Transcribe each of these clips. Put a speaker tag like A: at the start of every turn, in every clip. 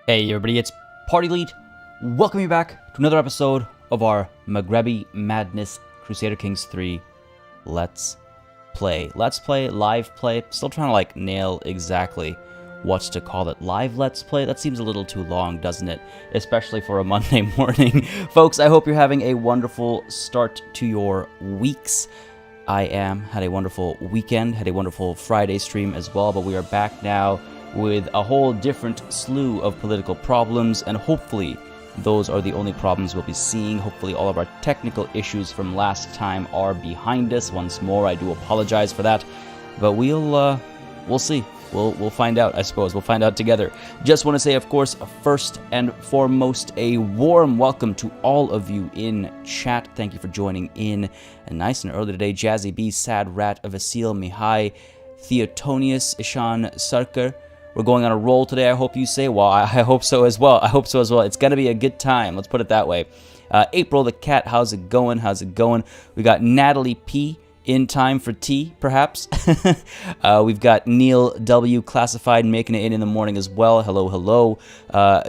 A: Hey everybody, it's Party Lead. Welcome you back to another episode of our Maghrebi Madness Crusader Kings 3 Let's Play. Let's Play, live play. Still trying to nail exactly what's to call it. Live Let's Play? That seems a little too long, doesn't it? Especially for a Monday morning. Folks, I hope you're having a wonderful start to your weeks. I had a wonderful weekend, had a wonderful Friday stream as well, but we are back now with a whole different slew of political problems, and hopefully those are the only problems we'll be seeing. Hopefully all of our technical issues from last time are behind us. Once more, I do apologize for that, but we'll see. We'll find out, I suppose. We'll find out together. Just want to say, of course, first and foremost, a warm welcome to all of you in chat. Thank you for joining in. And nice and early today, Jazzy B, Sad Rat, Vasil, Mihai, Theotonius, Ishan Sarkar. We're going on a roll today, I hope you say. Well, I hope so as well. I hope so as well. It's going to be a good time. Let's put it that way. April the Cat, how's it going? How's it going? We got Natalie P. in time for tea, perhaps. We've got Neil W. Classified making it in the morning as well. Hello, hello.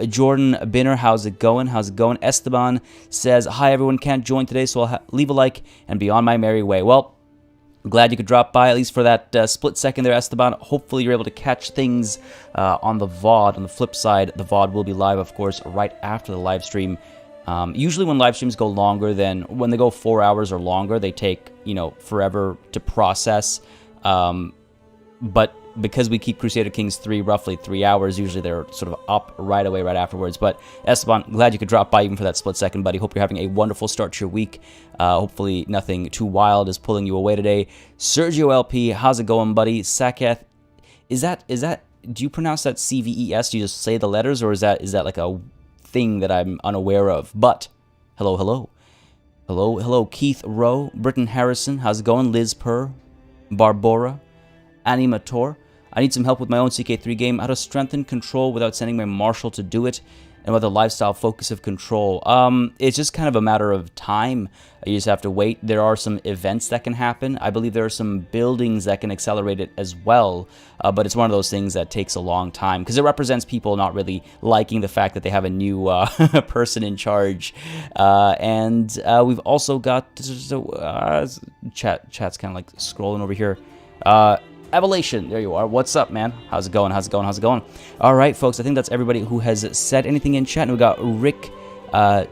A: Jordan Binner, how's it going? How's it going? Esteban says, hi, everyone can't join today, so I'll leave a like and be on my merry way. Well, glad you could drop by, at least for that split second there, Esteban. Hopefully you're able to catch things on the VOD. On the flip side, the VOD will be live, of course, right after the live stream. Usually when live streams go longer than, when they go 4 hours or longer, they take, forever to process. But because we keep Crusader Kings 3 roughly 3 hours, usually they're sort of up right away, right afterwards. But Esteban, glad you could drop by even for that split second, buddy. Hope you're having a wonderful start to your week. Hopefully nothing too wild is pulling you away today. Sergio LP, how's it going, buddy? Saketh, is that, do you pronounce that CVES? Do you just say the letters, or is that like a thing that I'm unaware of? But hello, hello. Hello, hello, Keith Rowe, Britton Harrison, how's it going? Liz Purr, Barbora, Animator. I need some help with my own CK3 game. How to strengthen control without sending my marshal to do it, and with the lifestyle focus of control. It's just kind of a matter of time. You just have to wait. There are some events that can happen. I believe there are some buildings that can accelerate it as well, but it's one of those things that takes a long time because it represents people not really liking the fact that they have a new person in charge. And we've also got chat's kind of like scrolling over here. Evolution, there you are. What's up, man? How's it going? How's it going? How's it going? All right, folks, I think that's everybody who has said anything in chat. And we got Rick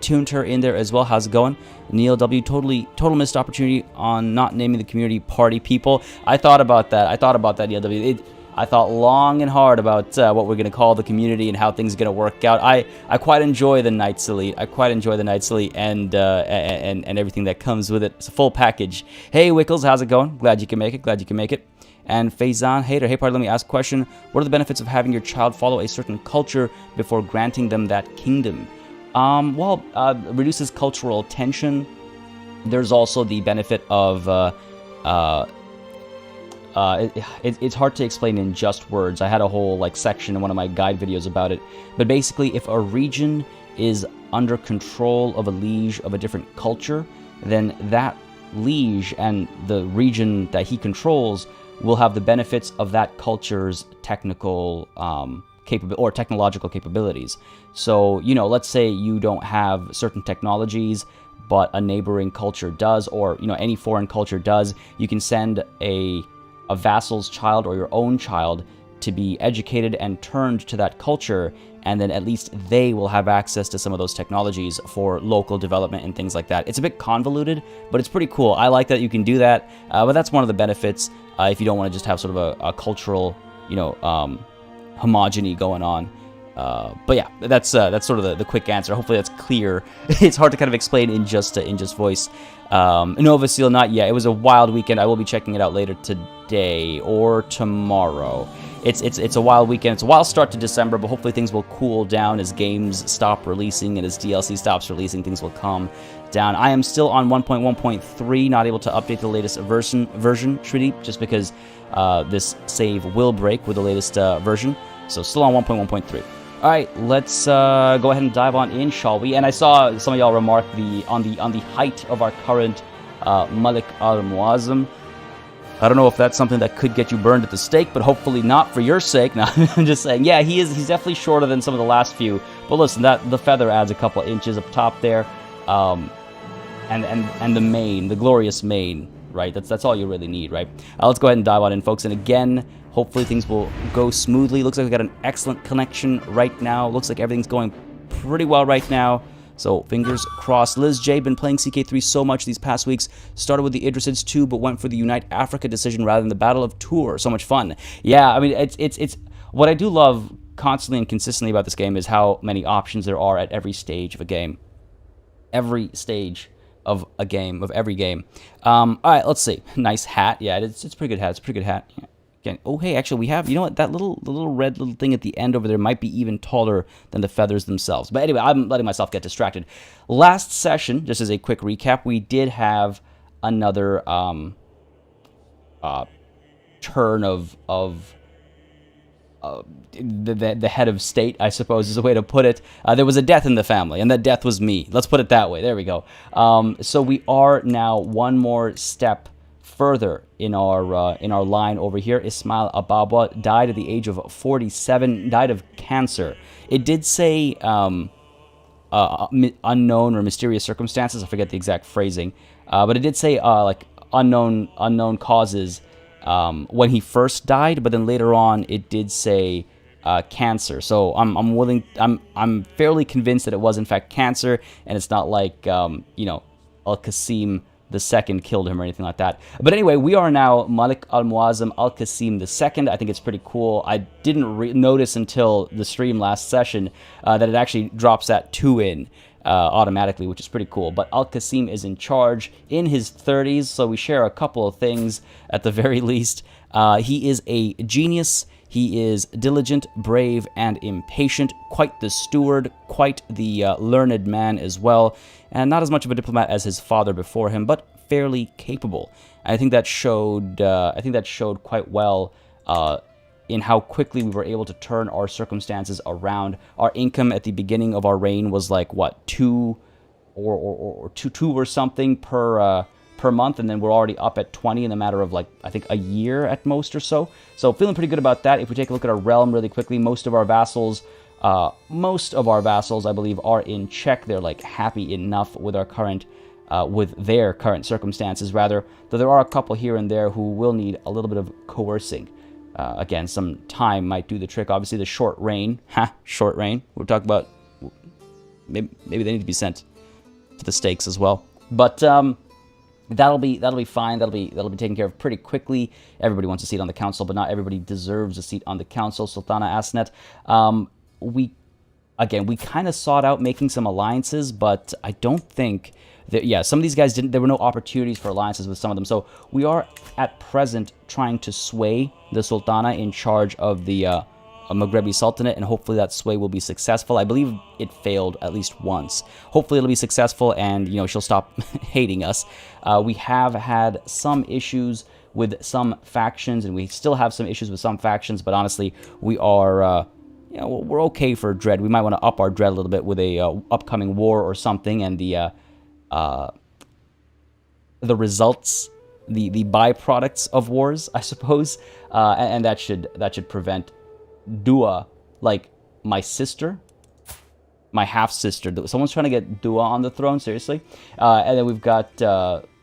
A: Tunter in there as well. How's it going? Neil W, total missed opportunity on not naming the community party people. I thought about that, Neil W. I thought long and hard about what we're going to call the community and how things are going to work out. I quite enjoy the Knights Elite. And everything that comes with it. It's a full package. Hey, Wickles, how's it going? Glad you can make it. And Faizan Hater, hey party, let me ask a question. What are the benefits of having your child follow a certain culture before granting them that kingdom? Reduces cultural tension. There's also the benefit of, it's hard to explain in just words. I had a whole section in one of my guide videos about it. But basically, if a region is under control of a liege of a different culture, then that liege and the region that he controls will have the benefits of that culture's technical or technological capabilities. So, let's say you don't have certain technologies, but a neighboring culture does, or, any foreign culture does. You can send a vassal's child or your own child to be educated and turned to that culture, and then at least they will have access to some of those technologies for local development and things like that. It's a bit convoluted, but it's pretty cool. I like that you can do that, but that's one of the benefits if you don't want to just have sort of a cultural, homogeny going on. But yeah, that's sort of the quick answer. Hopefully that's clear. It's hard to kind of explain in just voice. No, Vasil, not yet. It was a wild weekend. I will be checking it out later today or tomorrow. It's a wild weekend. It's a wild start to December, but hopefully things will cool down as games stop releasing and as DLC stops releasing. Things will calm down. I am still on 1.1.3, not able to update the latest version, Shrideep, just because this save will break with the latest version. So still on 1.1.3. All right, let's go ahead and dive on in, shall we? And I saw some of y'all remark on the height of our current Malik al-Muazzam. I don't know if that's something that could get you burned at the stake, but hopefully not for your sake. No, I'm just saying, yeah, he's definitely shorter than some of the last few. But listen, the feather adds a couple inches up top there. And the mane, the glorious mane, right? That's all you really need, right? Let's go ahead and dive on in, folks. And again, hopefully things will go smoothly. Looks like we got an excellent connection right now. Looks like everything's going pretty well right now. So, fingers crossed. Liz J, been playing CK3 so much these past weeks. Started with the Idrisids 2, but went for the Unite Africa decision rather than the Battle of Tours. So much fun. Yeah, I mean, it's what I do love constantly and consistently about this game is how many options there are at every stage of a game. Every stage of a game, of every game. All right, let's see. Nice hat. Yeah, it's a pretty good hat. It's a pretty good hat. Yeah. Again, oh, hey, actually, we have, you know what, that little red little thing at the end over there might be even taller than the feathers themselves. But anyway, I'm letting myself get distracted. Last session, just as a quick recap, we did have another turn of the head of state, I suppose is a way to put it. There was a death in the family, and that death was me. Let's put it that way. There we go. So we are now one more step further in our line over here. Ismail Ababa died at the age of 47, died of cancer. It did say unknown or mysterious circumstances. I forget the exact phrasing, but it did say like unknown causes when he first died. But then later on, it did say cancer. So I'm fairly convinced that it was in fact cancer, and it's not like you know, Al-Qasim the second killed him or anything like that. But anyway, we are now Malik al-Muazzam al-Qasim II. I think it's pretty cool. I didn't notice until the stream last session that it actually drops that 2 in automatically, which is pretty cool. But Al-Qasim is in charge in his 30s, so we share a couple of things at the very least. He is a genius. He is diligent, brave, and impatient. Quite the steward, quite the learned man as well, and not as much of a diplomat as his father before him, but fairly capable. And I think that showed. I think that showed quite well in how quickly we were able to turn our circumstances around. Our income at the beginning of our reign was like what, two or something per month, and then we're already up at 20 in a matter of, like, I think a year at most or so. So feeling pretty good about that. If we take a look at our realm really quickly, most of our vassals, I believe, are in check. They're like happy enough with our current, with their current circumstances, rather. Though there are a couple here and there who will need a little bit of coercing. Again, some time might do the trick. Obviously, the short reign, short reign. We're talking about maybe they need to be sent to the stakes as well. But that'll be fine. That'll be taken care of pretty quickly. Everybody wants a seat on the council, but not everybody deserves a seat on the council. Sultana Asnet, we kind of sought out making some alliances, but I don't think that, yeah, some of these guys didn't. There were no opportunities for alliances with some of them. So we are at present trying to sway the Sultana in charge of the Maghrebi Sultanate, and hopefully that sway will be successful. I believe it failed at least once. Hopefully it'll be successful, and you know, she'll stop hating us. We have had some issues with some factions, and we still have some issues with some factions, but honestly, we are you know, we're okay for dread. We might want to up our dread a little bit with a upcoming war or something, and the results, the byproducts of wars, I suppose, and that should prevent Dua, like my sister, my half-sister. Someone's trying to get Dua on the throne, seriously. And then we've got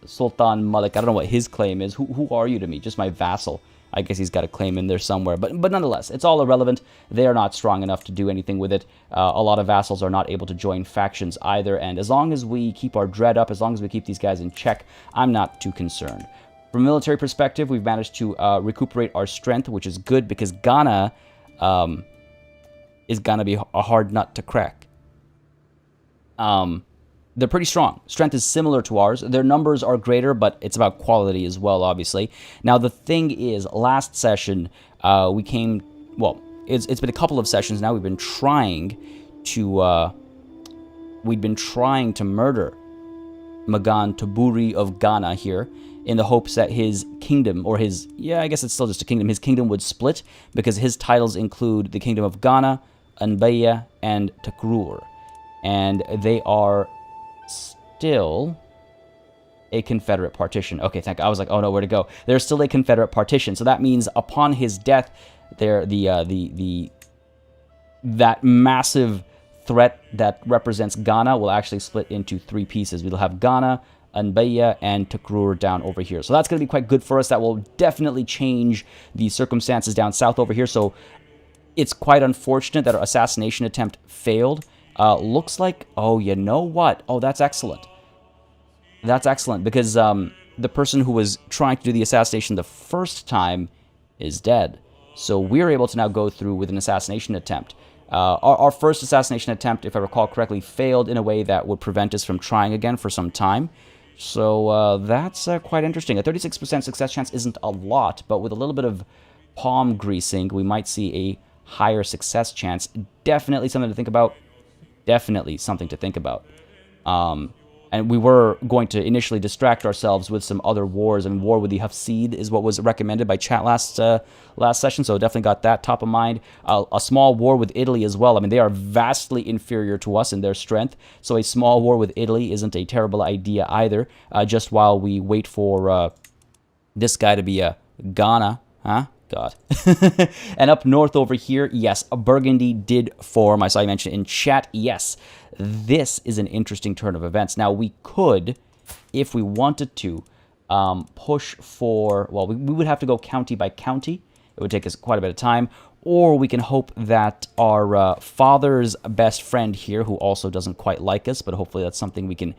A: Sultan Malik. I don't know what his claim is. Who are you to me? Just my vassal. I guess he's got a claim in there somewhere. But nonetheless, it's all irrelevant. They are not strong enough to do anything with it. A lot of vassals are not able to join factions either. And as long as we keep our dread up, as long as we keep these guys in check, I'm not too concerned. From a military perspective, we've managed to recuperate our strength, which is good because Ghana is gonna be a hard nut to crack. They're pretty strong. Strength is similar to ours. Their numbers are greater, but it's about quality as well, obviously. Now, the thing is, last session, we came... Well, it's been a couple of sessions now. We've been trying to murder Magan Taburi of Ghana here, in the hopes that his kingdom, or his... Yeah, I guess it's still just a kingdom. His kingdom would split, because his titles include the Kingdom of Ghana, Anbaya, and Takrur. And they are... still a Confederate partition. Okay, thank God. I was like, oh no, where to go? There's still a Confederate partition. So that means upon his death, that massive threat that represents Ghana will actually split into 3 pieces. We'll have Ghana, Anbaya, and Takrur down over here. So that's going to be quite good for us. That will definitely change the circumstances down south over here. So it's quite unfortunate that our assassination attempt failed. Looks like, oh, you know what? Oh, that's excellent. That's excellent because the person who was trying to do the assassination the first time is dead. So we're able to now go through with an assassination attempt. Our first assassination attempt, if I recall correctly, failed in a way that would prevent us from trying again for some time. So that's quite interesting. A 36% success chance isn't a lot, but with a little bit of palm greasing, we might see a higher success chance. Definitely something to think about. Definitely something to think about. And we were going to initially distract ourselves with some other wars. I mean, war with the Hafsid is what was recommended by chat last session, so definitely got that top of mind. A small war with Italy as well. I mean, they are vastly inferior to us in their strength, so a small war with Italy isn't a terrible idea either, just while we wait for this guy to be a Ghana, huh? God. And up north over here, yes, Burgundy did form. I saw you mention in chat. Yes, this is an interesting turn of events. Now, we could, if we wanted to, push for, well, we would have to go county by county. It would take us quite a bit of time. Or we can hope that our father's best friend here, who also doesn't quite like us, but hopefully that's something we can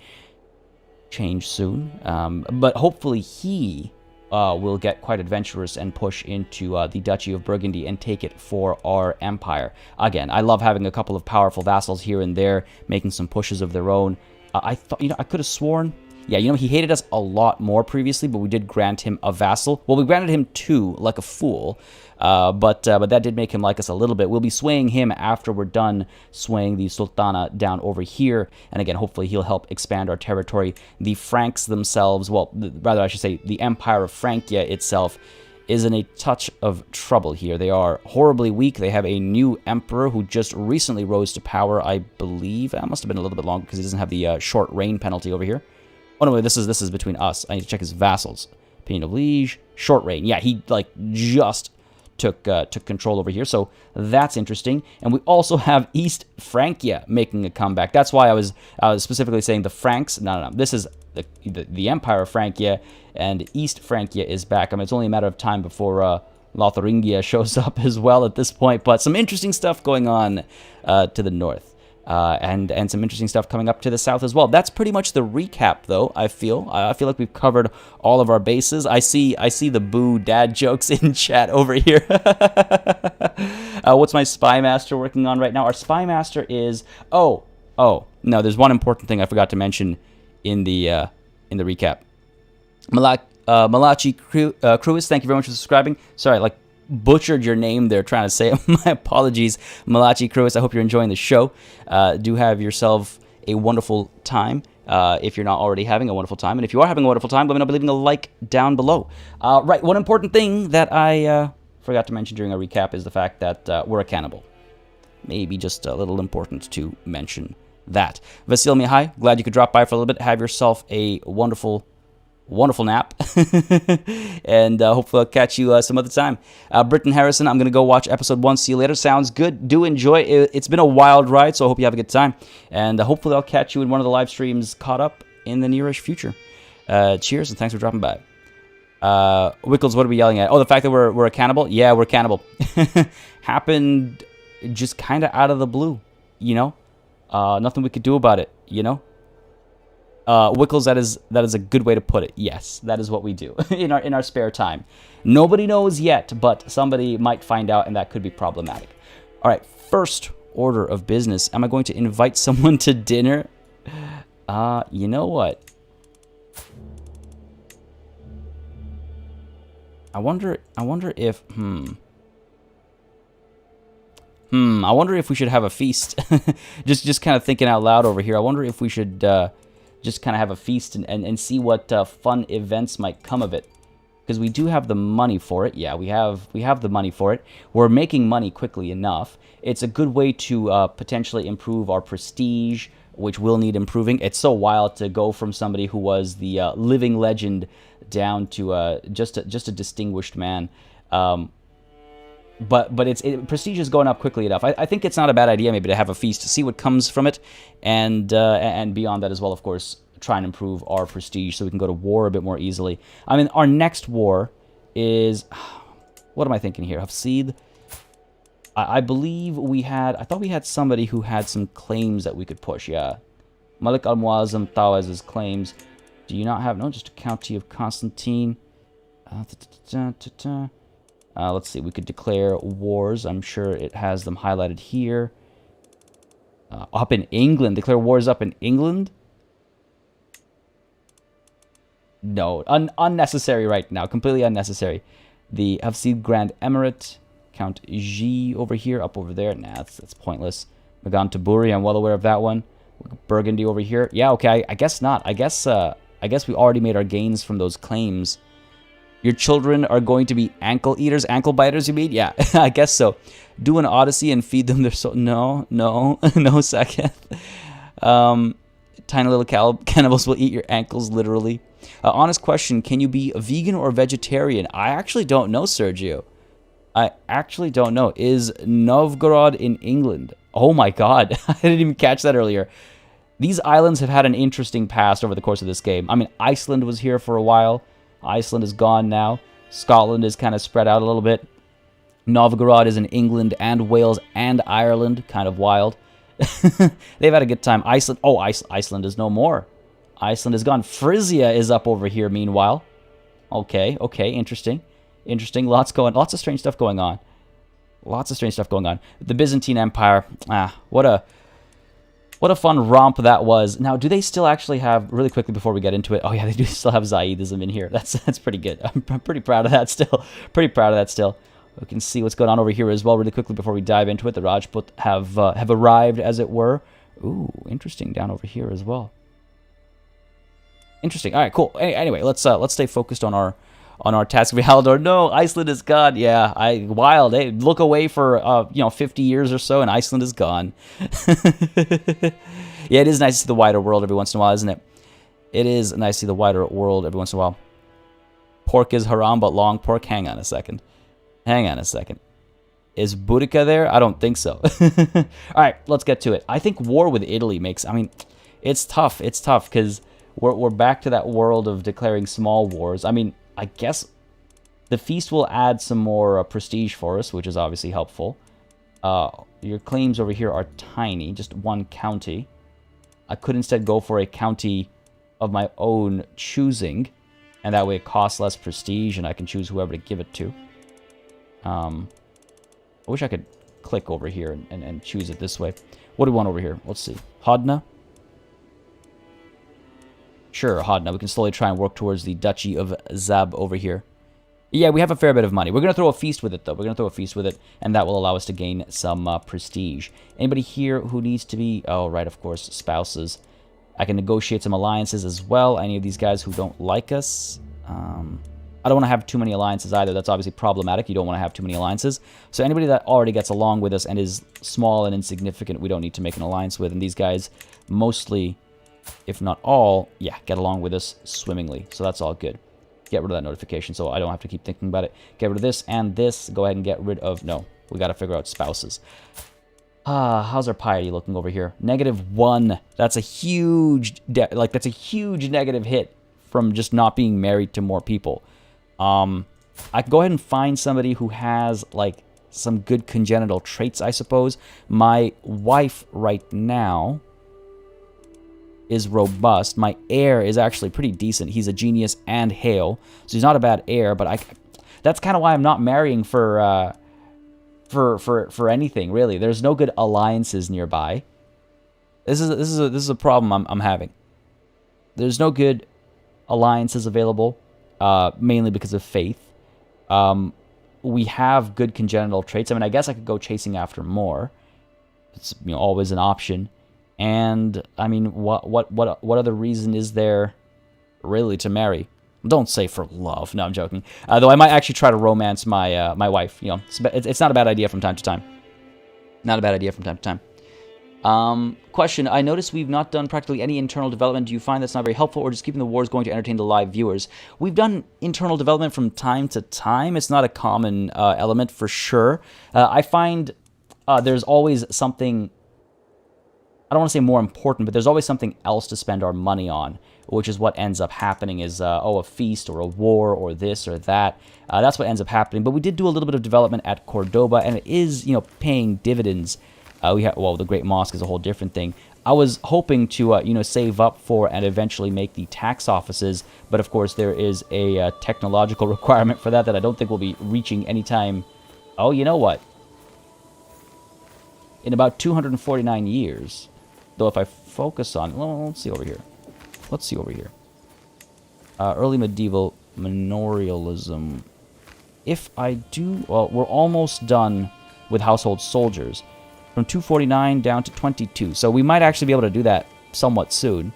A: change soon. But hopefully he will get quite adventurous and push into the Duchy of Burgundy and take it for our empire. Again, I love having a couple of powerful vassals here and there, making some pushes of their own. I thought, I could have sworn, yeah, he hated us a lot more previously, but we did grant him a vassal. Well, we granted him 2, like a fool, but that did make him like us a little bit. We'll be swaying him after we're done swaying the Sultana down over here, and again, hopefully he'll help expand our territory. The Franks themselves, well, rather I should say the Empire of Francia itself, is in a touch of trouble here. They are horribly weak. They have a new emperor who just recently rose to power, I believe. That must have been a little bit longer because he doesn't have the short reign penalty over here. Oh, no, wait, this is between us. I need to check his vassals. Opinion of Liege, short reign. Yeah, he, just took control over here, so that's interesting. And we also have East Francia making a comeback. That's why I was specifically saying the Franks. No. This is the Empire of Francia, and East Francia is back. I mean, it's only a matter of time before Lotharingia shows up as well at this point. But some interesting stuff going on to the north. And some interesting stuff coming up to the south as well. That's pretty much the recap, though. I feel like we've covered all of our bases. I see the boo dad jokes in chat over here. What's my spy master working on right now? Our spy master is oh no. There's one important thing I forgot to mention in the recap. Malachi Cruis, thank you very much for subscribing. Sorry, butchered your name there trying to say it. My apologies, Malachi Cruis. I hope you're enjoying the show. Do have yourself a wonderful time if you're not already having a wonderful time. And if you are having a wonderful time, let me know by leaving a like down below. Right, one important thing that I forgot to mention during our recap is the fact that we're a cannibal. Maybe just a little important to mention that. Vasil Mihai, glad you could drop by for a little bit. Have yourself a wonderful nap. And hopefully I'll catch you some other time. Britton Harrison, I'm going to go watch episode 1. See you later. Sounds good. Do enjoy. It's been a wild ride, so I hope you have a good time. And hopefully I'll catch you in one of the live streams caught up in the nearish future. Cheers, and thanks for dropping by. Wickles, what are we yelling at? Oh, the fact that we're a cannibal? Yeah, we're a cannibal. Happened just kind of out of the blue, Nothing we could do about it, Wickles, that is a good way to put it. Yes, that is what we do in our spare time. Nobody knows yet, but somebody might find out, and that could be problematic. All right, first order of business. Am I going to invite someone to dinner? You know what? I wonder if I wonder if we should have a feast. just kind of thinking out loud over here. I wonder if we should just kind of have a feast and see what fun events might come of it. Because we do have the money for it. Yeah, we have the money for it. We're making money quickly enough. It's a good way to potentially improve our prestige which will need improving. It's so wild to go from somebody who was the living legend down to just a distinguished man. But prestige is going up quickly enough. I think it's not a bad idea maybe to have a feast to see what comes from it, and beyond that as well, of course, try and improve our prestige so we can go to war a bit more easily. I mean, our next war is... What am I thinking here? Hafsid? I believe we had... I thought we had somebody who had some claims that we could push, yeah. Malik al-Muazzam Tawaz's claims. Do you not have... No, just a county of Constantine. Let's see, we could declare wars. I'm sure it has them highlighted here. Up in England. Declare wars up in England? No, unnecessary right now. Completely unnecessary. The Hafsid Grand Emirate. Count G over here, up over there. Nah, that's pointless. Magan Taburi, I'm well aware of that one. Burgundy over here. Yeah, okay, I guess not. I guess we already made our gains from those claims. Your children are going to be ankle eaters, ankle biters, you mean? Yeah, I guess so. Do an odyssey and feed them their soul. No, no second. Tiny little cannibals will eat your ankles, literally. Honest question, can you be a vegan or vegetarian? I actually don't know, Sergio. I actually don't know. Is Novgorod in England? Oh my god, I didn't even catch that earlier. These islands have had an interesting past over the course of this game. I mean, Iceland was here for a while. Iceland is gone now. Scotland is kind of spread out a little bit. Novgorod is in England and Wales and Ireland. Kind of wild. They've had a good time. Iceland. Oh, Iceland is no more. Iceland is gone. Frisia is up over here meanwhile. Okay, interesting. Interesting. Lots of strange stuff going on. Lots of strange stuff going on. The Byzantine Empire. What a fun romp that was. Now, do they still actually have, really quickly before we get into it, oh yeah, they do still have Zaidism in here. That's pretty good. I'm pretty proud of that still. Pretty proud of that still. We can see what's going on over here as well really quickly before we dive into it. The Rajput have arrived, as it were. Ooh, interesting down over here as well. Interesting. All right, cool. Anyway, let's stay focused on our task of Haldor. No, Iceland is gone. Yeah, wild. Hey, look away for 50 years or so, and Iceland is gone. Yeah, it is nice to see the wider world every once in a while, isn't it? It is nice to see the wider world every once in a while. Pork is haram, but long pork. Hang on a second. Is Boudica there? I don't think so. All right, let's get to it. I think war with Italy makes... I mean, it's tough. It's tough because we're back to that world of declaring small wars. I mean, I guess the feast will add some more prestige for us, which is obviously helpful. Your claims over here are tiny, just one county. I could instead go for a county of my own choosing, and that way it costs less prestige, and I can choose whoever to give it to. I wish I could click over here and choose it this way. What do we want over here? Let's see. Hodna? Sure, Hodna. We can slowly try and work towards the Duchy of Zab over here. Yeah, we have a fair bit of money. We're going to throw a feast with it, though. We're going to throw a feast with it, and that will allow us to gain some prestige. Anybody here who needs to be... Oh, right, of course, spouses. I can negotiate some alliances as well. Any of these guys who don't like us... I don't want to have too many alliances either. That's obviously problematic. You don't want to have too many alliances. So anybody that already gets along with us and is small and insignificant, we don't need to make an alliance with. And these guys mostly, if not all, yeah, get along with us swimmingly. So that's all good. Get rid of that notification so I don't have to keep thinking about it. Get rid of this and this. Go ahead and get rid of... No, we got to figure out spouses. How's our piety looking over here? -1. That's a huge... that's a huge negative hit from just not being married to more people. I can go ahead and find somebody who has, like, some good congenital traits, I suppose. My wife right now is robust. My heir is actually pretty decent. He's a genius and hale, so he's not a bad heir, but that's kind of why I'm not marrying for anything, really. There's no good alliances nearby. This is a problem I'm having. There's no good alliances available. Mainly because of faith. We have good congenital traits. I mean, I guess I could go chasing after more. It's always an option. And I mean, what other reason is there really to marry? Don't say for love. No, I'm joking. Though I might actually try to romance my wife. It's not a bad idea from time to time. Not a bad idea from time to time. Question, I noticed we've not done practically any internal development. Do you find that's not very helpful, or just keeping the wars going to entertain the live viewers? We've done internal development from time to time. It's not a common element for sure. I find there's always something, I don't want to say more important, but there's always something else to spend our money on, which is what ends up happening is, a feast or a war or this or that. That's what ends up happening. But we did do a little bit of development at Cordoba, and it is, paying dividends. The Great Mosque is a whole different thing. I was hoping to, save up for and eventually make the tax offices, but of course there is a technological requirement for that I don't think we'll be reaching anytime. Oh, you know what? In about 249 years, though if I focus on, well, let's see over here. Early medieval manorialism. If I do, well, we're almost done with household soldiers. From 249 down to 22. So we might actually be able to do that somewhat soon.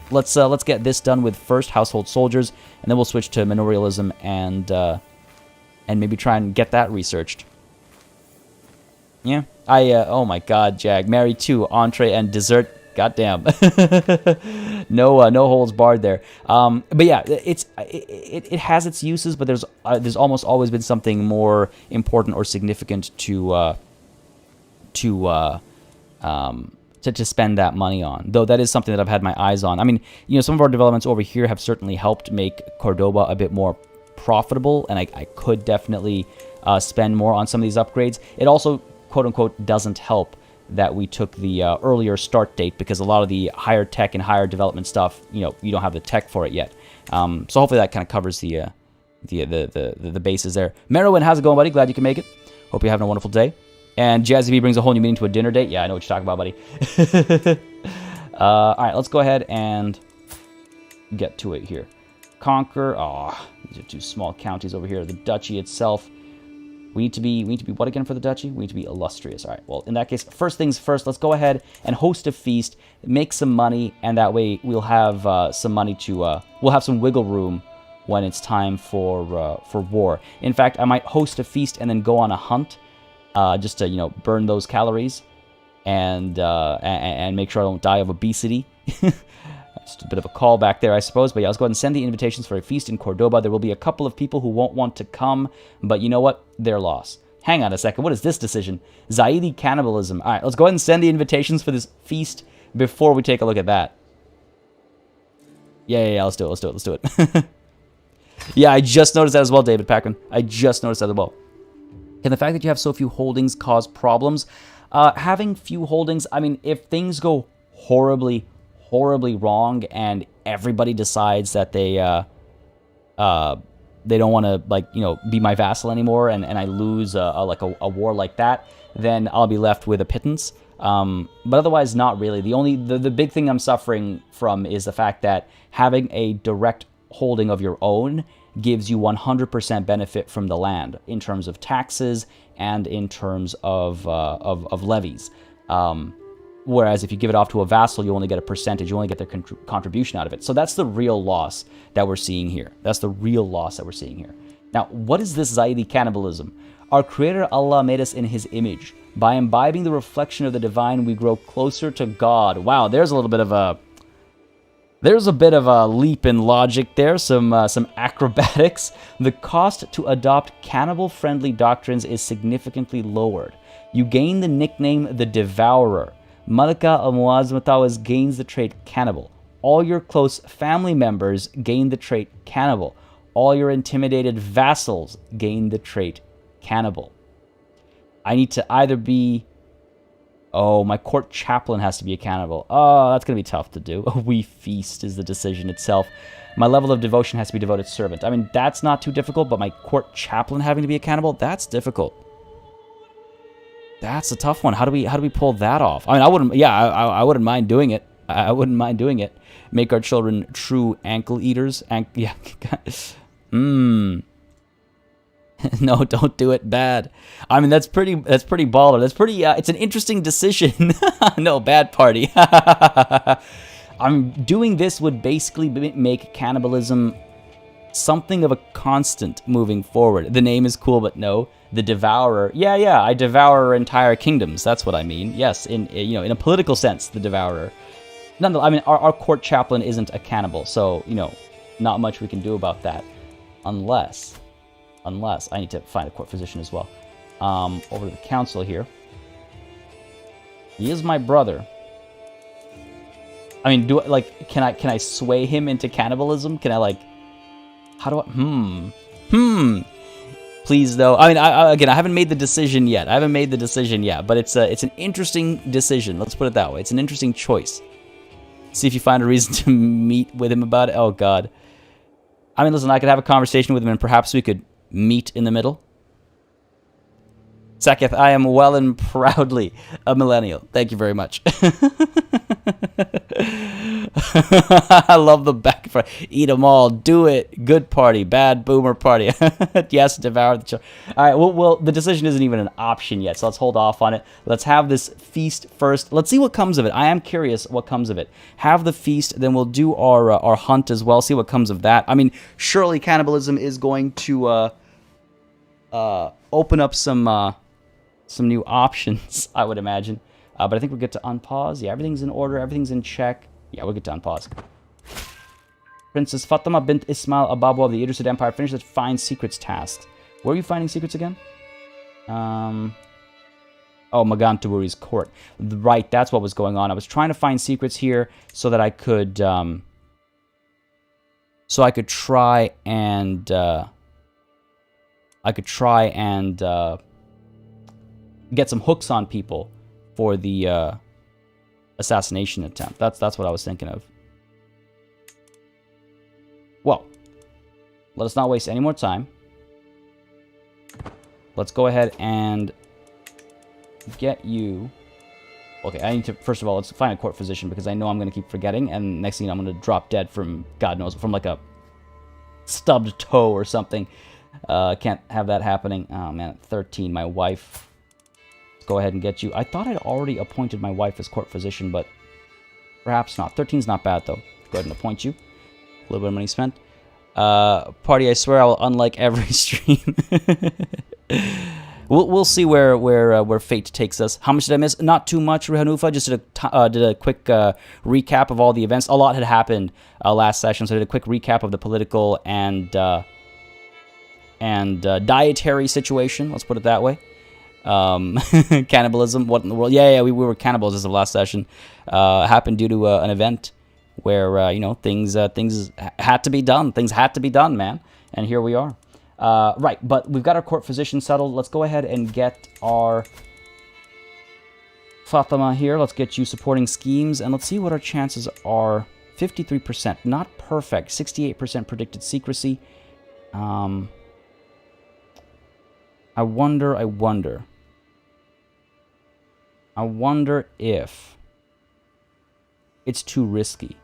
A: Let's get this done with first household soldiers, and then we'll switch to manorialism and maybe try and get that researched. Yeah. Oh my god, Jag. Marry 2, entree and dessert. Goddamn. No holds barred there. But yeah, it has its uses, but there's almost always been something more important or significant to spend that money on, though that is something that I've had my eyes on. I mean, some of our developments over here have certainly helped make Cordoba a bit more profitable, and I could definitely spend more on some of these upgrades. It also, quote-unquote, doesn't help that we took the earlier start date, because a lot of the higher tech and higher development stuff, you don't have the tech for it yet. So hopefully that kind of covers the bases there. Merowyn, how's it going, buddy? Glad you can make it. Hope you're having a wonderful day. And Jazzy B brings a whole new meaning to a dinner date. Yeah, I know what you're talking about, buddy. All right, let's go ahead and get to it here. Conquer. Oh, these are 2 small counties over here. The duchy itself. We need to be what again for the duchy? We need to be illustrious. All right, well, in that case, first things first, let's go ahead and host a feast, make some money, and that way we'll have some money to, we'll have some wiggle room when it's time for war. In fact, I might host a feast and then go on a hunt. Just to, burn those calories and make sure I don't die of obesity. Just a bit of a callback there, I suppose. But yeah, let's go ahead and send the invitations for a feast in Cordoba. There will be a couple of people who won't want to come, but you know what? Their loss. Hang on a second. What is this decision? Zaidi Cannibalism. All right, let's go ahead and send the invitations for this feast before we take a look at that. Yeah, let's do it. Yeah, I just noticed that as well, David Packman. I just noticed that as well. Can the fact that you have so few holdings cause problems? Having few holdings, I mean, if things go horribly wrong and everybody decides that they don't want to, be my vassal anymore, and I lose a war like that, then I'll be left with a pittance. But otherwise, not really. The big thing I'm suffering from is the fact that having a direct holding of your own gives you 100% benefit from the land in terms of taxes and in terms of levies. Whereas if you give it off to a vassal, you only get a percentage. You only get their contribution out of it. So that's the real loss that we're seeing here. Now, what is this Zaidi cannibalism? Our Creator Allah made us in His image. By imbibing the reflection of the divine, we grow closer to God. Wow, there's a bit of a leap in logic there, some acrobatics. The cost to adopt cannibal-friendly doctrines is significantly lowered. You gain the nickname the Devourer. Malika al-Muaz Matawas gains the trait Cannibal. All your close family members gain the trait Cannibal. All your intimidated vassals gain the trait Cannibal. I need to either be... Oh, my court chaplain has to be a cannibal. Oh, that's going to be tough to do. We feast is the decision itself. My level of devotion has to be devoted servant. I mean, that's not too difficult, but my court chaplain having to be a cannibal, that's difficult. That's a tough one. How do we pull that off? I mean, I wouldn't mind doing it. I wouldn't mind doing it. Make our children true ankle eaters. No, don't do it. Bad. I mean, that's pretty baller. That's pretty. It's an interesting decision. No, bad party. I'm doing this would basically make cannibalism something of a constant moving forward. The name is cool, but no, the devourer. Yeah, I devour entire kingdoms. That's what I mean. Yes, in a political sense, the devourer. Nonetheless, I mean, our court chaplain isn't a cannibal, so, not much we can do about that. Unless I need to find a court physician as well. Over to the council here. He is my brother. I mean, can I sway him into cannibalism? Can I, how do I, Please, though. I mean, again, I haven't made the decision yet. But it's an interesting decision. Let's put it that way. It's an interesting choice. See if you find a reason to meet with him about it. Oh, God. I mean, listen, I could have a conversation with him, and perhaps we could meet in the middle. Saketh, I am well and proudly a millennial. Thank you very much. I love the back front. Eat them all. Do it. Good party. Bad boomer party. Yes, devour the children. All right, well, the decision isn't even an option yet, so let's hold off on it. Let's have this feast first. Let's see what comes of it. I am curious what comes of it. Have the feast, then we'll do our hunt as well, see what comes of that. I mean, surely cannibalism is going to open up some new options, I would imagine. But I think we'll get to unpause. Yeah, everything's in order. Everything's in check. Yeah, we'll get to unpause. Princess Fatima bint Ismail Ababu of the Idrisid Empire finished the Find Secrets task. Where are you finding secrets again? Oh, Magan Taburi's court. Right, that's what was going on. I was trying to find secrets here so that I could... try and get some hooks on people for the assassination attempt. That's what I was thinking of. Well, let us not waste any more time. Let's go ahead and get you... Okay, I need to, first of all, let's find a court physician because I know I'm going to keep forgetting, and next thing I'm going to drop dead from, God knows, from like a stubbed toe or something. Can't have that happening. Oh, man, 13, my wife... Go ahead and get you. I thought I'd already appointed my wife as court physician, but perhaps not. 13's not bad, though. Go ahead and appoint you. A little bit of money spent. Party, I swear I will unlike every stream. We'll see where fate takes us. How much did I miss? Not too much, Rehanufa. Just did a quick recap of all the events. A lot had happened last session, so I did a quick recap of the political and dietary situation. Let's put it that way. Cannibalism, what in the world? Yeah, we were cannibals as of last session. Happened due to an event where things had to be done. Things had to be done, man. And here we are. Right, but we've got our court physician settled. Let's go ahead and get our Fatima here. Let's get you supporting schemes, and let's see what our chances are. 53%, not perfect. 68% predicted secrecy. I wonder if it's too risky.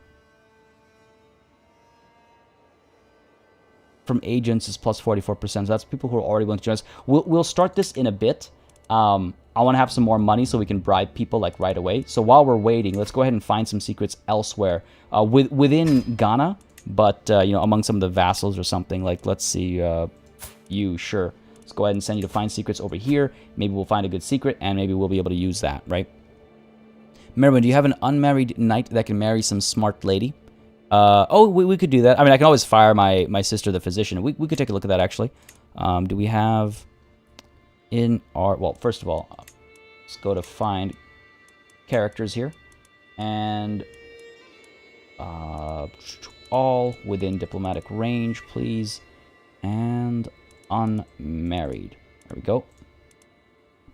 A: From agents is plus 44%. So that's people who are already willing to join us. We'll start this in a bit. I want to have some more money so we can bribe people like right away. So while we're waiting, let's go ahead and find some secrets elsewhere within Ghana, but among some of the vassals or something. Like, let's see, sure. Let's go ahead and send you to find secrets over here. Maybe we'll find a good secret, and maybe we'll be able to use that, right? Merwin, do you have an unmarried knight that can marry some smart lady? We could do that. I mean, I can always fire my sister, the physician. We could take a look at that, actually. Do we have in our... Well, first of all, let's go to find characters here. And all within diplomatic range, please. And unmarried. There we go.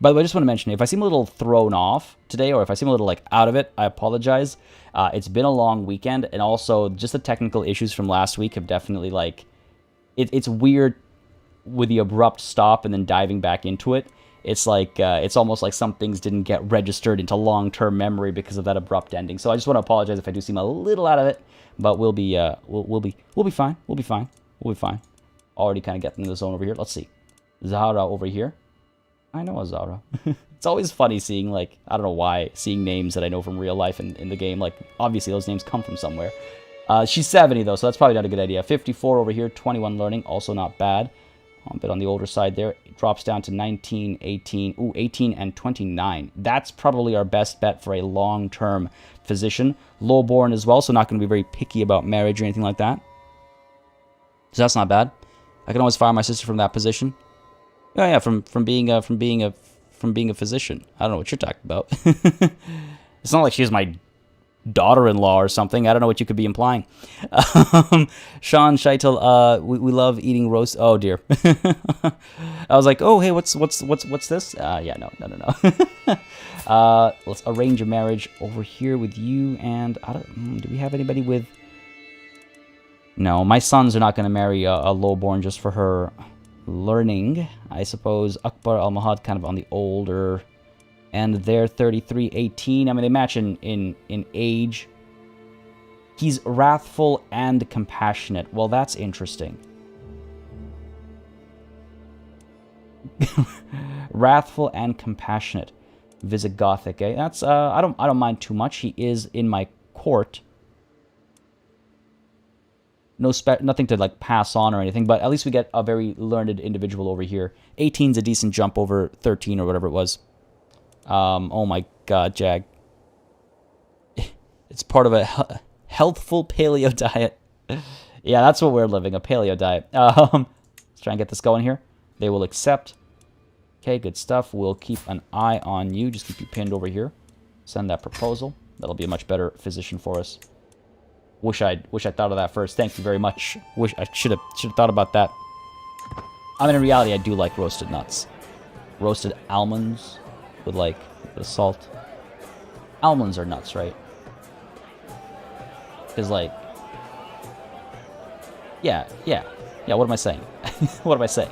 A: By the way, I just want to mention, if I seem a little thrown off today, or if I seem a little out of it, I apologize. It's been a long weekend, and also just the technical issues from last week have definitely it's weird with the abrupt stop and then diving back into it. It's it's almost like some things didn't get registered into long-term memory because of that abrupt ending. So I just want to apologize if I do seem a little out of it, but we'll be fine. We'll be fine. Already kind of getting in the zone over here. Let's see. Zahra over here. I know a Zahra. It's always funny seeing, I don't know why, seeing names that I know from real life in the game. Obviously those names come from somewhere. She's 70, though, so that's probably not a good idea. 54 over here, 21 learning, also not bad. A bit on the older side there. It drops down to 19, 18. Ooh, 18 and 29. That's probably our best bet for a long-term physician. Low-born as well, so not going to be very picky about marriage or anything like that. So that's not bad. I can always fire my sister from that position. Oh yeah, from being a physician. I don't know what you're talking about. It's not like she's my daughter-in-law or something. I don't know what you could be implying. Sean Scheitel, we love eating roast. Oh dear. I was like, oh hey, what's this? Yeah, no. Let's arrange a marriage over here with you and I don't. Do we have anybody with? No, my sons are not going to marry a lowborn just for her learning. I suppose Akbar Al-Mahad kind of on the older. And they're 33, 18. I mean, they match in age. He's wrathful and compassionate. Well, that's interesting. Wrathful and compassionate. Visigothic, eh? That's I don't mind too much. He is in my court. Nothing to like pass on or anything, but at least we get a very learned individual over here. 18's a decent jump over 13 or whatever it was. Oh my god, Jag. It's part of a healthful paleo diet. Yeah, that's what we're living, a paleo diet. Let's try and get this going here. They will accept. Okay, good stuff. We'll keep an eye on you. Just keep you pinned over here. Send that proposal. That'll be a much better physician for us. Wish I'd thought of that first. Thank you very much. Wish I should have thought about that. I mean, in reality, I do like roasted nuts. Roasted almonds. With like a bit of salt. Almonds are nuts, right? Because like, yeah. What am I saying? What am I saying?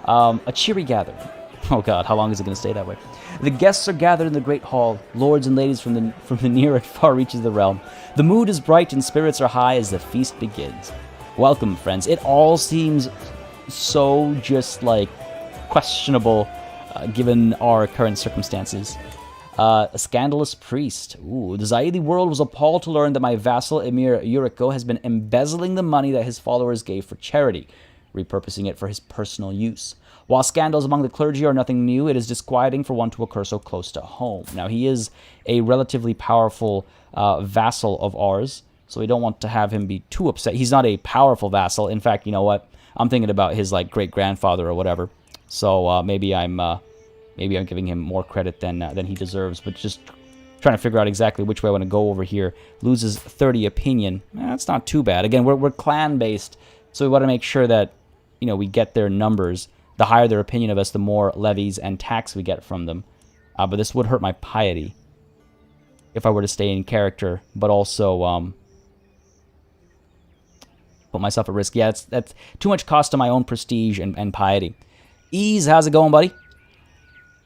A: A cheery gathering. Oh God, how long is it going to stay that way? The guests are gathered in the great hall, lords and ladies from the near and far reaches of the realm. The mood is bright and spirits are high as the feast begins. Welcome, friends. It all seems so just like questionable. Given our current circumstances. A scandalous priest. Ooh, the Zaidi world was appalled to learn that my vassal Emir Yuriko has been embezzling the money that his followers gave for charity, repurposing it for his personal use. While scandals among the clergy are nothing new, it is disquieting for one to occur so close to home. Now, he is a relatively powerful vassal of ours, so we don't want to have him be too upset. He's not a powerful vassal. In fact, you know what? I'm thinking about his like great-grandfather or whatever. So maybe I'm giving him more credit than he deserves, but just trying to figure out exactly which way I want to go over here. Loses 30 opinion. That's not too bad. Again, we're clan based, so we want to make sure that we get their numbers. The higher their opinion of us, the more levies and tax we get from them. But this would hurt my piety if I were to stay in character, but also put myself at risk. Yeah, that's too much cost to my own prestige and piety. Ease, how's it going, buddy?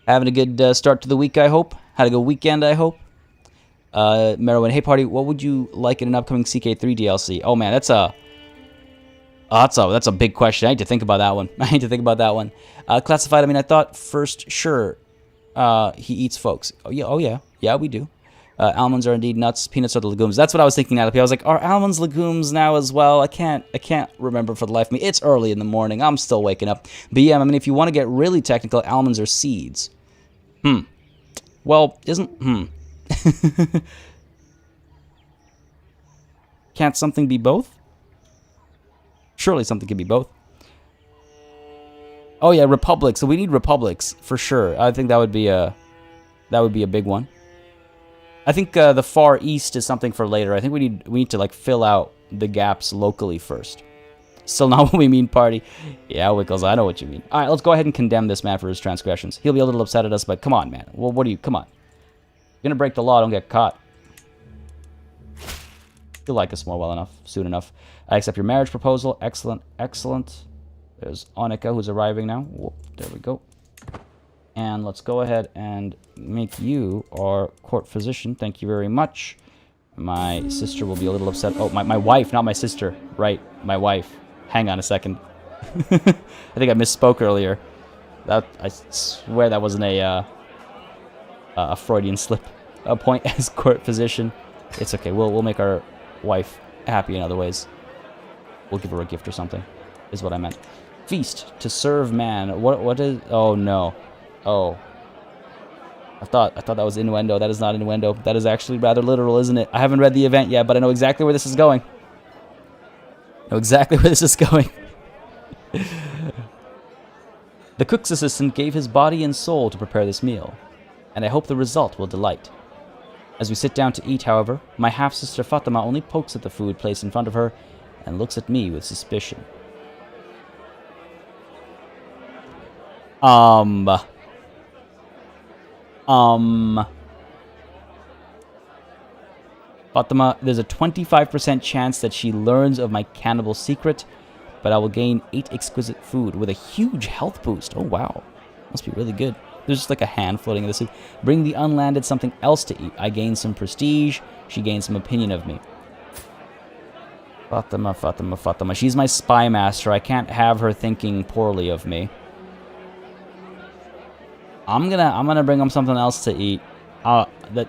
A: Having a good start to the week, I hope. Had a good weekend, I hope. Merwin, hey party, what would you like in an upcoming CK3 DLC? Oh man, that's a big question. I need to think about that one. Classified, I mean, I thought first, sure, he eats folks. Oh yeah, we do. Almonds are indeed nuts. Peanuts are the legumes. That's what I was thinking. I was like, are almonds legumes now as well? I can't remember for the life of me. It's early in the morning. I'm still waking up. But yeah, I mean, if you want to get really technical, almonds are seeds. Well, Can't something be both? Surely something can be both. Oh yeah, republics. So we need republics for sure. I think that would be a big one. I think the Far East is something for later. I think we need to like fill out the gaps locally first. Still not what we mean, party. Yeah, Wickles, I know what you mean. All right, let's go ahead and condemn this man for his transgressions. He'll be a little upset at us, but come on, man. Well, what are you? Come on. You're gonna break the law. Don't get caught. You'll like us more soon enough. I accept your marriage proposal. Excellent, excellent. There's Annika, who's arriving now. Whoop, there we go. And let's go ahead and make you our court physician. Thank you very much. My sister will be a little upset. Oh, my wife, not my sister. Right, my wife. Hang on a second. I think I misspoke earlier. I swear that wasn't a Freudian slip. A point as court physician. It's okay. We'll make our wife happy in other ways. We'll give her a gift or something, is what I meant. Feast to serve man. What is... Oh, no. Oh. I thought that was innuendo. That is not innuendo. That is actually rather literal, isn't it? I haven't read the event yet, but I know exactly where this is going. I know exactly where this is going. The cook's assistant gave his body and soul to prepare this meal, and I hope the result will delight. As we sit down to eat, however, my half-sister Fatima only pokes at the food placed in front of her and looks at me with suspicion. Fatima, there's a 25% chance that she learns of my cannibal secret, but I will gain 8 exquisite food with a huge health boost. Oh, wow. Must be really good. There's just like a hand floating in the soup. Bring the unlanded something else to eat. I gain some prestige. She gains some opinion of me. Fatima. She's my spy master. I can't have her thinking poorly of me. I'm gonna bring them something else to eat. That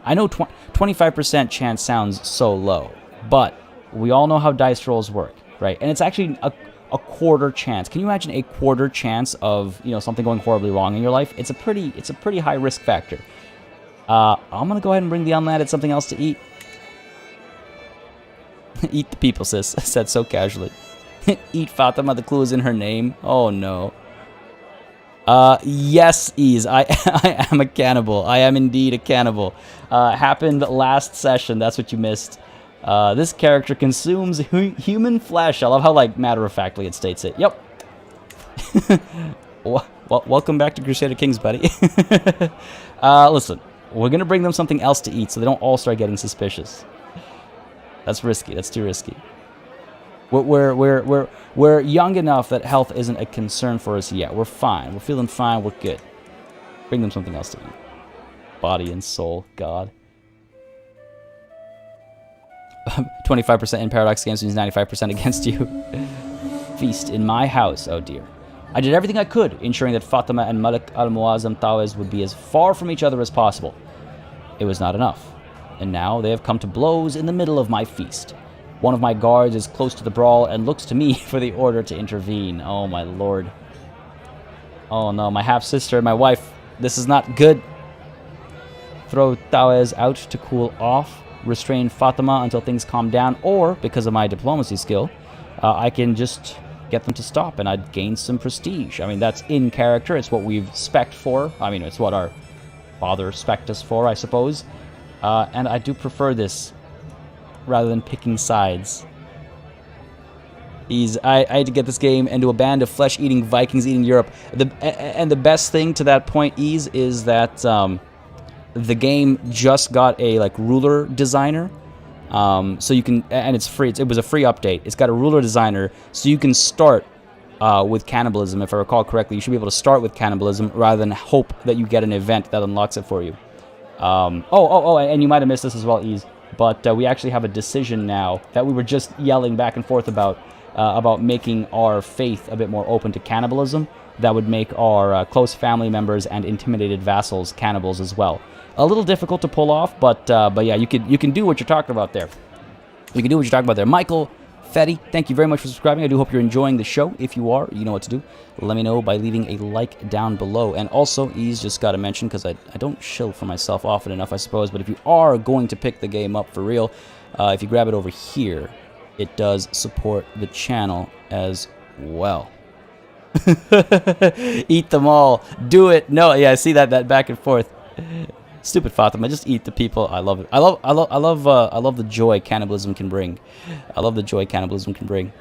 A: I know 25% chance sounds so low, but we all know how dice rolls work, right? And it's actually a quarter chance. Can you imagine a quarter chance of, you know, something going horribly wrong in your life? It's a pretty high risk factor. I'm gonna go ahead and bring the unlanded something else to eat. Eat the people, sis. Said so casually. Eat Fatima. The clue is in her name. Oh no. Yes, Ease. I am a cannibal. I am indeed a cannibal. Happened last session. That's what you missed. This character consumes human flesh. I love how, like, matter-of-factly it states it. Yep. Well, welcome back to Crusader Kings, buddy. Listen, we're gonna bring them something else to eat so they don't all start getting suspicious. That's risky. That's too risky. We're young enough that health isn't a concern for us yet. We're fine. We're feeling fine. We're good. Bring them something else to eat. Body and soul. God. 25% in paradox against you, 95% against you. Feast in my house. Oh dear. I did everything I could, ensuring that Fatima and Malik al-Muazzam Tawez would be as far from each other as possible. It was not enough. And now they have come to blows in the middle of my feast. One of my guards is close to the brawl and looks to me for the order to intervene. Oh my lord. Oh no, my half-sister, my wife. This is not good. Throw Tawez out to cool off. Restrain Fatima until things calm down. Or, because of my diplomacy skill, I can just get them to stop and I'd gain some prestige. I mean, that's in character. It's what we've spec'd for. I mean, it's what our father spec'd us for, I suppose. And I do prefer this rather than picking sides. I had to get this game into a band of flesh-eating Vikings eating Europe. And the best thing to that point, is that the game just got a ruler designer. So you can, and it's free. It was a free update. It's got a ruler designer, so you can start with cannibalism. If I recall correctly, you should be able to start with cannibalism rather than hope that you get an event that unlocks it for you. And you might have missed this as well, Ease. But we actually have a decision now that we were just yelling back and forth about making our faith a bit more open to cannibalism. That would make our close family members and intimidated vassals cannibals as well. A little difficult to pull off, but yeah, you can do what you're talking about there. You can do what you're talking about there. Michael Fetty, thank you very much for subscribing. I do hope you're enjoying the show. If you are, you know what to do. Let me know by leaving a like down below. And also, Ease just got to mention, because I don't shill for myself often enough, I suppose, but if you are going to pick the game up for real, if you grab it over here, it does support the channel as well. Eat them all. Do it. No, yeah, I see that back and forth. Stupid Fatima, just eat the people. I love it. I love the joy cannibalism can bring. I love the joy cannibalism can bring.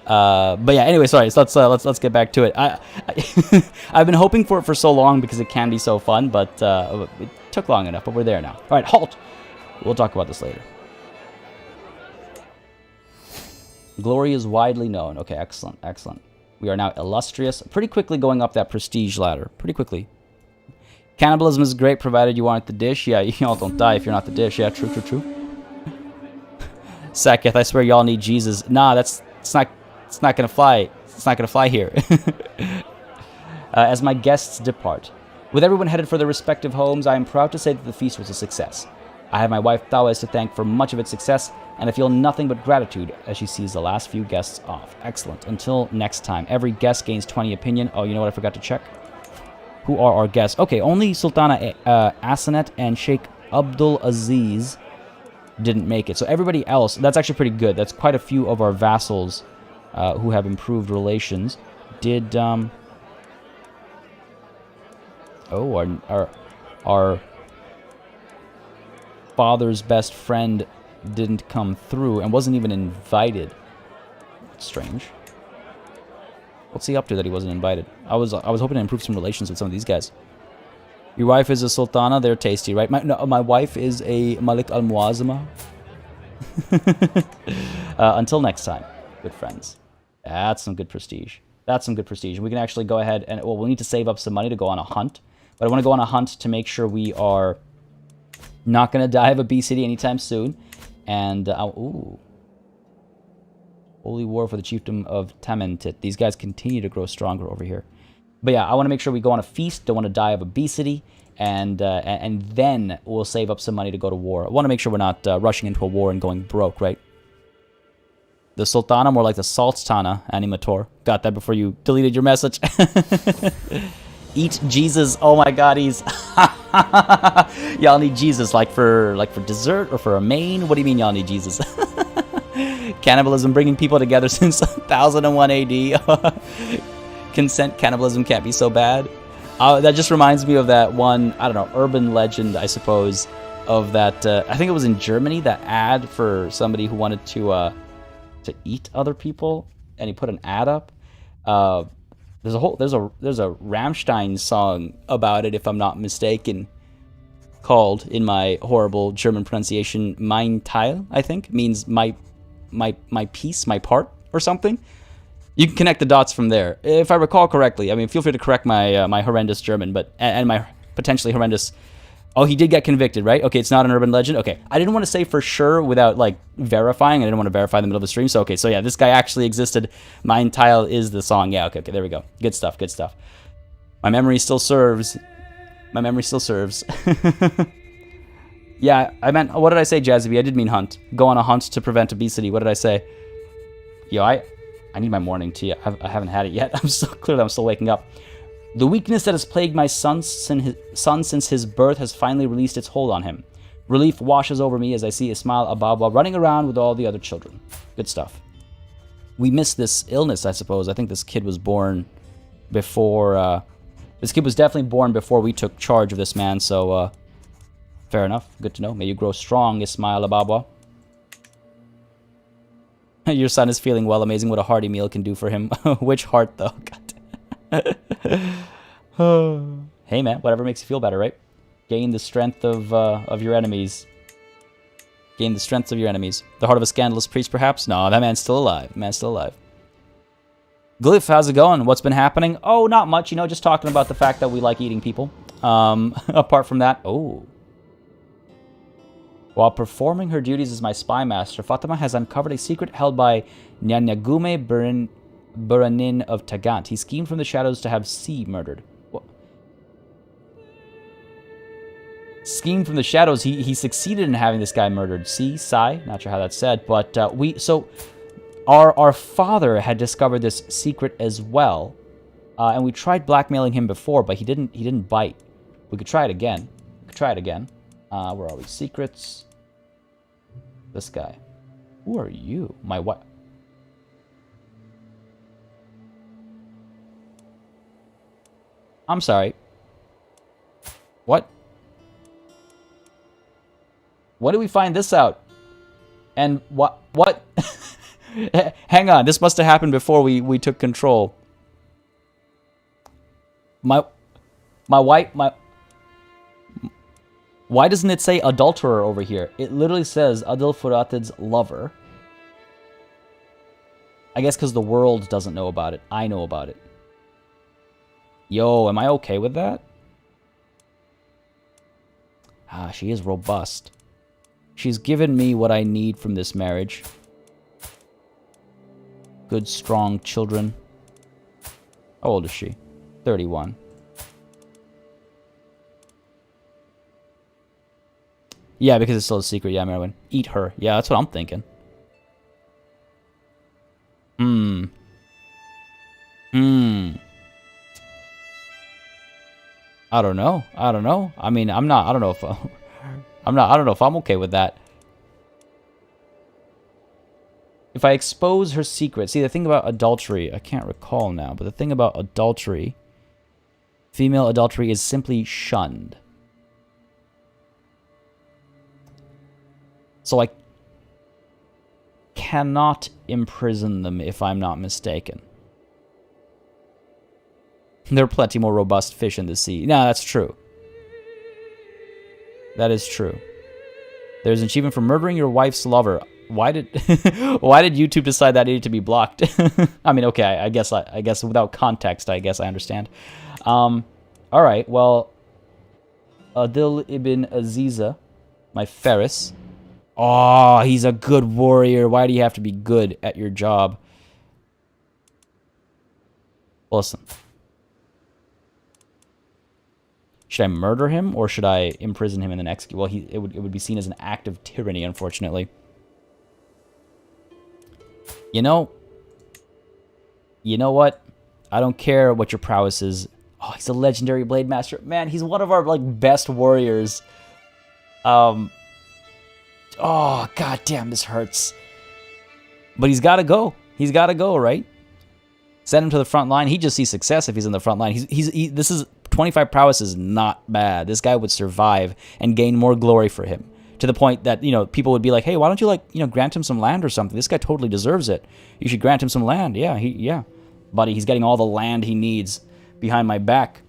A: But yeah, anyway, sorry. So let's get back to it. I've been hoping for it for so long because it can be so fun, but it took long enough. But we're there now. All right, halt. We'll talk about this later. Glory is widely known. Okay, excellent, excellent. We are now illustrious. Pretty quickly going up that prestige ladder. Pretty quickly. Cannibalism is great provided you aren't the dish. Yeah, y'all don't die if you're not the dish. Yeah, true. Saketh, I swear y'all need Jesus. Nah, it's not gonna fly. It's not gonna fly here. As my guests depart. With everyone headed for their respective homes, I am proud to say that the feast was a success. I have my wife Thawes to thank for much of its success, and I feel nothing but gratitude as she sees the last few guests off. Excellent. Until next time. Every guest gains 20 opinion. Oh, you know what I forgot to check? Who are our guests? Okay, only Sultana Asenet and Sheikh Abdul Aziz didn't make it. So everybody else, that's actually pretty good. That's quite a few of our vassals who have improved relations. Did, oh, our father's best friend didn't come through and wasn't even invited. Strange. What's he up to that he wasn't invited? I was hoping to improve some relations with some of these guys. Your wife is a sultana. They're tasty, right? My wife is a Malik al-Muazzama. Until next time, good friends. That's some good prestige. That's some good prestige. We can actually go ahead and... Well, we'll need to save up some money to go on a hunt. But I want to go on a hunt to make sure we are not going to die of obesity anytime soon. And, ooh. Holy War for the Chiefdom of Tamentit. These guys continue to grow stronger over here. But yeah, I want to make sure we go on a feast. Don't want to die of obesity. And then we'll save up some money to go to war. I want to make sure we're not rushing into a war and going broke, right? The Sultana, more like the Saltana, Animator. Got that before you deleted your message. Eat Jesus. Oh my god, he's... Y'all need Jesus, like for dessert or for a main? What do you mean y'all need Jesus? Cannibalism bringing people together since 1001 AD. Consent cannibalism can't be so bad. That just reminds me of that one, I don't know, urban legend, I suppose, of that, I think it was in Germany, that ad for somebody who wanted to eat other people, and he put an ad up. There's a Rammstein song about it, if I'm not mistaken, called, in my horrible German pronunciation, Mein Teil, I think, means my piece, my part, or something. You can connect the dots from there, if I recall correctly. I mean, feel free to correct my my horrendous German, but and my potentially horrendous. Oh, he did get convicted, right? Okay, it's not an urban legend. Okay, I didn't want to say for sure without like verifying. I didn't want to verify in the middle of the stream. So okay, so yeah, this guy actually existed. Mein Teil is the song. Yeah, okay, there we go. Good stuff. Good stuff. My memory still serves. My memory still serves. Yeah, I meant. What did I say, Jazzy? I did mean hunt. Go on a hunt to prevent obesity. What did I say? Yo, I need my morning tea. I haven't had it yet. I'm still waking up. The weakness that has plagued my son since his birth has finally released its hold on him. Relief washes over me as I see Ismail Ababa running around with all the other children. Good stuff. We missed this illness, I suppose. I think this kid was born before... this kid was definitely born before we took charge of this man, so... fair enough. Good to know. May you grow strong, Ismail Ababa. Your son is feeling well. Amazing what a hearty meal can do for him. Which heart, though? God. Hey, man. Whatever makes you feel better, right? Gain the strength of your enemies. Gain the strength of your enemies. The heart of a scandalous priest, perhaps? No, that man's still alive. Man's still alive. Glyph, how's it going? What's been happening? Oh, not much. You know, just talking about the fact that we like eating people. Apart from that... Oh... While performing her duties as my spy master, Fatima has uncovered a secret held by Nyanyagume Buranin of Tagant. He schemed from the shadows to have C murdered. What? Schemed from the shadows. He succeeded in having this guy murdered. C, Sai, not sure how that's said, but our father had discovered this secret as well, and we tried blackmailing him before, but he didn't bite. We could try it again. Where are we? Secrets. This guy. Who are you? My what? I'm sorry. What? When did we find this out? And what? Hang on. This must have happened before we took control. My wife. Why doesn't it say adulterer over here? It literally says Adil Furatid's lover. I guess because the world doesn't know about it. I know about it. Yo, am I okay with that? Ah, she is robust. She's given me what I need from this marriage. Good, strong children. How old is she? 31. Yeah, because it's still a secret. Yeah, Merwin. Eat her. Yeah, that's what I'm thinking. I don't know. I don't know. I mean, I'm not. I don't know if I'm not. I don't know if I'm okay with that. If I expose her secret, see the thing about adultery, I can't recall now, but the thing about adultery, female adultery is simply shunned. So I cannot imprison them if I'm not mistaken. There are plenty more robust fish in the sea. No, that's true. That is true. There's an achievement for murdering your wife's lover. Why did why did YouTube decide that needed to be blocked? I mean, okay, I guess without context, I guess I understand. All right, well, Adil ibn Aziza, my Ferris. Oh, he's a good warrior. Why do you have to be good at your job? Listen. Should I murder him or should I imprison him in the next? Well, it would be seen as an act of tyranny, unfortunately. You know what? I don't care what your prowess is. Oh, he's a legendary blade master. Man, he's one of our like best warriors. Oh, goddamn, this hurts. But he's got to go. He's got to go, right? Send him to the front line. He just sees success if he's in the front line. This is 25 prowess is not bad. This guy would survive and gain more glory for him. To the point that, people would be like, hey, why don't you, like, grant him some land or something? This guy totally deserves it. You should grant him some land. Yeah. Buddy, he's getting all the land he needs behind my back.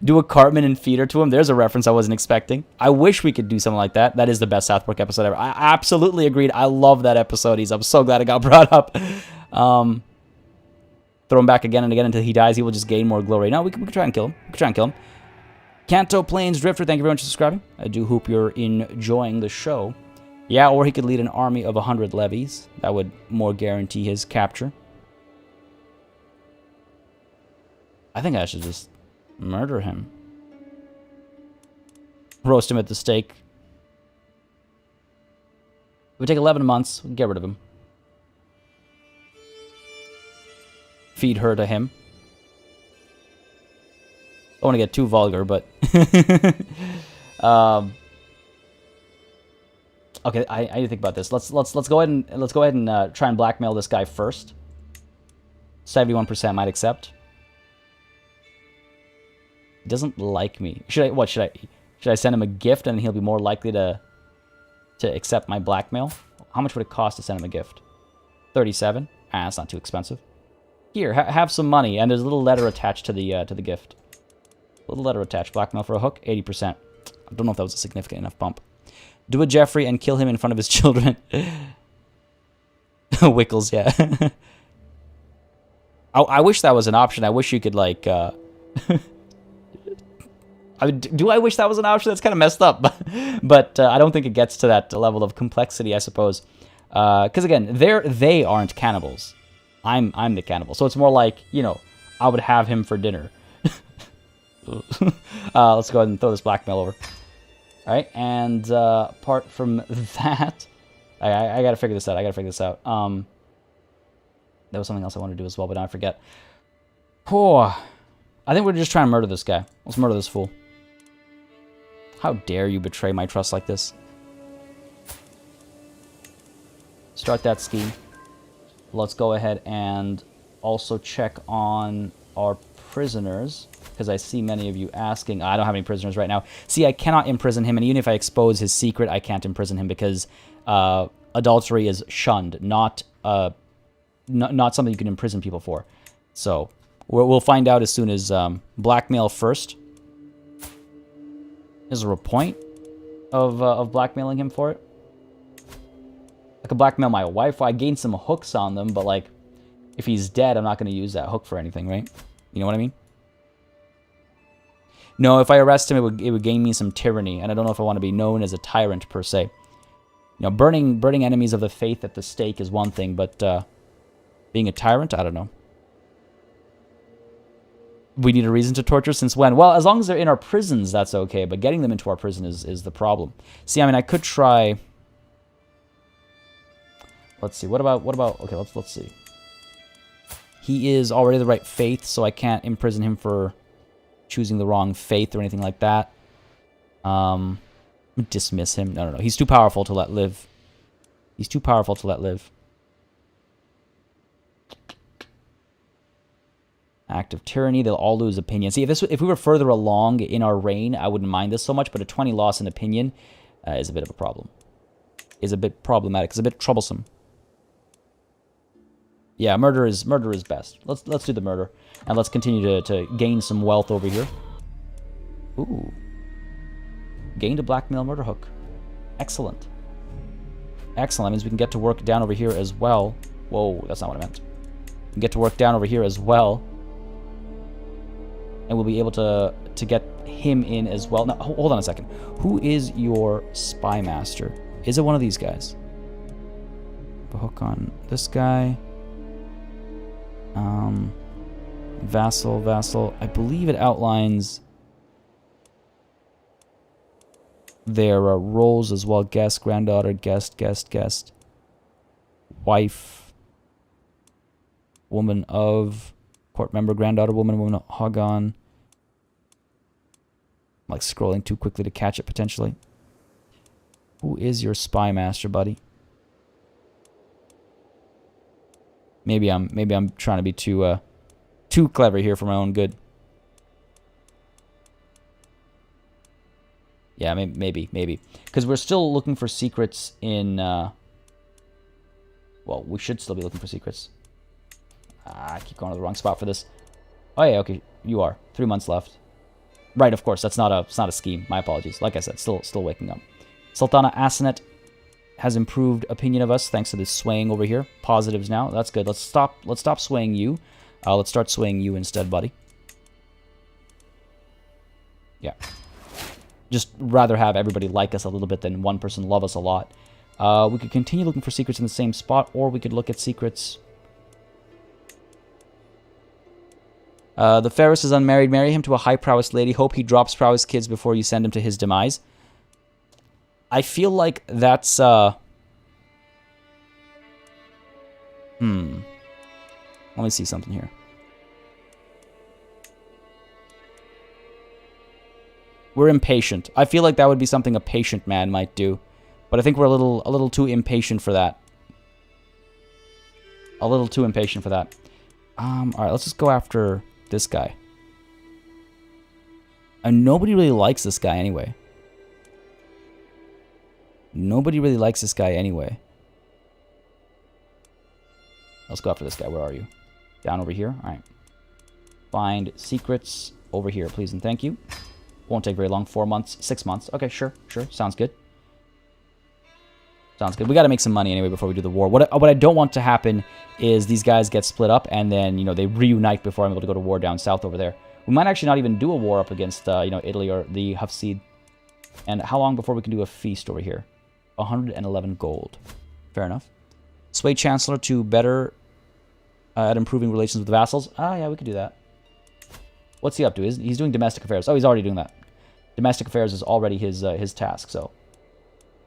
A: Do a Cartman and feeder to him. There's a reference I wasn't expecting. I wish we could do something like that. That is the best South Park episode ever. I absolutely agreed. I love that episode. I'm so glad it got brought up. Throw him back again and again until he dies. He will just gain more glory. No, we can try and kill him. Kanto Plains Drifter, thank you very much for subscribing. I do hope you're enjoying the show. Yeah, or he could lead an army of 100 levies. That would more guarantee his capture. I think I should just murder him. Roast him at the stake. It would take 11 months. We can get rid of him. Feed her to him. I don't want to get too vulgar, but okay, I need to think about this. Let's go ahead and try and blackmail this guy first. 71% might accept. He doesn't like me. Should I send him a gift and he'll be more likely to accept my blackmail? How much would it cost to send him a gift? 37. That's not too expensive. Here, have some money, and there's a little letter attached to the gift. Little letter attached. Blackmail for a hook, 80%. I don't know if that was a significant enough bump. Do a Jeffrey and kill him in front of his children. Wickles, yeah. I wish that was an option. I wish you could, like... do I wish that was an option? That's kind of messed up. But I don't think it gets to that level of complexity, I suppose. Because, again, they aren't cannibals. I'm the cannibal. So it's more like, I would have him for dinner. Let's go ahead and throw this blackmail over. All right, and apart from that, I got to figure this out. There was something else I wanted to do as well, but now I forget. I think we're just trying to murder this guy. Let's murder this fool. How dare you betray my trust like this? Start that scheme. Let's go ahead and also check on our prisoners, because I see many of you asking. I don't have any prisoners right now. See, I cannot imprison him, and even if I expose his secret, I can't imprison him because adultery is shunned, not something you can imprison people for. So we'll find out as soon as blackmail first. Is there a point of blackmailing him for it? I could blackmail my wife. I gained some hooks on them, but like, if he's dead, I'm not going to use that hook for anything, right? You know what I mean? No, if I arrest him, it would gain me some tyranny, and I don't know if I want to be known as a tyrant per se. Burning enemies of the faith at the stake is one thing, but being a tyrant, I don't know. We need a reason to torture since when? Well, as long as they're in our prisons, that's okay. But getting them into our prison is the problem. See, I mean, I could try... Let's see. What about... Okay, let's see. He is already the right faith, so I can't imprison him for choosing the wrong faith or anything like that. Dismiss him. No. He's too powerful to let live. He's too powerful to let live. Act of tyranny. They'll all lose opinion. See, if we were further along in our reign, I wouldn't mind this so much, but a 20 loss in opinion is a bit of a problem. Is a bit problematic. It's a bit troublesome. Yeah, murder is best. Let's do the murder. And let's continue to gain some wealth over here. Ooh. Gained a blackmail murder hook. Excellent. Excellent. That means we can get to work down over here as well. Whoa, that's not what I meant. We can get to work down over here as well. And we'll be able to get him in as well. Now, hold on a second. Who is your spy master? Is it one of these guys? A hook on this guy. Vassal. I believe it outlines their roles as well. Guest, granddaughter, guest. Wife. Woman of... Court member, granddaughter, woman of Hagan. I'm like scrolling too quickly to catch it potentially. Who is your spy master, buddy? Maybe I'm trying to be too clever here for my own good. Yeah, maybe. Because we're still looking for secrets in... well, we should still be looking for secrets. I keep going to the wrong spot for this. Oh, yeah, okay. You are. 3 months left. Right, of course. That's not a scheme. My apologies. Like I said, still waking up. Sultana Asenet has improved opinion of us thanks to this swaying over here. Positives now. That's good. Let's stop swaying you. Let's start swaying you instead, buddy. Yeah. Just rather have everybody like us a little bit than one person love us a lot. We could continue looking for secrets in the same spot, or we could look at secrets. The Ferris is unmarried. Marry him to a high prowess lady. Hope he drops prowess kids before you send him to his demise. I feel like that's, Let me see something here. We're impatient. I feel like that would be something a patient man might do. But I think we're a little too impatient for that. A little too impatient for that. Alright, let's just go after this guy. And nobody really likes this guy anyway. Nobody really likes this guy anyway. Let's go after this guy. Where are you? Down over here? Alright. Find secrets over here, please and thank you. Won't take very long. 4 months. 6 months. Okay, sure. Sounds good. Sounds good. We got to make some money anyway before we do the war. What I don't want to happen is these guys get split up and then, they reunite before I'm able to go to war down south over there. We might actually not even do a war up against, Italy or the Hafsid. And how long before we can do a feast over here? 111 gold. Fair enough. Sway Chancellor to better at improving relations with vassals. Ah, yeah, we could do that. What's he up to? He's doing domestic affairs. Oh, he's already doing that. Domestic affairs is already his task, so...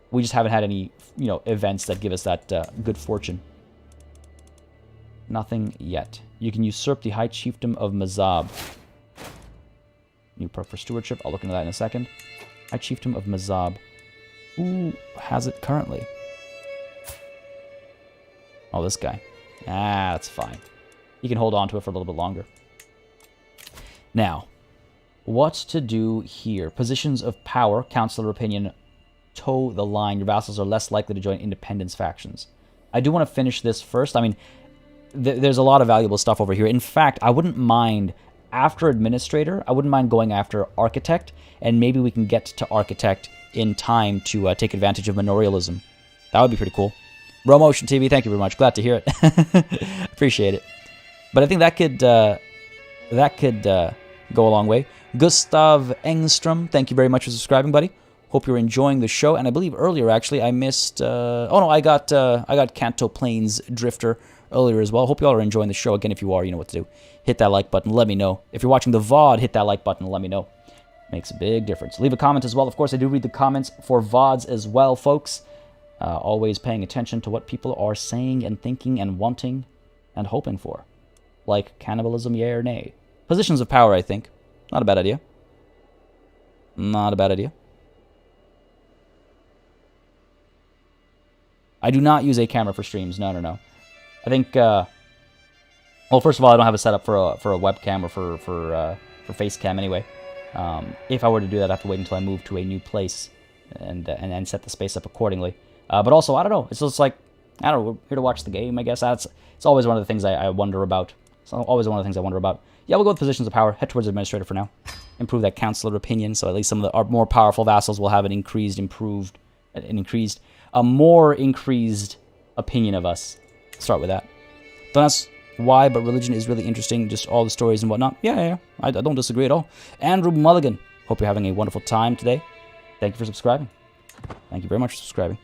A: We just haven't had any, events that give us that good fortune. Nothing yet. You can usurp the High Chiefdom of Mazab. New perk for stewardship. I'll look into that in a second. High Chiefdom of Mazab. Who has it currently? Oh, this guy. Ah, that's fine. You can hold on to it for a little bit longer. Now, what to do here? Positions of power. Counselor opinion. Toe the line. Your vassals are less likely to join independence factions. I do want to finish this first. I mean, there's a lot of valuable stuff over here. In fact, I wouldn't mind, after administrator, I wouldn't mind going after architect, and maybe we can get to architect in time to take advantage of manorialism. That would be pretty cool. Romotion TV, thank you very much. Glad to hear it. Appreciate it. But I think that could go a long way. Gustav Engstrom, thank you very much for subscribing, buddy. Hope you're enjoying the show. And I believe earlier, actually, I missed... oh, no, I got Kanto Plains Drifter earlier as well. Hope you all are enjoying the show. Again, if you are, you know what to do. Hit that like button, let me know. If you're watching the VOD, hit that like button, let me know. Makes a big difference. Leave a comment as well. Of course, I do read the comments for VODs as well, folks. Always paying attention to what people are saying and thinking and wanting and hoping for. Like cannibalism, yay or nay. Positions of power, I think. Not a bad idea. Not a bad idea. I do not use a camera for streams. No, no, no. I think, well, first of all, I don't have a setup for a webcam or for face cam anyway. If I were to do that, I'd have to wait until I move to a new place and set the space up accordingly. But also, I don't know. It's just like, I don't know, we're here to watch the game, I guess. It's always one of the things I wonder about. It's always one of the things I wonder about. Yeah, we'll go with positions of power. Head towards administrator for now. Improve that counselor opinion, so at least some of our more powerful vassals will have a more increased opinion of us. Start with that. Don't ask why, but religion is really interesting. Just all the stories and whatnot. Yeah. I don't disagree at all. Andrew Mulligan. Hope you're having a wonderful time today. Thank you for subscribing. Thank you very much for subscribing.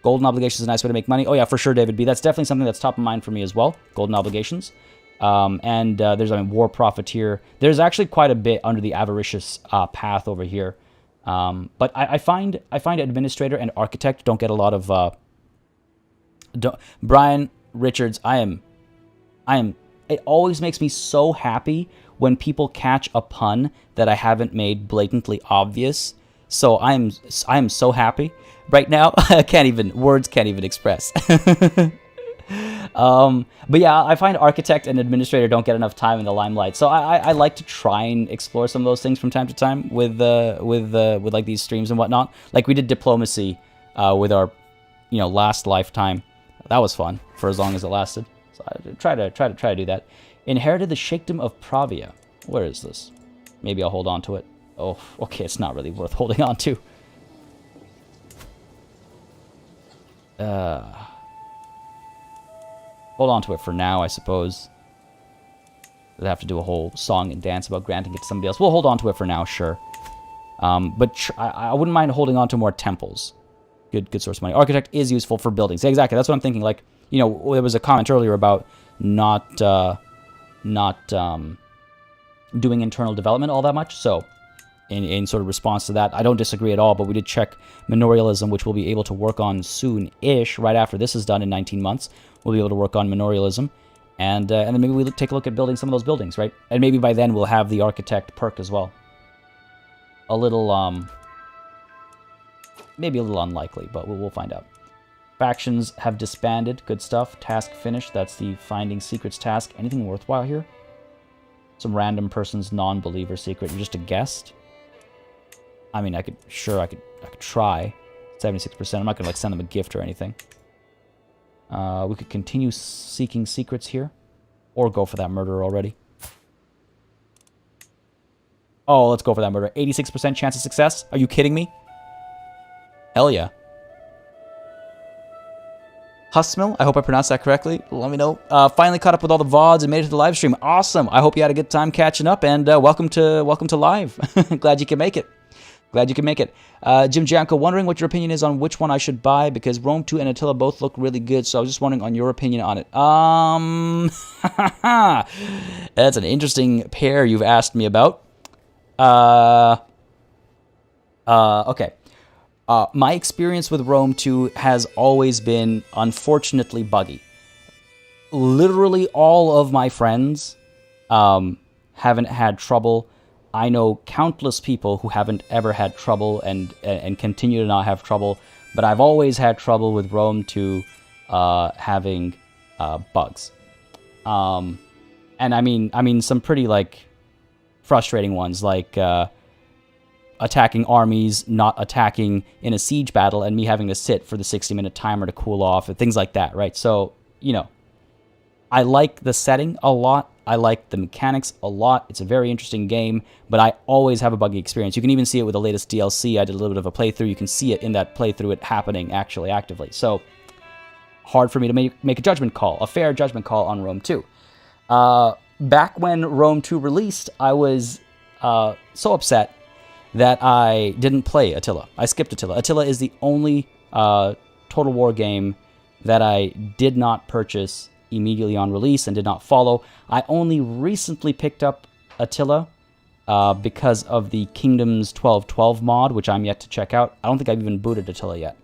A: Golden obligations is a nice way to make money. Oh yeah, for sure, David B. That's definitely something that's top of mind for me as well. Golden obligations. There's, war profiteer. There's actually quite a bit under the avaricious path over here. But I find administrator and architect don't get a lot of. Brian Richards, I am. It always makes me so happy when people catch a pun that I haven't made blatantly obvious. So I am so happy right now. Words can't even express. But yeah, I find architect and administrator don't get enough time in the limelight. So I like to try and explore some of those things from time to time with like these streams and whatnot. Like we did diplomacy with our last lifetime. That was fun for as long as it lasted. So I try to do that. Inherited the Sheikdom of Pravia. Where is this? Maybe I'll hold on to it. Oh, okay, it's not really worth holding on to. Hold on to it for now, I suppose. I'd have to do a whole song and dance about granting it to somebody else. We'll hold on to it for now, sure. But I wouldn't mind holding on to more temples. Good source of money. Architect is useful for buildings. Exactly, that's what I'm thinking. Like, there was a comment earlier about not doing internal development all that much. So, in sort of response to that, I don't disagree at all, but we did check manorialism, which we'll be able to work on soon-ish, right after this is done in 19 months. We'll be able to work on manorialism, and then maybe we'll take a look at building some of those buildings, right? And maybe by then we'll have the architect perk as well. Maybe a little unlikely, but we'll find out. Factions have disbanded. Good stuff. Task finished. That's the finding secrets task. Anything worthwhile here? Some random person's non-believer secret. You're just a guest? I mean, I could try. 76%. I'm not gonna send them a gift or anything. We could continue seeking secrets here, or go for that murder already. Oh, let's go for that murder. 86% chance of success. Are you kidding me? Hell yeah. Husmil, I hope I pronounced that correctly. Let me know. Finally caught up with all the VODs and made it to the live stream. Awesome. I hope you had a good time catching up, and welcome to live. Glad you can make it. Jim Janko, wondering what your opinion is on which one I should buy, because Rome 2 and Attila both look really good, so I was just wondering on your opinion on it. That's an interesting pair you've asked me about. Okay. My experience with Rome 2 has always been, unfortunately, buggy. Literally all of my friends haven't had trouble. I know countless people who haven't ever had trouble and continue to not have trouble, but I've always had trouble with Rome 2 having bugs. And I mean some pretty frustrating ones, like attacking armies, not attacking in a siege battle, and me having to sit for the 60-minute timer to cool off, and things like that, right? So, I like the setting a lot. I like the mechanics a lot. It's a very interesting game, but I always have a buggy experience. You can even see it with the latest DLC. I did a little bit of a playthrough. You can see it in that playthrough, it happening actually actively. So, hard for me to make a judgment call, a fair judgment call on Rome 2. Back when Rome 2 released, I was so upset that I didn't play Attila. I skipped Attila. Attila is the only Total War game that I did not purchase immediately on release and did not follow. I only recently picked up Attila because of the Kingdoms 1212 mod, which I'm yet to check out. I don't think I've even booted Attila yet.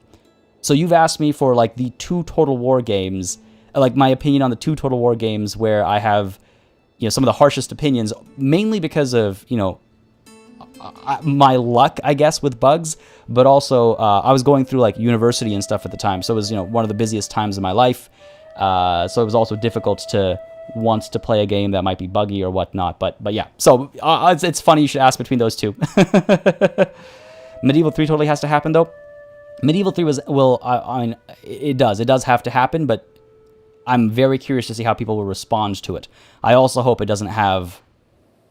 A: So you've asked me for like the 2 Total War games, like my opinion on the 2 Total War games where I have, you know, some of the harshest opinions, mainly because of, you know, my luck, I guess, with bugs, but also I was going through like university and stuff at the time, so it was, you know, one of the busiest times of my life. So it was also difficult to want to play a game that might be buggy or whatnot. But yeah, so it's funny you should ask between those 2. Medieval 3 totally has to happen though. Medieval 3 I mean, it does have to happen, but I'm very curious to see how people will respond to it. I also hope it doesn't have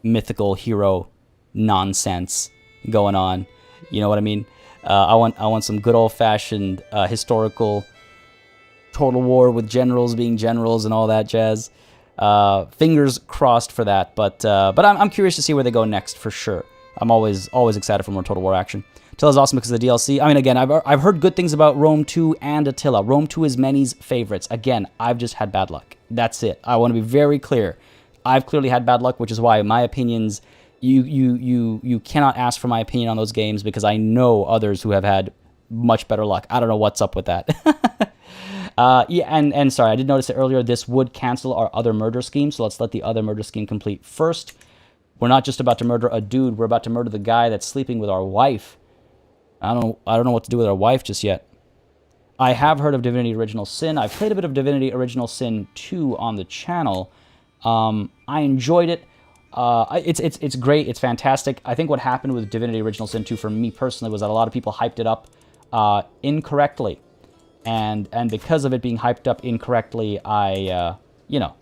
A: mythical hero nonsense going on. You know what I mean? I want some good old-fashioned historical Total War with generals being generals and all that jazz. Fingers crossed for that, but I'm curious to see where they go next for sure. I'm always excited for more Total War action. Attila's awesome because of the DLC. I mean, again, I've heard good things about Rome 2 and Attila. Rome 2 is many's favorites. Again, I've just had bad luck. That's it. I want to be very clear. I've clearly had bad luck, which is why my opinions, you cannot ask for my opinion on those games because I know others who have had much better luck. I don't know what's up with that. Yeah, and sorry, I did notice it earlier. This would cancel our other murder scheme, so let's let the other murder scheme complete first. We're not just about to murder a dude. We're about to murder the guy that's sleeping with our wife. I don't know what to do with our wife just yet. I have heard of Divinity Original Sin. I've played a bit of Divinity Original Sin 2 on the channel. I enjoyed it. It's great. It's fantastic. I think what happened with Divinity Original Sin 2 for me personally was that a lot of people hyped it up incorrectly. And because of it being hyped up incorrectly, you know,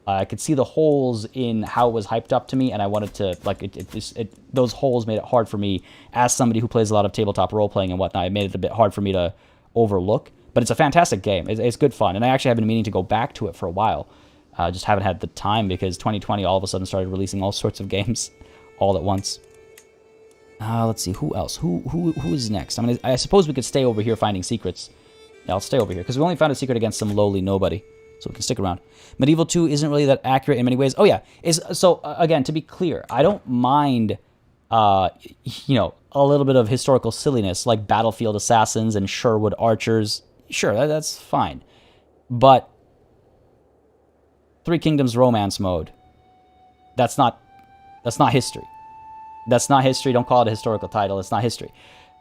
A: I could see the holes in how it was hyped up to me, and I wanted to, like, those holes made it hard for me, as somebody who plays a lot of tabletop role-playing and whatnot, it made it a bit hard for me to overlook. But it's a fantastic game. It's good fun, and I actually have been meaning to go back to it for a while. Just haven't had the time because 2020 all of a sudden started releasing all sorts of games all at once. Let's see, who else? Who is next? I mean, I suppose we could stay over here finding secrets. Yeah, I'll stay over here, because we only found a secret against some lowly nobody. So we can stick around. Medieval 2 isn't really that accurate in many ways. Oh, yeah. So, again, to be clear, I don't mind, you know, a little bit of historical silliness, like Battlefield Assassins and Sherwood Archers. Sure, that's fine. But Three Kingdoms Romance Mode, that's not history. That's not history. Don't call it a historical title. It's not history.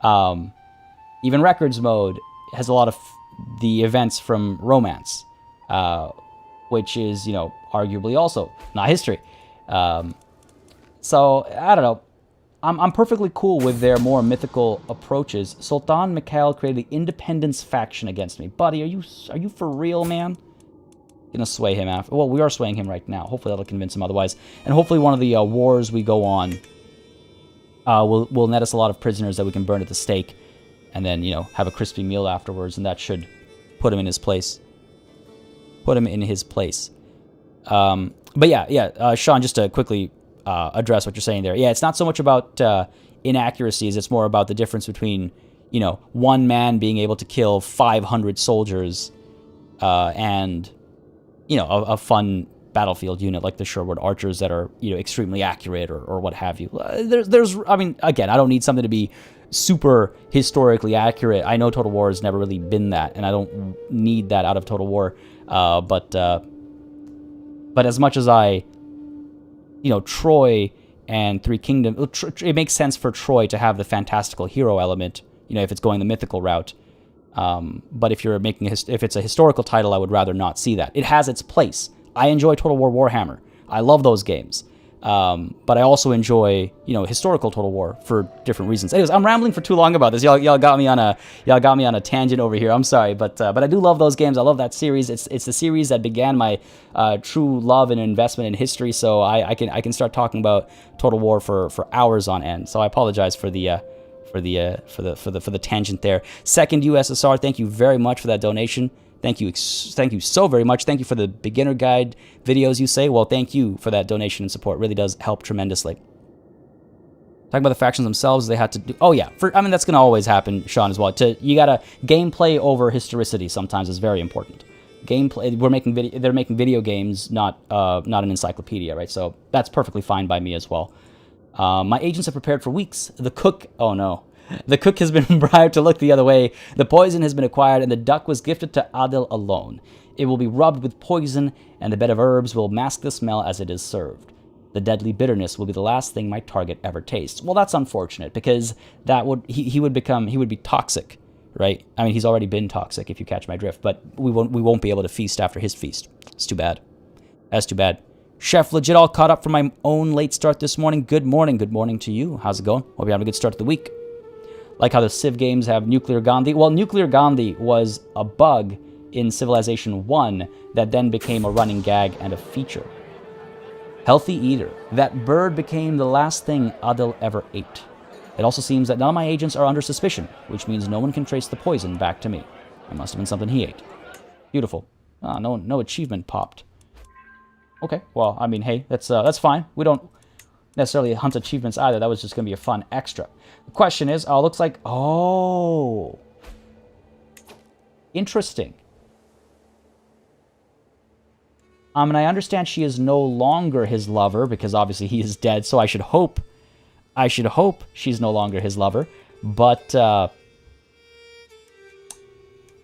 A: Even Records Mode has a lot of the events from Romance. Which is, you know, arguably also not history. So, I don't know. I'm perfectly cool with their more mythical approaches. Sultan Mikhail created the Independence faction against me. Buddy, are you for real, man? Gonna sway him after. Well, we are swaying him right now. Hopefully that'll convince him otherwise. And hopefully one of the wars we go on will net us a lot of prisoners that we can burn at the stake. And then, you know, have a crispy meal afterwards. And that should put him in his place. Put him in his place. But yeah, Sean, just to quickly address what you're saying there. Yeah, it's not so much about inaccuracies. It's more about the difference between, you know, one man being able to kill 500 soldiers and, you know, a fun battlefield unit like the Sherwood Archers that are, you know, extremely accurate or what have you. I mean, again, I don't need something to be super historically accurate. I know Total War has never really been that, and I don't need that out of Total War. But as much as I, you know, Troy and Three Kingdoms, it makes sense for Troy to have the fantastical hero element, you know, if it's going the mythical route. But if you're making if it's a historical title, I would rather not see that. It has its place. I enjoy Total War Warhammer. I love those games. But I also enjoy, you know, historical Total War for different reasons. Anyways, I'm rambling for too long about this. Y'all got me on a tangent over here. I'm sorry, but I do love those games. I love that series. It's the series that began my true love and investment in history. So I can start talking about Total War for hours on end. So I apologize for the tangent there. Second USSR, thank you very much for that donation. Thank you so very much. Thank you for the beginner guide videos you say. Well, thank you for that donation and support. It really does help tremendously. Talking about the factions themselves, they had to do... Oh, yeah. I mean, that's going to always happen, Sean, as well. You got to... Gameplay over historicity sometimes is very important. Gameplay... They're making video games, not an encyclopedia, right? So that's perfectly fine by me as well. My agents have prepared for weeks. The cook... Oh, no. The cook has been bribed to look the other way. The poison has been acquired, and the duck was gifted to Adil alone. It will be rubbed with poison, and the bed of herbs will mask the smell as it is served. The deadly bitterness will be the last thing my target ever tastes. Well, that's unfortunate, because that would he would be toxic, right? I mean, he's already been toxic, if you catch my drift, but we won't be able to feast after his feast. It's too bad. That's too bad. Chef, legit all caught up from my own late start this morning. Good morning. Good morning to you. How's it going? Hope you have a good start to the week. Like how the Civ games have Nuclear Gandhi. Well, Nuclear Gandhi was a bug in Civilization 1 that then became a running gag and a feature. Healthy Eater. That bird became the last thing Adil ever ate. It also seems that none of my agents are under suspicion, which means no one can trace the poison back to me. It must have been something he ate. Beautiful. Ah, no achievement popped. Okay, well, I mean, hey, that's fine. We don't necessarily hunt achievements either. That was just going to be a fun extra. The question is, looks like... Oh. Interesting. And I understand she is no longer his lover, because obviously he is dead, so I should hope she's no longer his lover. But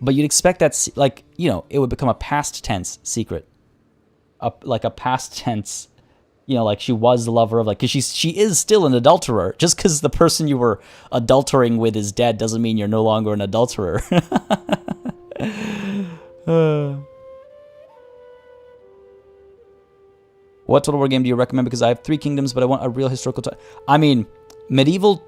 A: you'd expect that, like, you know, it would become a past tense secret. Like a past tense, you know, like she was the lover of, like, because she is still an adulterer. Just because the person you were adultering with is dead doesn't mean you're no longer an adulterer. What Total War game do you recommend? Because I have 3 kingdoms, but I want a real historical... I mean, Medieval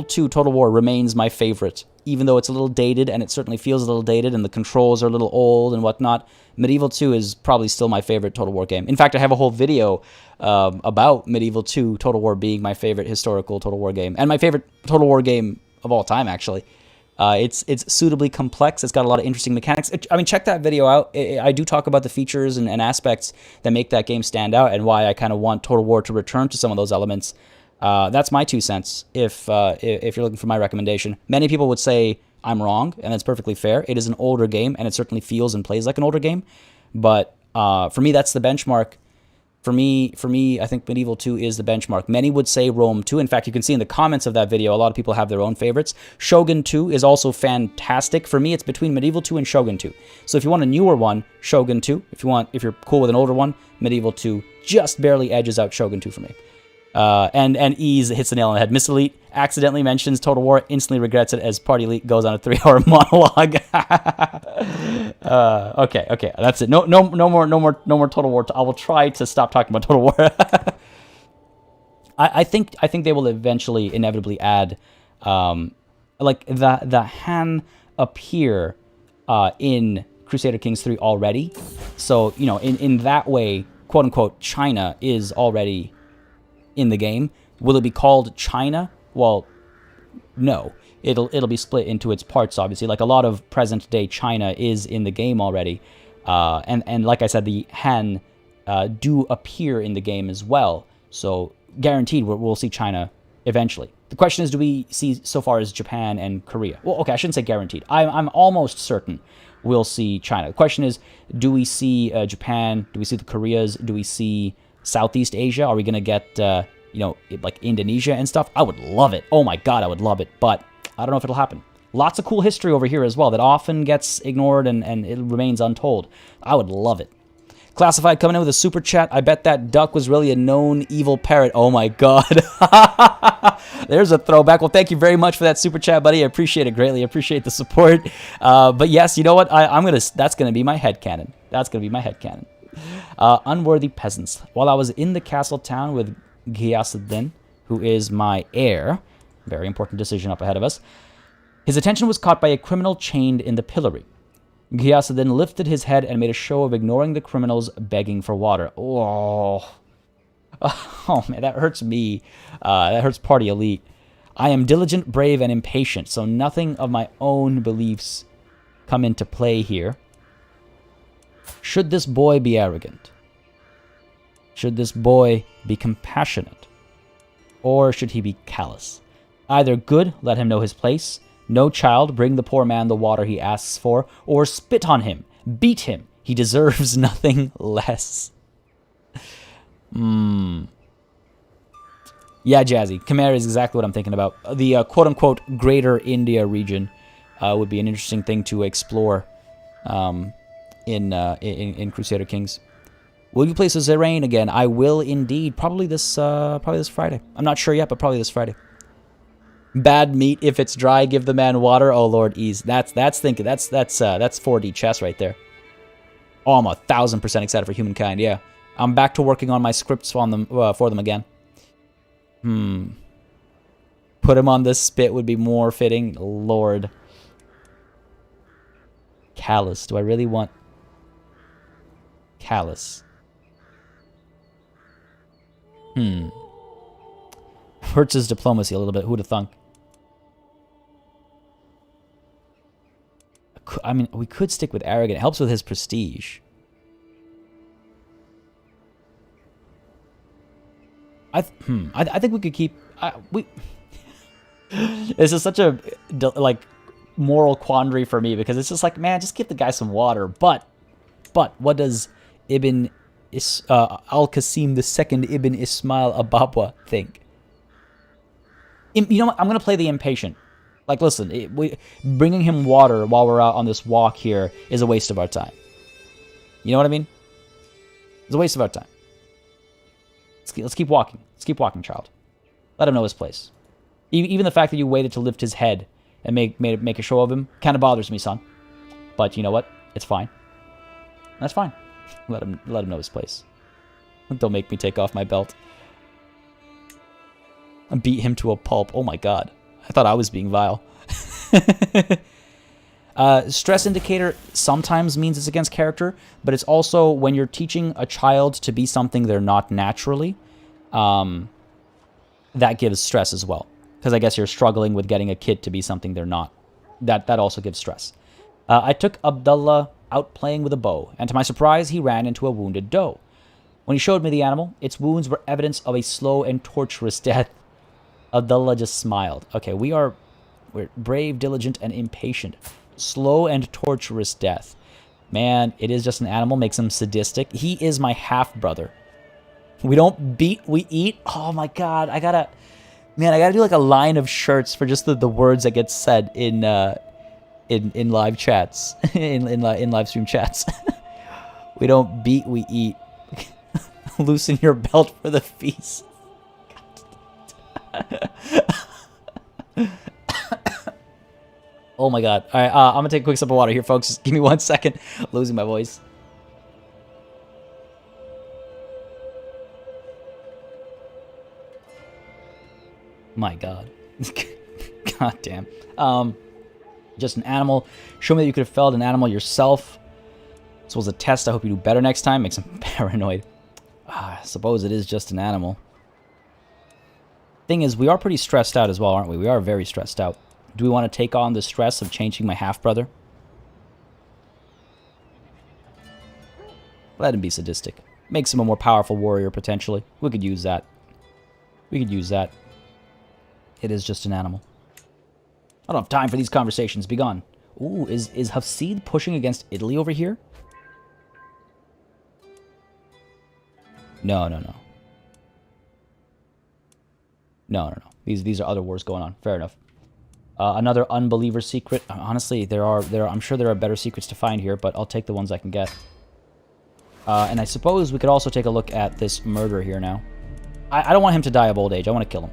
A: 2 Total War remains my favorite, even though it's a little dated, and it certainly feels a little dated, and the controls are a little old and whatnot. Medieval 2 is probably still my favorite Total War game. In fact, I have a whole video about Medieval 2 Total War being my favorite historical Total War game, and my favorite Total War game of all time, actually. It's suitably complex. It's got a lot of interesting mechanics. I mean, check that video out. I do talk about the features and aspects that make that game stand out, and why I kind of want Total War to return to some of those elements. That's my 2 cents, if you're looking for my recommendation. Many people would say I'm wrong, and that's perfectly fair. It is an older game, and it certainly feels and plays like an older game. But for me, that's the benchmark. For me, I think Medieval 2 is the benchmark. Many would say Rome 2. In fact, you can see in the comments of that video, a lot of people have their own favorites. Shogun 2 is also fantastic. For me, it's between Medieval 2 and Shogun 2. So if you want a newer one, Shogun 2. If you're cool with an older one, Medieval 2 just barely edges out Shogun 2 for me. And Ease hits the nail on the head. Miss Elite accidentally mentions Total War, instantly regrets it as Party Elite goes on a 3-hour monologue. Okay, that's it. No more Total War. I will try to stop talking about Total War. I think they will eventually, inevitably add, like the Han appear in Crusader Kings 3 already. So, you know, in that way, quote unquote, China is already in the game. Will it be called China? Well, no. It'll be split into its parts, obviously. Like a lot of present day China is in the game already. And like I said, the Han do appear in the game as well. So guaranteed we'll see China eventually. The question is, do we see so far as Japan and Korea? Well, okay, I shouldn't say guaranteed. I'm almost certain we'll see China. The question is, do we see Japan? Do we see the Koreas? Do we see Southeast Asia? Are we going to get, you know, like Indonesia and stuff? I would love it. Oh my God, I would love it. But I don't know if it'll happen. Lots of cool history over here as well that often gets ignored and it remains untold. I would love it. Classified coming in with a super chat. I bet that duck was really a known evil parrot. Oh my God. There's a throwback. Well, thank you very much for that super chat, buddy. I appreciate it greatly. I appreciate the support. But yes, you know what? That's gonna be my headcanon. That's gonna be my headcanon. Unworthy peasants. While I was in the castle town with Ghiyasuddin, who is my heir, very important decision up ahead of us, his attention was caught by a criminal chained in the pillory. Ghiyasuddin lifted his head and made a show of ignoring the criminals begging for water. Oh man, that hurts me. That hurts Party Elite. I am diligent, brave, and impatient, so nothing of my own beliefs come into play here. Should this boy be arrogant? Should this boy be compassionate? Or should he be callous? Either good, let him know his place. No child, bring the poor man the water he asks for. Or spit on him, beat him. He deserves nothing less. Yeah, Jazzy. Khmer is exactly what I'm thinking about. The quote-unquote Greater India region would be an interesting thing to explore in Crusader Kings. Will you play Suzerain again? I will indeed. Probably this Friday. I'm not sure yet, but probably this Friday. Bad meat if it's dry. Give the man water. Oh Lord, ease. That's 4D chess right there. Oh, I'm 1,000% excited for Humankind. Yeah, I'm back to working on my scripts on them for them again. Put him on this spit would be more fitting. Lord. Callous. Do I really want callous? Hurts his diplomacy a little bit. Who'd have thunk? I mean, we could stick with arrogant. It helps with his prestige. I think we could keep... This is such a, like, moral quandary for me, because it's just like, man, just give the guy some water. But what does Al-Qasim II Ibn Ismail Ababwa think? You know what? I'm going to play the impatient. Like, listen, bringing him water while we're out on this walk here is a waste of our time. You know what I mean? It's a waste of our time. Let's keep walking. Let's keep walking, child. Let him know his place. Even the fact that you waited to lift his head and make a show of him kind of bothers me, son. But you know what? It's fine. That's fine. Let him know his place. Don't make me take off my belt. And beat him to a pulp. Oh my god. I thought I was being vile. Stress indicator sometimes means it's against character, but it's also when you're teaching a child to be something they're not naturally, that gives stress as well. Because I guess you're struggling with getting a kid to be something they're not. That also gives stress. I took Abdullah out playing with a bow, and to my surprise, he ran into a wounded doe. When he showed me the animal, its wounds were evidence of a slow and torturous death. Abdullah just smiled. Okay, we're brave, diligent, and impatient. Slow and torturous death. Man, it is just an animal, makes him sadistic. He is my half-brother. We don't beat, we eat. Oh my god, I gotta do like a line of shirts for just the words that get said in live chats, in live stream chats. We don't beat, we eat. Loosen your belt for the feast. Oh my god. Alright, I'm gonna take a quick sip of water here, folks. Just give me 1 second. I'm losing my voice. My god. God damn. Just an animal. Show me that you could have felled an animal yourself. This was a test. I hope you do better next time. Makes him paranoid. I suppose it is just an animal. Thing is, we are pretty stressed out as well, aren't we? We are very stressed out. Do we want to take on the stress of changing my half-brother? Let him be sadistic. Makes him a more powerful warrior, potentially. We could use that. We could use that. It is just an animal. I don't have time for these conversations. Be gone. Ooh, is Hafsid pushing against Italy over here? No. No. These are other wars going on. Fair enough. Another unbeliever secret. Honestly, I'm sure there are better secrets to find here, but I'll take the ones I can get. And I suppose we could also take a look at this murder here now. I don't want him to die of old age. I want to kill him.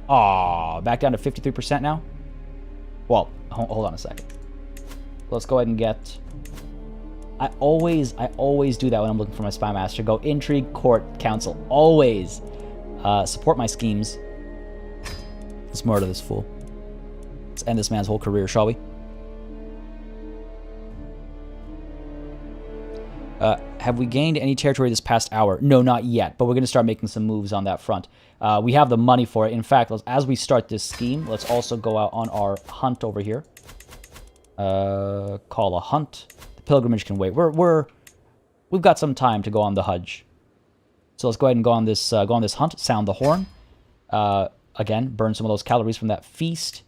A: Aw, back down to 53% now? Well, hold on a second. Let's go ahead and get... I always do that when I'm looking for my spy master. Go intrigue, court, council. Always. Support my schemes. Let's murder this fool. Let's end this man's whole career, shall we? Have we gained any territory this past hour? No, not yet, but we're going to start making some moves on that front. We have the money for it. In fact, as we start this scheme, let's also go out on our hunt over here. Call a hunt. The pilgrimage can wait. We've got some time to go on the Hajj. So let's go ahead and go on this hunt, sound the horn. Again, burn some of those calories from that feast.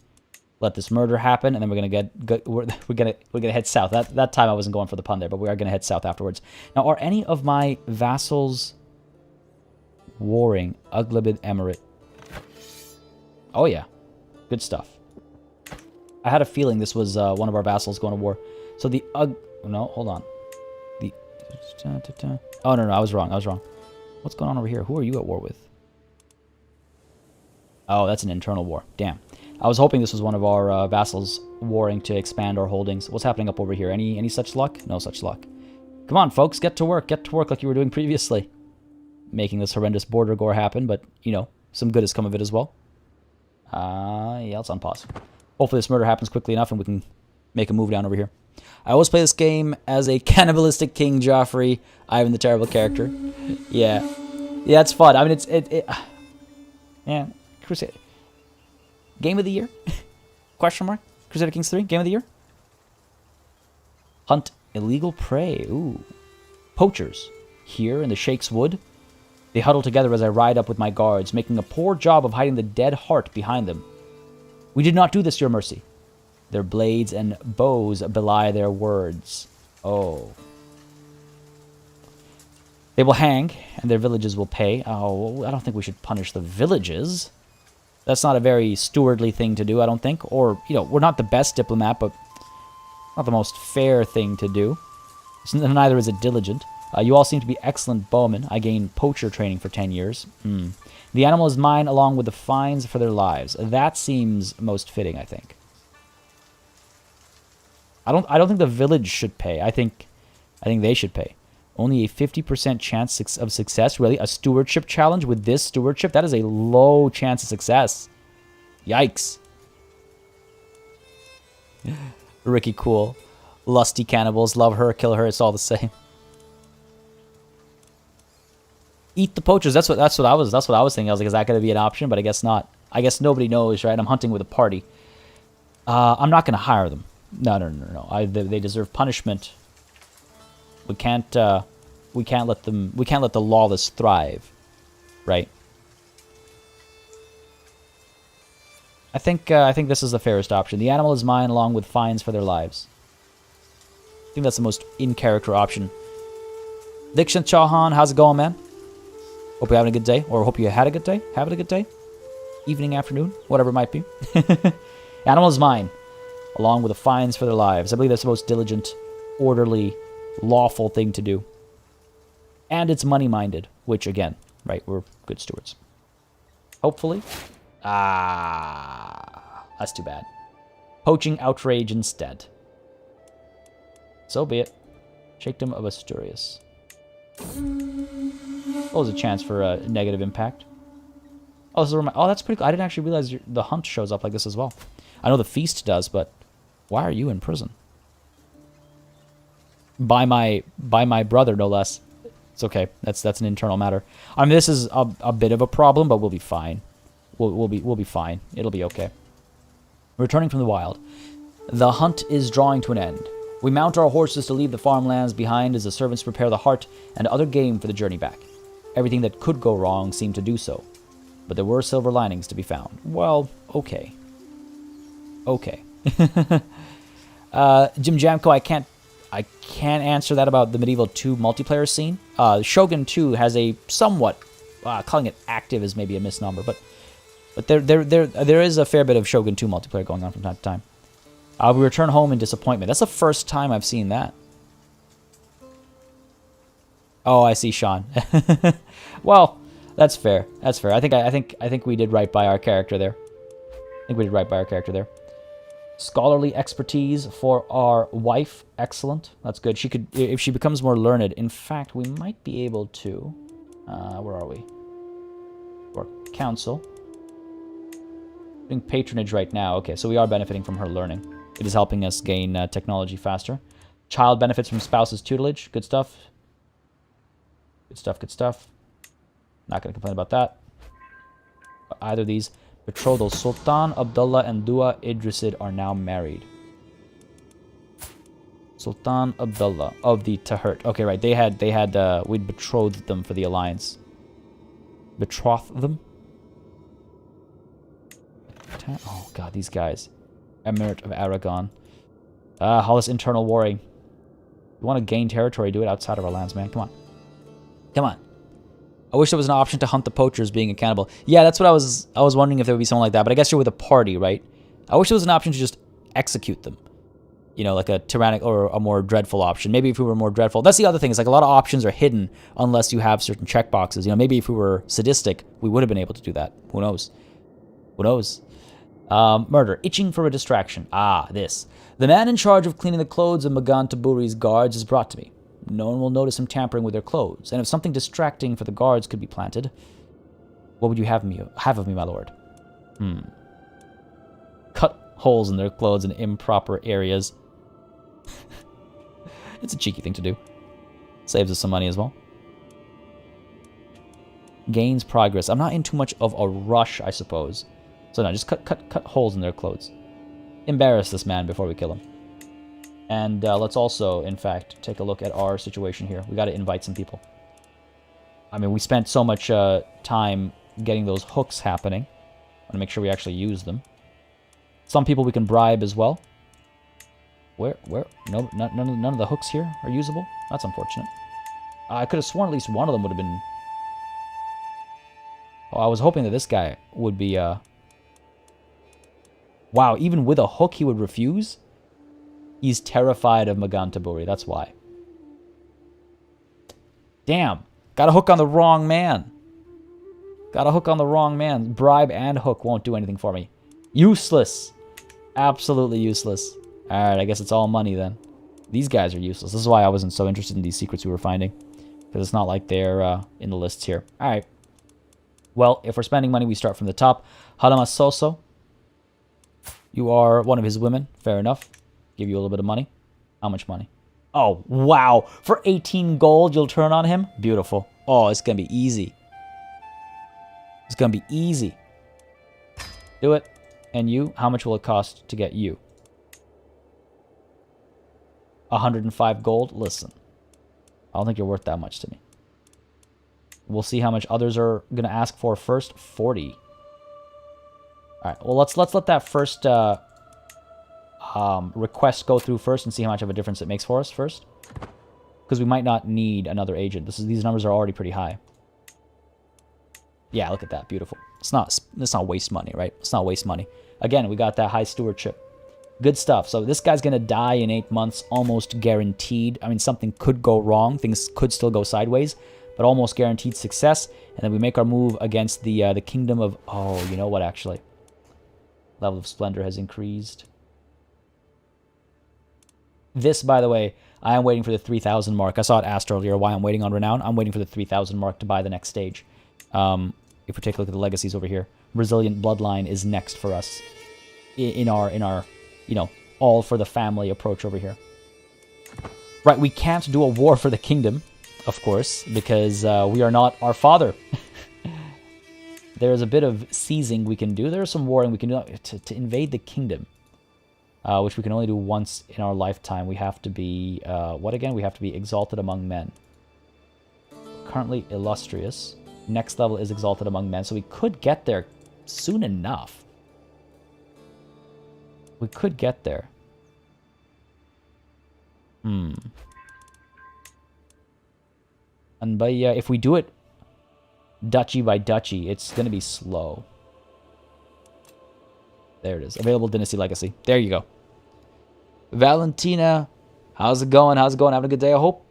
A: Let this murder happen, and then we're gonna head south. That time I wasn't going for the pun there, but we are gonna head south afterwards. Now, are any of my vassals warring? Uglibid Emirate. Oh yeah, good stuff. I had a feeling this was one of our vassals going to war. So the no, hold on. The oh no, I was wrong. What's going on over here? Who are you at war with? Oh, that's an internal war. Damn. I was hoping this was one of our vassals warring to expand our holdings. What's happening up over here? Any such luck? No such luck. Come on, folks, get to work. Get to work like you were doing previously. Making this horrendous border gore happen, but, you know, some good has come of it as well. Yeah, let's unpause. Hopefully this murder happens quickly enough and we can make a move down over here. I always play this game as a cannibalistic King Joffrey. Ivan the Terrible character. Yeah. Yeah, it's fun. I mean, yeah, Crusader. Game of the year? Question mark? Crusader Kings 3? Game of the year? Hunt illegal prey. Ooh. Poachers. Here in the Sheikh's Wood. They huddle together as I ride up with my guards, making a poor job of hiding the dead hart behind them. We did not do this, your mercy. Their blades and bows belie their words. Oh. They will hang, and their villages will pay. Oh, I don't think we should punish the villages. That's not a very stewardly thing to do, I don't think. Or, you know, we're not the best diplomat, but not the most fair thing to do. Neither is it diligent. You all seem to be excellent bowmen. I gained poacher training for 10 years. The animal is mine along with the fines for their lives. That seems most fitting, I think. I don't think the village should pay. I think they should pay. Only a 50% chance of success. Really? A stewardship challenge with this stewardship? That is a low chance of success. Yikes. Ricky cool. Lusty cannibals. Love her, kill her. It's all the same. Eat the poachers. That's what I was thinking. I was like, is that going to be an option? But I guess not. I guess nobody knows, right? I'm hunting with a party. I'm not going to hire them. No. They deserve punishment. We can't let the lawless thrive, right? I think this is the fairest option. The animal is mine, along with fines for their lives. I think that's the most in-character option. Dikshant Chauhan, how's it going, man? Hope you're having a good day, or hope you had a good day. Having a good day, evening, afternoon, whatever it might be. Animal is mine, along with the fines for their lives. I believe that's the most diligent, orderly, lawful thing to do. And it's money-minded, which, again, right, we're good stewards. Hopefully. That's too bad. Poaching outrage instead. So be it. Sheikhdom of Asturias. Oh, there's a chance for a negative impact. Oh, that's pretty cool. I didn't actually realize the hunt shows up like this as well. I know the feast does, but why are you in prison? By my brother, no less. It's okay. That's an internal matter. I mean, this is a bit of a problem, but we'll be fine. We'll be fine. It'll be okay. Returning from the wild, the hunt is drawing to an end. We mount our horses to leave the farmlands behind as the servants prepare the hart and other game for the journey back. Everything that could go wrong seemed to do so, but there were silver linings to be found. Well, okay. Okay. Jim Jamco, I can't answer that about the Medieval 2 multiplayer scene. Shogun 2 has a somewhat, calling it active is maybe a misnomer, but there is a fair bit of Shogun 2 multiplayer going on from time to time. We return home in disappointment. That's the first time I've seen that. Oh, I see, Sean. Well, that's fair. That's fair. I think we did right by our character there. Scholarly expertise for our wife. Excellent. That's good. She could, if she becomes more learned. In fact, we might be able to. Where are we? Or council. Doing patronage right now. Okay, so we are benefiting from her learning. It is helping us gain technology faster. Child benefits from spouse's tutelage. Good stuff. Good stuff. Not going to complain about that. But either of these betrothals. Sultan Abdullah and Dua Idrisid are now married. Sultan Abdullah of the Tahert. Okay, right. We'd betrothed them for the alliance. Betrothed them? Oh god, these guys. Emirate of Aragon. All this internal warring. You want to gain territory, do it outside of our lands, man. Come on. Come on. I wish there was an option to hunt the poachers being a cannibal. Yeah, that's what I was wondering if there would be something like that, but I guess you're with a party, right? I wish there was an option to just execute them. You know, like a tyrannic or a more dreadful option. Maybe if we were more dreadful. That's the other thing. Is like a lot of options are hidden unless you have certain checkboxes. You know, maybe if we were sadistic, we would have been able to do that. Who knows? Who knows? Murder. Itching for a distraction. Ah, this. The man in charge of cleaning the clothes of Magan Taburi's guards is brought to me. No one will notice him tampering with their clothes, and if something distracting for the guards could be planted, what would you have of me, my lord? Cut holes in their clothes in improper areas. It's a cheeky thing to do. Saves us some money as well. Gains progress. I'm not in too much of a rush, I suppose. So no, just cut holes in their clothes. Embarrass this man before we kill him. And let's also, in fact, take a look at our situation here. We got to invite some people. I mean, we spent so much time getting those hooks happening. I want to make sure we actually use them. Some people we can bribe as well. Where? No, none of the hooks here are usable. That's unfortunate. I could have sworn at least one of them would have been... Oh, I was hoping that this guy would be... Wow, even with a hook he would refuse? He's terrified of Magan Taburi, that's why. Damn, got a hook on the wrong man. Got a hook on the wrong man. Bribe and hook won't do anything for me. Useless. Absolutely useless. Alright, I guess it's all money then. These guys are useless. This is why I wasn't so interested in these secrets we were finding. Because it's not like they're in the lists here. Alright. Well, if we're spending money, we start from the top. Halama Soso. You are one of his women. Fair enough. Give you a little bit of money. How much money? Oh, wow. For 18 gold, you'll turn on him? Beautiful. Oh, it's going to be easy. It's going to be easy. Do it. And you? How much will it cost to get you? 105 gold? Listen. I don't think you're worth that much to me. We'll see how much others are going to ask for first. 40. Alright, well, let's let that first request go through first and see how much of a difference it makes for us first. Because we might not need another agent. These numbers are already pretty high. Yeah, look at that. Beautiful. It's not waste money, right? It's not waste money. Again, we got that high stewardship. Good stuff. So this guy's going to die in 8 months, almost guaranteed. I mean, something could go wrong. Things could still go sideways, but almost guaranteed success. And then we make our move against the kingdom of... Oh, you know what, actually? Level of splendor has increased. This, by the way, I am waiting for the 3,000 mark. I saw it asked earlier why I'm waiting on Renown. I'm waiting for the 3,000 mark to buy the next stage. If we take a look at the legacies over here, Resilient Bloodline is next for us in our you know, all for the family approach over here. Right, we can't do a war for the kingdom, of course, because we are not our father. There is a bit of seizing we can do. There is some warring we can do to invade the kingdom, which we can only do once in our lifetime. We have to be, what again? We have to be exalted among men. Currently illustrious. Next level is exalted among men, so we could get there soon enough. We could get there. And by if we do it duchy by duchy, it's going to be slow. There it is. Available Dynasty Legacy. There you go. Valentina, how's it going? How's it going? Having a good day, I hope.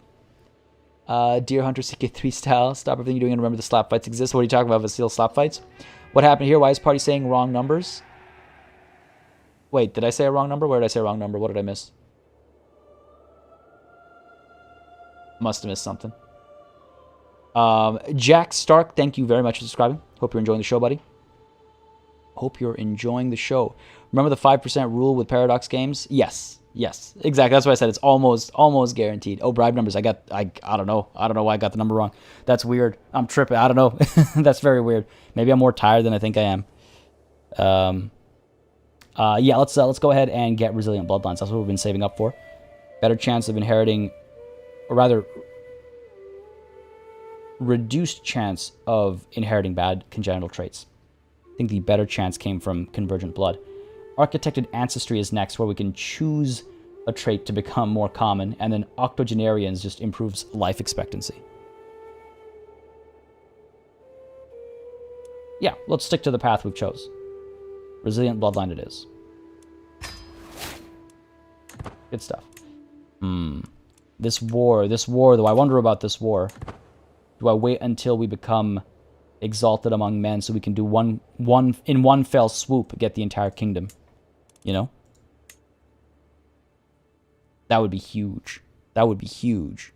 A: Deer Hunter CK3 style. Stop everything you're doing and remember the slap fights exist. What are you talking about, Vasile? Slap fights? What happened here? Why is party saying wrong numbers? Wait, did I say a wrong number? Where did I say a wrong number? What did I miss? Must have missed something. Jack Stark, thank you very much for subscribing. Hope you're enjoying the show, buddy. Hope you're enjoying the show. Remember the 5% rule with Paradox games? Yes. Yes. Exactly. That's what I said. It's almost guaranteed. Oh, bribe numbers. I don't know. I don't know why I got the number wrong. That's weird. I'm tripping. I don't know. That's very weird. Maybe I'm more tired than I think I am. Yeah, let's go ahead and get Resilient Bloodlines. That's what we've been saving up for. Better chance of inheriting, or rather, reduced chance of inheriting bad congenital traits. I think the better chance came from Convergent Blood. Architected Ancestry is next, where we can choose a trait to become more common, and then Octogenarians just improves life expectancy. Yeah, let's stick to the path we've chose. Resilient Bloodline it is. Good stuff. This war, though, I wonder about this war. Do I wait until we become exalted among men so we can do in one fell swoop get the entire kingdom? You know? That would be huge. That would be huge.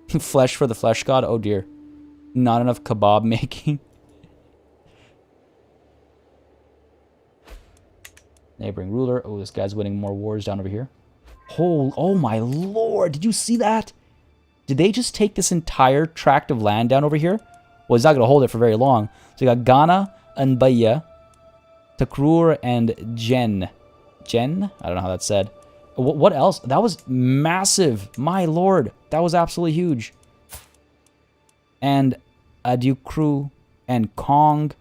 A: Flesh for the flesh god? Oh dear. Not enough kebab making. Neighboring ruler. Oh, this guy's winning more wars down over here. Oh my lord. Did you see that? Did they just take this entire tract of land down over here? Well, he's not going to hold it for very long. So you got Ghana and Bahia, Takrur and Jen. Jen? I don't know how that's said. What else? That was massive. My lord. That was absolutely huge. And Adukru and Kong.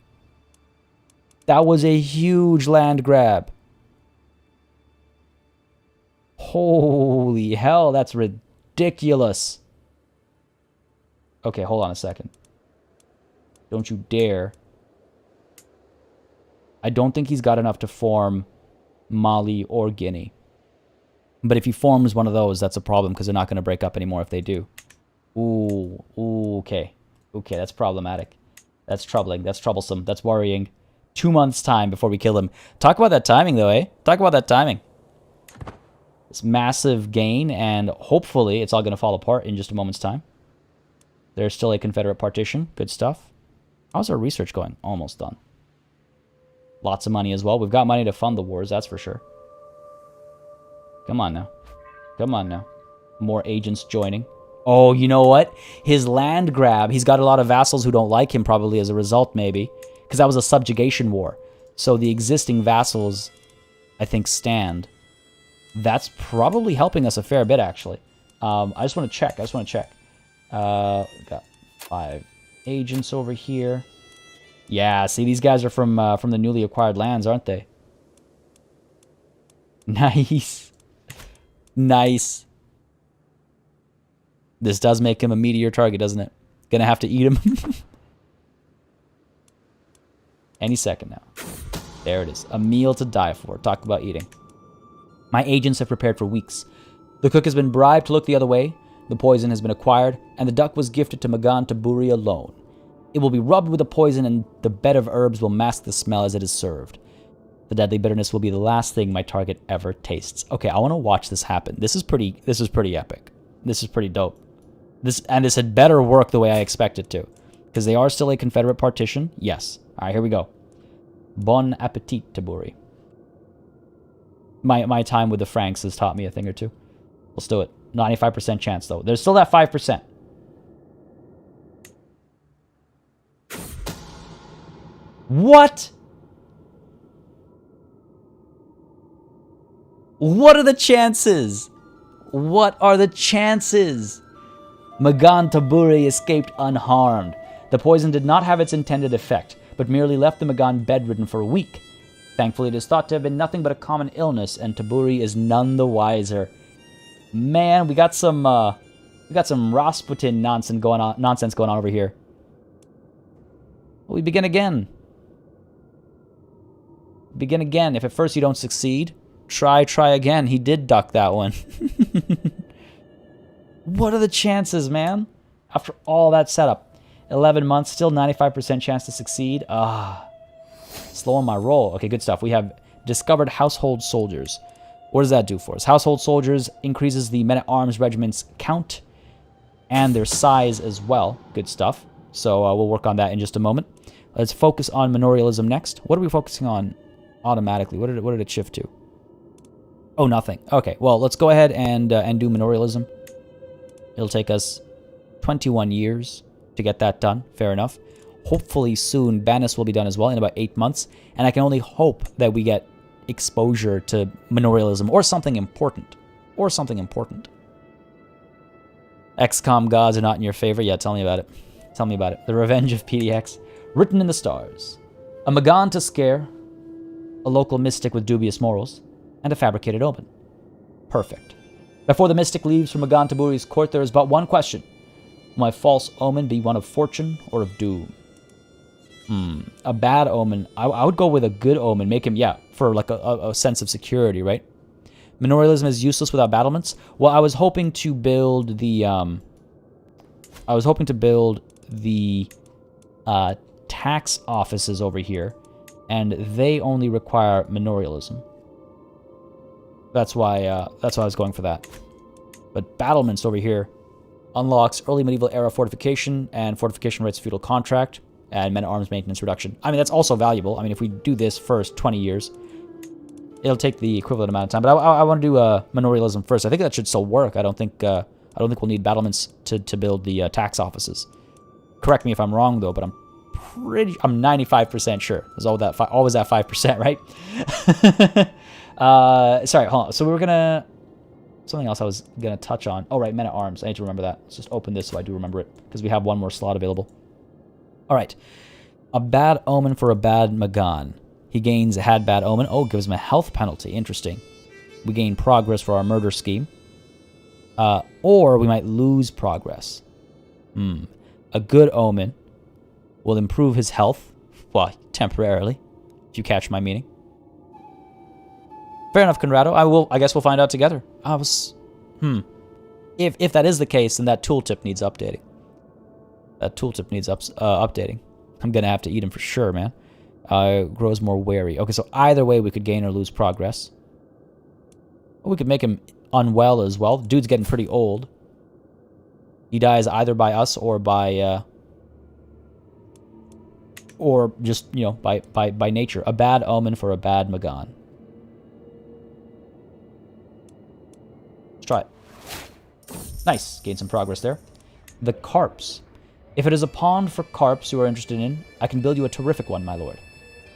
A: That was a huge land grab. Holy hell, that's ridiculous. Okay, hold on a second. Don't you dare. I don't think he's got enough to form Mali or Guinea. But if he forms one of those, that's a problem because they're not going to break up anymore if they do. Ooh, okay. Okay, that's problematic. That's troubling. That's troublesome. That's worrying. 2 months' time before we kill him. Talk about that timing, though, eh? Talk about that timing. This massive gain, and hopefully it's all going to fall apart in just a moment's time. There's still a Confederate partition. Good stuff. How's our research going? Almost done. Lots of money as well. We've got money to fund the wars, that's for sure. Come on now. Come on now. More agents joining. Oh, you know what? His land grab. He's got a lot of vassals who don't like him probably as a result, maybe. Because that was a subjugation war. So the existing vassals, I think, stand. That's probably helping us a fair bit, actually. I just want to check. Got 5 agents over here. Yeah, see, these guys are from the newly acquired lands, aren't they? Nice. Nice. This does make him a meteor target, doesn't it? Gonna have to eat him. Any second now. There it is. A meal to die for. Talk about eating. My agents have prepared for weeks. The cook has been bribed to look the other way. The poison has been acquired, and the duck was gifted to Magan Taburi alone. It will be rubbed with the poison, and the bed of herbs will mask the smell as it is served. The deadly bitterness will be the last thing my target ever tastes. Okay, I want to watch this happen. This is pretty epic. This is pretty dope. This had better work the way I expect it to. Because they are still a Confederate partition. Yes. Alright, here we go. Bon appetit, Taburi. My time with the Franks has taught me a thing or two. Let's do it. 95% chance, though. There's still that 5%. What? What are the chances? What are the chances? Magan Taburi escaped unharmed. The poison did not have its intended effect, but merely left the Magan bedridden for a week. Thankfully, it is thought to have been nothing but a common illness, and Taburi is none the wiser. Man, we got some Rasputin nonsense going on over here. We begin again. Begin again. If at first you don't succeed, try again. He did duck that one. What are the chances, man? After all that setup. 11 months, still 95% chance to succeed. Slowing my roll. Okay, good stuff. We have discovered household soldiers. What does that do for us? Household soldiers increases the men-at-arms regiment's count and their size as well. Good stuff. So we'll work on that in just a moment. Let's focus on manorialism next. What are we focusing on automatically? What did it shift to? Oh, nothing. Okay, well, let's go ahead and do manorialism. It'll take us 21 years to get that done. Fair enough. Hopefully soon, Banis will be done as well in about 8 months. And I can only hope that we get exposure to manorialism or something important. Or something important. XCOM gods are not in your favor? Yeah, tell me about it. Tell me about it. The Revenge of PDX. Written in the stars. A Magan to scare, a local mystic with dubious morals, and a fabricated omen. Perfect. Before the mystic leaves for Magan Taburi's court, there is but one question. Will my false omen be one of fortune or of doom? A bad omen. I would go with a good omen. Make him, yeah, for like a sense of security, right? Manorialism is useless without battlements. Well, I was hoping to build the tax offices over here, and they only require manorialism. That's why I was going for that. But battlements over here unlocks early medieval era fortification and fortification rights feudal contract and men-at-arms maintenance reduction. I mean, that's also valuable. I mean, if we do this first 20 years, it'll take the equivalent amount of time. But I want to do manorialism first. I think that should still work. I don't think we'll need battlements to build the tax offices. Correct me if I'm wrong though, but I'm 95% sure. There's always that 5%, right? Sorry, hold on. So we were gonna something else I was gonna touch on. Oh right, men-at-arms. I need to remember that. Let's just open this so I do remember it, because we have one more slot available. All right, a bad omen for a bad Magan. He gains a had bad omen. Oh, gives him a health penalty. Interesting. We gain progress for our murder scheme. Or we might lose progress. A good omen will improve his health. Well, temporarily, if you catch my meaning. Fair enough, Conrado. I guess we'll find out together. If that is the case, then that tooltip needs updating. That tooltip needs updating. I'm gonna have to eat him for sure, man. Grows more wary. Okay, so either way we could gain or lose progress. We could make him unwell as well. The dude's getting pretty old. He dies either by us or by or just, you know, by nature. A bad omen for a bad Magan. Let's try it. Nice. Gain some progress there. The carps. If it is a pond for carps you are interested in, I can build you a terrific one, my lord.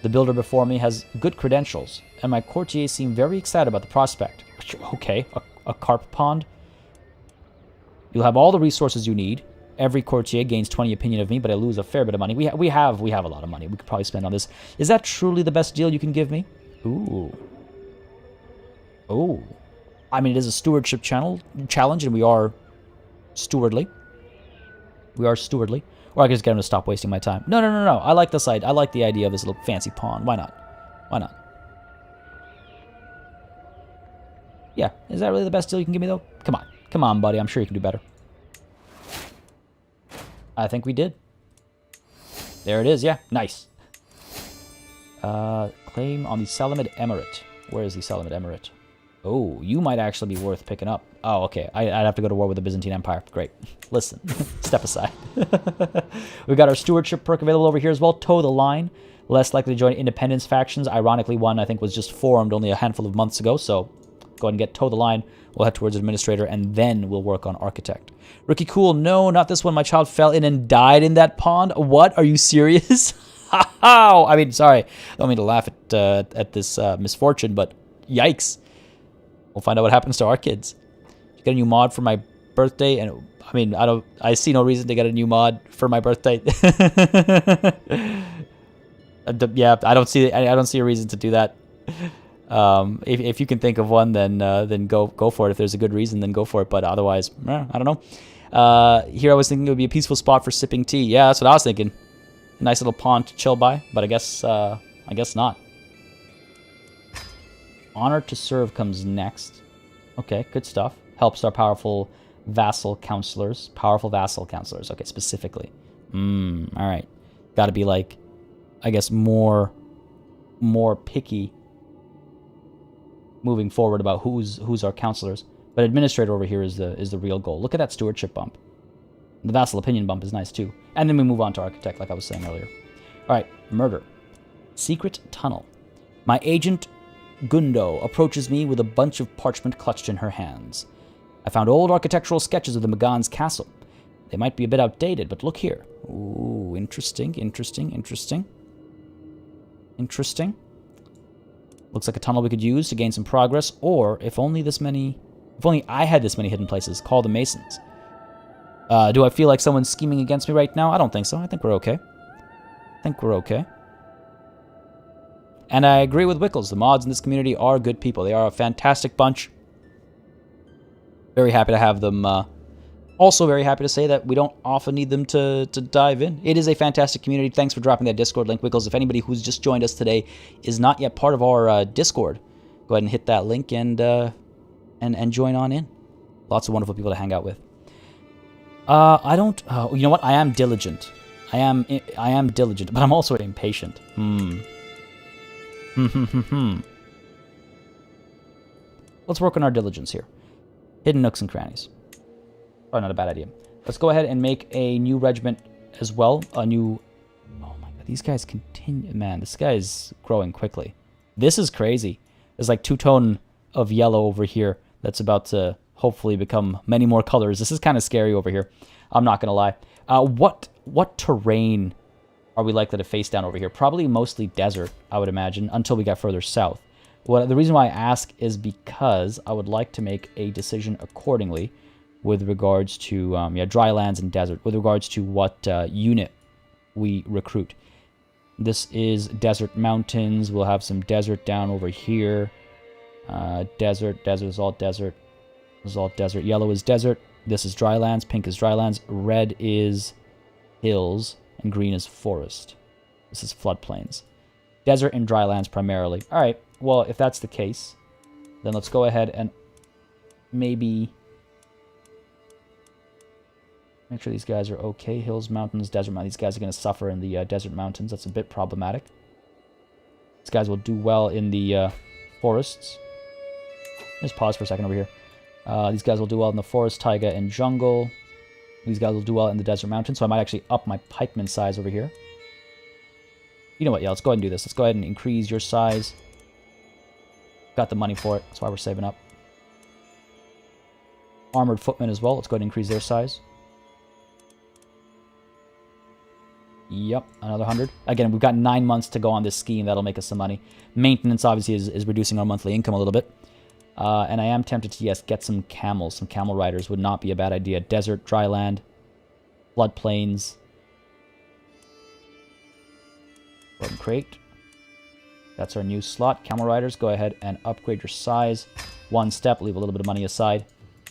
A: The builder before me has good credentials, and my courtiers seem very excited about the prospect. Okay, a carp pond. You'll have all the resources you need. Every courtier gains 20 opinion of me, but I lose a fair bit of money. We have a lot of money. We could probably spend on this. Is that truly the best deal you can give me? Ooh. I mean, it is a stewardship challenge, and we are stewardly. Or I can just get him to stop wasting my time. No. I like this idea. I like the idea of this little fancy pond. Why not? Yeah, is that really the best deal you can give me, though? Come on, buddy. I'm sure you can do better. I think we did. There it is. Yeah, nice. Claim on the Salamid Emirate. Where is the Salamid Emirate? Oh, you might actually be worth picking up. Oh, okay. I'd have to go to war with the Byzantine Empire. Great. Listen, step aside. We've got our stewardship perk available over here as well. Toe the line. Less likely to join independence factions. Ironically, one I think was just formed only a handful of months ago. So go ahead and get toe the line. We'll head towards administrator, and then we'll work on architect. Ricky Cool. No, not this one. My child fell in and died in that pond. What? Are you serious? How? I mean, sorry. I don't mean to laugh at this misfortune, but yikes. We'll find out what happens to our kids. You get a new mod for my birthday, and I mean, I see no reason to get a new mod for my birthday. Yeah, I don't see a reason to do that. If you can think of one, then go for it. If there's a good reason, then go for it. But otherwise, I don't know. Here I was thinking it would be a peaceful spot for sipping tea. Yeah, that's what I was thinking. A nice little pond to chill by, but I guess not. Honor to serve comes next. Okay, good stuff. Helps our powerful vassal counselors. Okay, specifically. All right. Got to be like, I guess, more picky moving forward about who's our counselors. But administrator over here is the real goal. Look at that stewardship bump. The vassal opinion bump is nice too. And then we move on to architect, like I was saying earlier. All right, murder. Secret tunnel. My agent Gundo approaches me with a bunch of parchment clutched in her hands. I found old architectural sketches of the Magan's castle. They might be a bit outdated, but look here. Ooh, interesting. Looks like a tunnel we could use to gain some progress, or if only I had this many hidden places. Call the Masons. Do I feel like someone's scheming against me right now? I don't think so. I think we're okay. And I agree with Wickles. The mods in this community are good people. They are a fantastic bunch. Very happy to have them. Also very happy to say that we don't often need them to dive in. It is a fantastic community. Thanks for dropping that Discord link, Wickles. If anybody who's just joined us today is not yet part of our Discord, go ahead and hit that link and join on in. Lots of wonderful people to hang out with. I don't... you know what? I am diligent. I am diligent, but I'm also impatient. Let's work on our diligence here. Hidden nooks and crannies. Probably not a bad idea. Let's go ahead and make a new regiment as well. A new... Oh my god, these guys continue... Man, this guy is growing quickly. This is crazy. There's like two-tone of yellow over here that's about to hopefully become many more colors. This is kind of scary over here. I'm not going to lie. What terrain are we likely to face down over here? Probably mostly desert, I would imagine, until we get further south. The reason why I ask is because I would like to make a decision accordingly with regards to dry lands and desert, with regards to what unit we recruit. This is desert mountains. We'll have some desert down over here. Desert is all desert. This is all desert. Yellow is desert. This is dry lands. Pink is dry lands. Red is hills. And green is forest. This is floodplains. Desert and dry lands primarily. Alright, well, if that's the case, then let's go ahead and maybe make sure these guys are okay. Hills, mountains, desert mountains. These guys are going to suffer in the desert mountains. That's a bit problematic. These guys will do well in the forests. Just pause for a second over here. These guys will do well in the forest, taiga, and jungle. These guys will do well in the desert mountains, so I might actually up my pikeman size over here. You know what, yeah, let's go ahead and do this. Let's go ahead and increase your size. Got the money for it, that's why we're saving up. Armored footmen as well, let's go ahead and increase their size. Yep, another 100. Again, we've got 9 months to go on this scheme. That'll make us some money. Maintenance, obviously, is reducing our monthly income a little bit. And I am tempted to, yes, get some camels. Some camel riders would not be a bad idea. Desert, dry land, floodplains. Go ahead and crate. That's our new slot. Camel riders, go ahead and upgrade your size. One step, leave a little bit of money aside.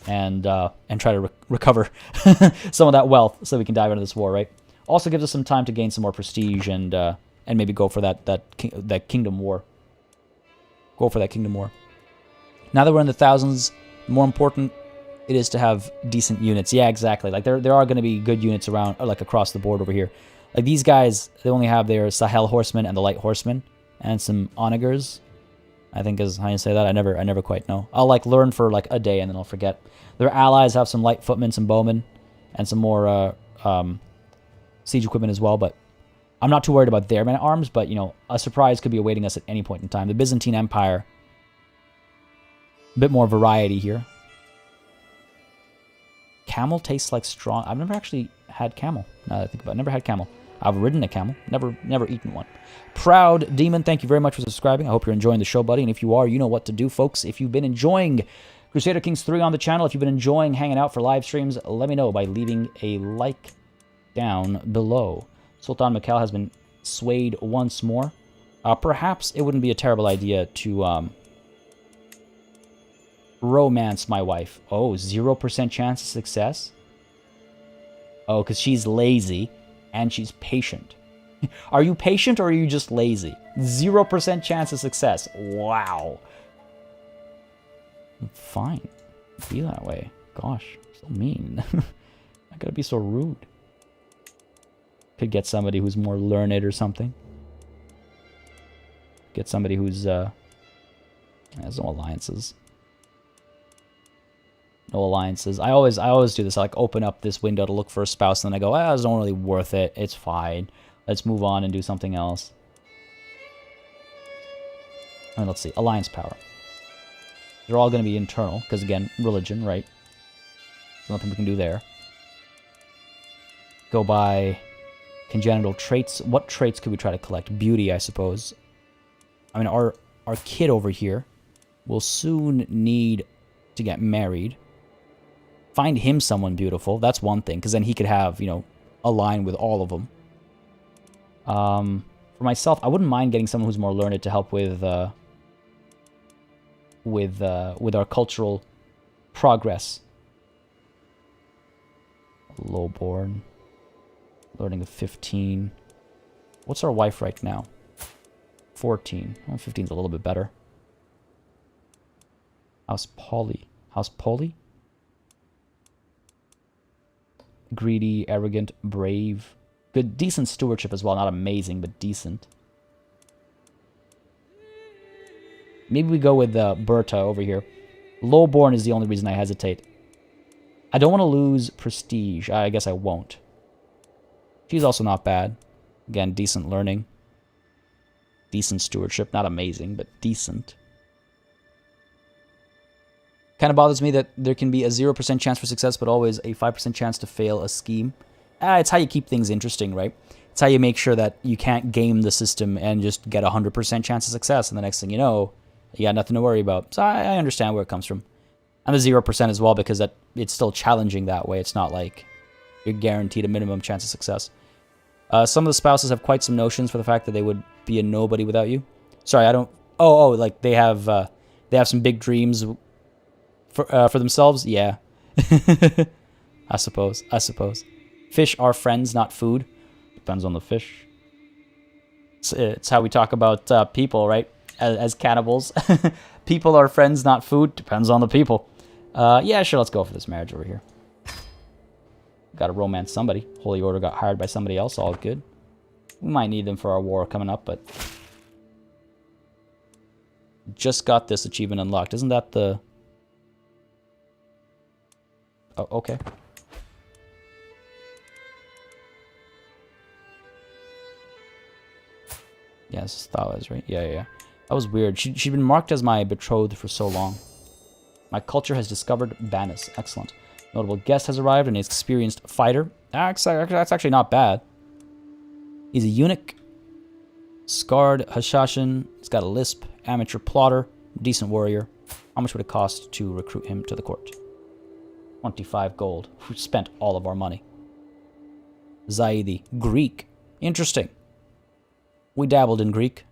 A: And try to recover some of that wealth so we can dive into this war, right? Also gives us some time to gain some more prestige and maybe go for that kingdom war. Go for that kingdom war. Now that we're in the thousands, the more important it is to have decent units. Yeah, exactly. Like there are going to be good units around, like across the board over here. Like these guys, they only have their Sahel horsemen and the light horsemen, and some onagers. I think is how you say that. I never quite know. I'll like learn for like a day and then I'll forget. Their allies have some light footmen, some bowmen, and some more siege equipment as well. But I'm not too worried about their men at arms. But you know, a surprise could be awaiting us at any point in time. The Byzantine Empire. A bit more variety here. Camel tastes like strong. I've never actually had camel. Now that I think about it, never had camel. I've ridden a camel, never eaten one. Proud Demon, thank you very much for subscribing. I hope you're enjoying the show, buddy. And if you are, you know what to do, folks. If you've been enjoying Crusader Kings 3 on the channel, if you've been enjoying hanging out for live streams, let me know by leaving a like down below. Sultan Mikhail has been swayed once more. Perhaps it wouldn't be a terrible idea to romance my wife. Oh, 0% chance of success? Oh, because she's lazy and she's patient. Are you patient or are you just lazy? 0% chance of success. Wow. Fine. Be that way. Gosh, so mean. I gotta be so rude. Could get somebody who's more learned or something. Get somebody who's has no alliances. No alliances. I always do this. I like open up this window to look for a spouse, and then I go, it's not really worth it. It's fine. Let's move on and do something else. And let's see. Alliance power. They're all going to be internal, because again, religion, right? There's nothing we can do there. Go by congenital traits. What traits could we try to collect? Beauty, I suppose. I mean, our kid over here will soon need to get married. Find him someone beautiful. That's one thing, because then he could have, you know, a line with all of them. For myself, I wouldn't mind getting someone who's more learned to help with our cultural progress. Lowborn. Learning of 15. What's our wife right now? 14. Well, 15's a little bit better. House Polly. House Polly? Greedy, arrogant, brave. Good, decent stewardship as well. Not amazing, but decent. Maybe we go with Berta over here. Lowborn is the only reason I hesitate. I don't want to lose prestige. I guess I won't. She's also not bad. Again, decent learning. Decent stewardship. Not amazing, but decent. Kind of bothers me that there can be a 0% chance for success, but always a 5% chance to fail a scheme. It's how you keep things interesting, right? It's how you make sure that you can't game the system and just get a 100% chance of success, and the next thing you know, you got nothing to worry about. So I understand where it comes from. And the 0% as well, because it's still challenging that way. It's not like you're guaranteed a minimum chance of success. Some of the spouses have quite some notions for the fact that they would be a nobody without you. Sorry, I don't... Oh, like they have some big dreams for themselves? Yeah. I suppose. Fish are friends, not food. Depends on the fish. It's how we talk about people, right? As cannibals. People are friends, not food. Depends on the people. Yeah, sure, let's go for this marriage over here. Got to romance somebody. Holy Order got hired by somebody else. All good. We might need them for our war coming up, but... Just got this achievement unlocked. Isn't that the... Oh, okay. Yeah, this is Thales, right? Yeah. That was weird. She'd been marked as my betrothed for so long. My culture has discovered Banis. Excellent. Notable guest has arrived, an experienced fighter. That's actually not bad. He's a eunuch. Scarred Hashashin. He's got a lisp. Amateur plotter. Decent warrior. How much would it cost to recruit him to the court? 25 gold. We spent all of our money. Zaidi. Greek. Interesting. We dabbled in Greek.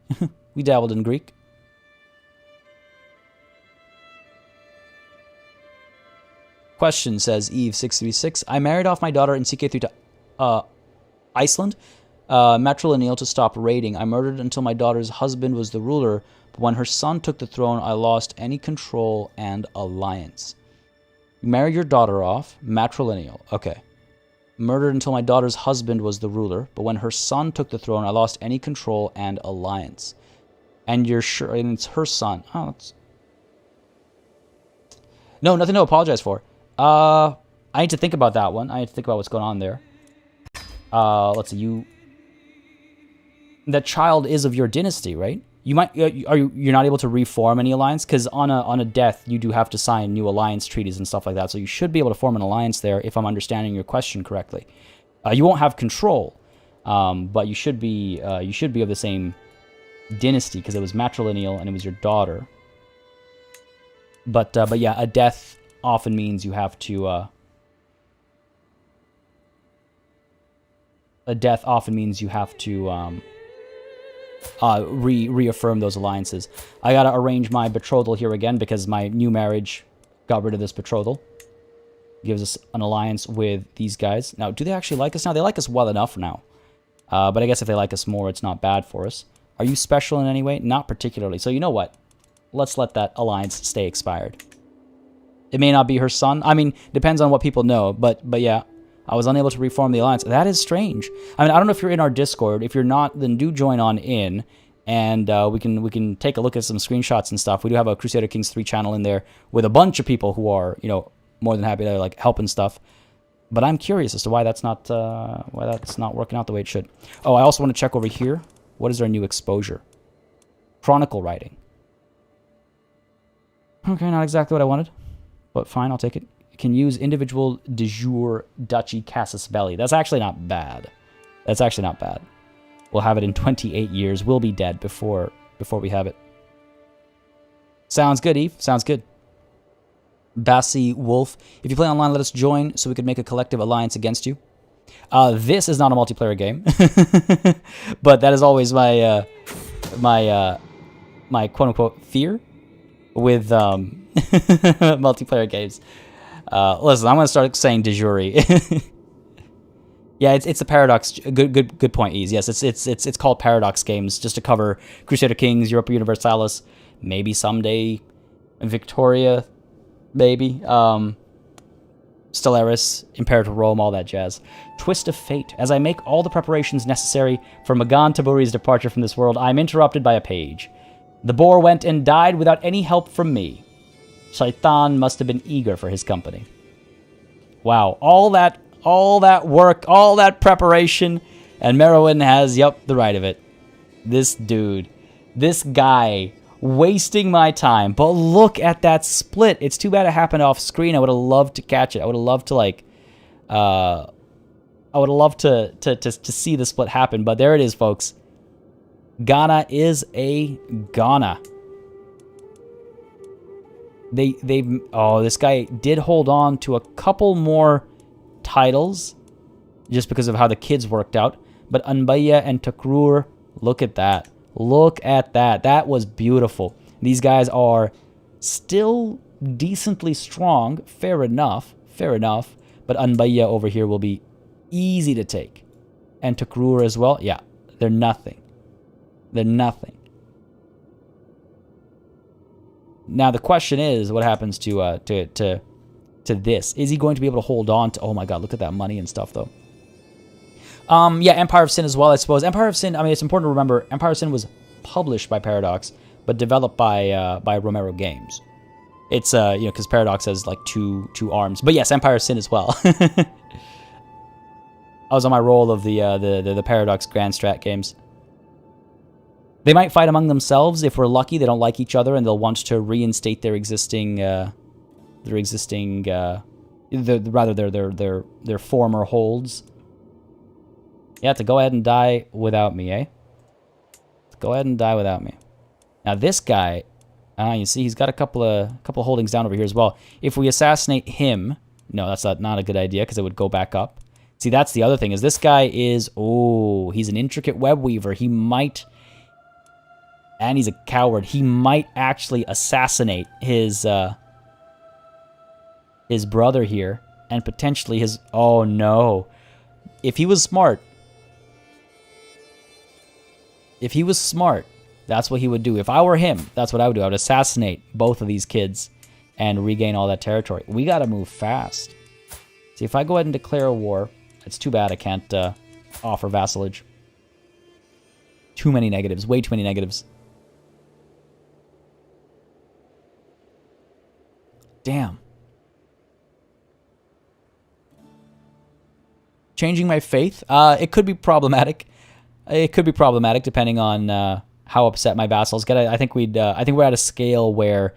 A: Question, says Eve636. I married off my daughter in CK3 to Iceland. Matrilineal to stop raiding. I murdered until my daughter's husband was the ruler, but when her son took the throne, I lost any control and alliance. You married your daughter off. Matrilineal. Okay. Murdered until my daughter's husband was the ruler, but when her son took the throne, I lost any control and alliance. And you're sure, and it's her son. Oh, it's... No, nothing to apologize for. I need to think about that one. I need to think about what's going on there. Let's see. That child is of your dynasty, right? You might you're not able to reform any alliance, because on a death you do have to sign new alliance treaties and stuff like that. So you should be able to form an alliance there, if I'm understanding your question correctly. You won't have control, but you should be of the same dynasty, because it was matrilineal and it was your daughter. But yeah, a death often means you have to. Reaffirm those alliances. I gotta arrange my betrothal here again, because my new marriage got rid of this betrothal. Gives us an alliance with these guys. Now, do they actually like us now? They like us well enough now. But I guess if they like us more, it's not bad for us. Are you special in any way? Not particularly. So you know what? Let's let that alliance stay expired. It may not be her son. I mean, depends on what people know. But yeah, I was unable to reform the alliance. That is strange. I mean, I don't know if you're in our Discord. If you're not, then do join on in, and we can take a look at some screenshots and stuff. We do have a Crusader Kings 3 channel in there with a bunch of people who are, you know, more than happy to like help and stuff. But I'm curious as to why that's not working out the way it should. Oh, I also want to check over here. What is our new exposure? Chronicle writing. Okay, not exactly what I wanted, but fine, I'll take it. Can use individual de jure duchy casus belli. That's actually not bad. We'll have it in 28 years. We'll be dead before we have it. Sounds good, Eve. Sounds good. Bassi Wolf. If you play online, let us join so we could make a collective alliance against you. This is not a multiplayer game, but that is always my my quote unquote fear with multiplayer games. Listen, I'm gonna start saying de jure. Yeah, it's a Paradox. Good point, Ease. Yes, it's called Paradox games just to cover Crusader Kings, Europa Universalis, maybe someday Victoria, maybe Stellaris, Imperator Rome, all that jazz. Twist of Fate. As I make all the preparations necessary for Magan Taburi's departure from this world, I am interrupted by a page. The boar went and died without any help from me. Shaitan must have been eager for his company. Wow, all that work, all that preparation, and Merowyn has, yep, the right of it. This dude, this guy, wasting my time. But look at that split. It's too bad it happened off screen. I would have loved to catch it. I would have loved to, like, I would have loved to see the split happen. But there it is, folks. Ghana is a Ghana. This guy did hold on to a couple more titles just because of how the kids worked out. But Anbaya and Takrur, look at that. Look at that. That was beautiful. These guys are still decently strong. Fair enough. Fair enough. But Anbaya over here will be easy to take. And Takrur as well. Yeah, they're nothing. They're nothing. Now the question is, what happens to this? Is he going to be able to hold on to? Oh my God, look at that money and stuff, though. Yeah, Empire of Sin as well, I suppose. Empire of Sin. I mean, it's important to remember, Empire of Sin was published by Paradox, but developed by Romero Games. It's because Paradox has like two arms. But yes, Empire of Sin as well. I was on my roll of the Paradox Grand Strat games. They might fight among themselves if we're lucky. They don't like each other, and they'll want to reinstate their former holds. Yeah, to go ahead and die without me, eh? Go ahead and die without me. Now this guy, you see, he's got a couple of holdings down over here as well. If we assassinate him, no, that's not a good idea because it would go back up. See, that's the other thing is this guy is he's an intricate web weaver. He might. And he's a coward. He might actually assassinate his brother here, and potentially his. Oh no! If he was smart, that's what he would do. If I were him, that's what I would do. I would assassinate both of these kids and regain all that territory. We gotta move fast. See, if I go ahead and declare a war, it's too bad I can't offer vassalage. Too many negatives. Way too many negatives. Damn. Changing my faith? It could be problematic. It could be problematic depending on how upset my vassals get. I think we're at a scale where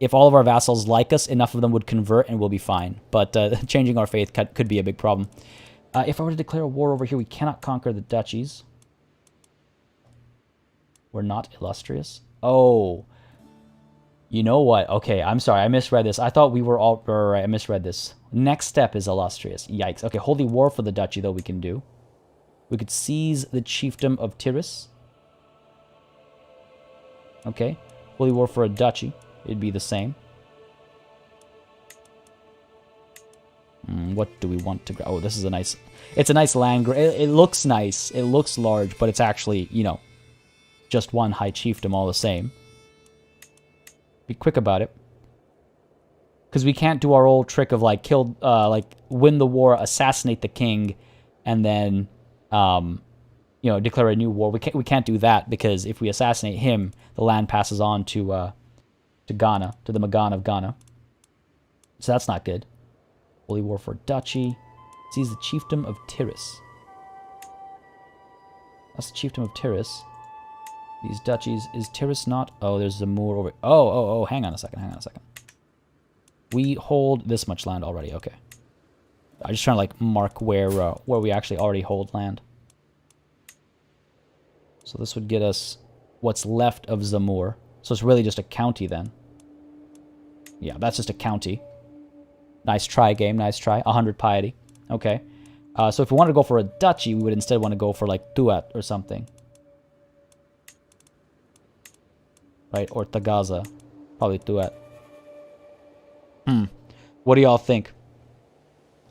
A: if all of our vassals like us, enough of them would convert and we'll be fine. But changing our faith could be a big problem. If I were to declare a war over here, we cannot conquer the duchies. We're not illustrious. Oh. You know what? Okay, I'm sorry. I misread this. I thought we were all... Right, I misread this. Next step is illustrious. Yikes. Okay, holy war for the duchy, though, we can do. We could seize the chiefdom of Tiris. Okay. Holy war for a duchy. It'd be the same. What do we want to... Oh, this is a nice... It's a nice land... It looks nice. It looks large, but it's actually, just one high chiefdom all the same. Be quick about it, because we can't do our old trick of win the war, assassinate the king, and then declare a new war. We can't do that because if we assassinate him, the land passes on to Ghana, to the Magan of Ghana. So that's not good. Holy war for duchy. Seize the chiefdom of Tiris. That's the chiefdom of Tiris. These duchies, is Tiris not? Oh, there's Zamur over... Oh, hang on a second. We hold this much land already, okay. I'm just trying to, mark where we actually already hold land. So this would get us what's left of Zamur. So it's really just a county then.
B: Yeah, that's just a county. Nice try, game. Nice try. 100 piety. Okay. So if we wanted to go for a duchy, we would instead want to go for, like, Tuat or something. Right? Or Tagaza. Probably Tuat. What do y'all think?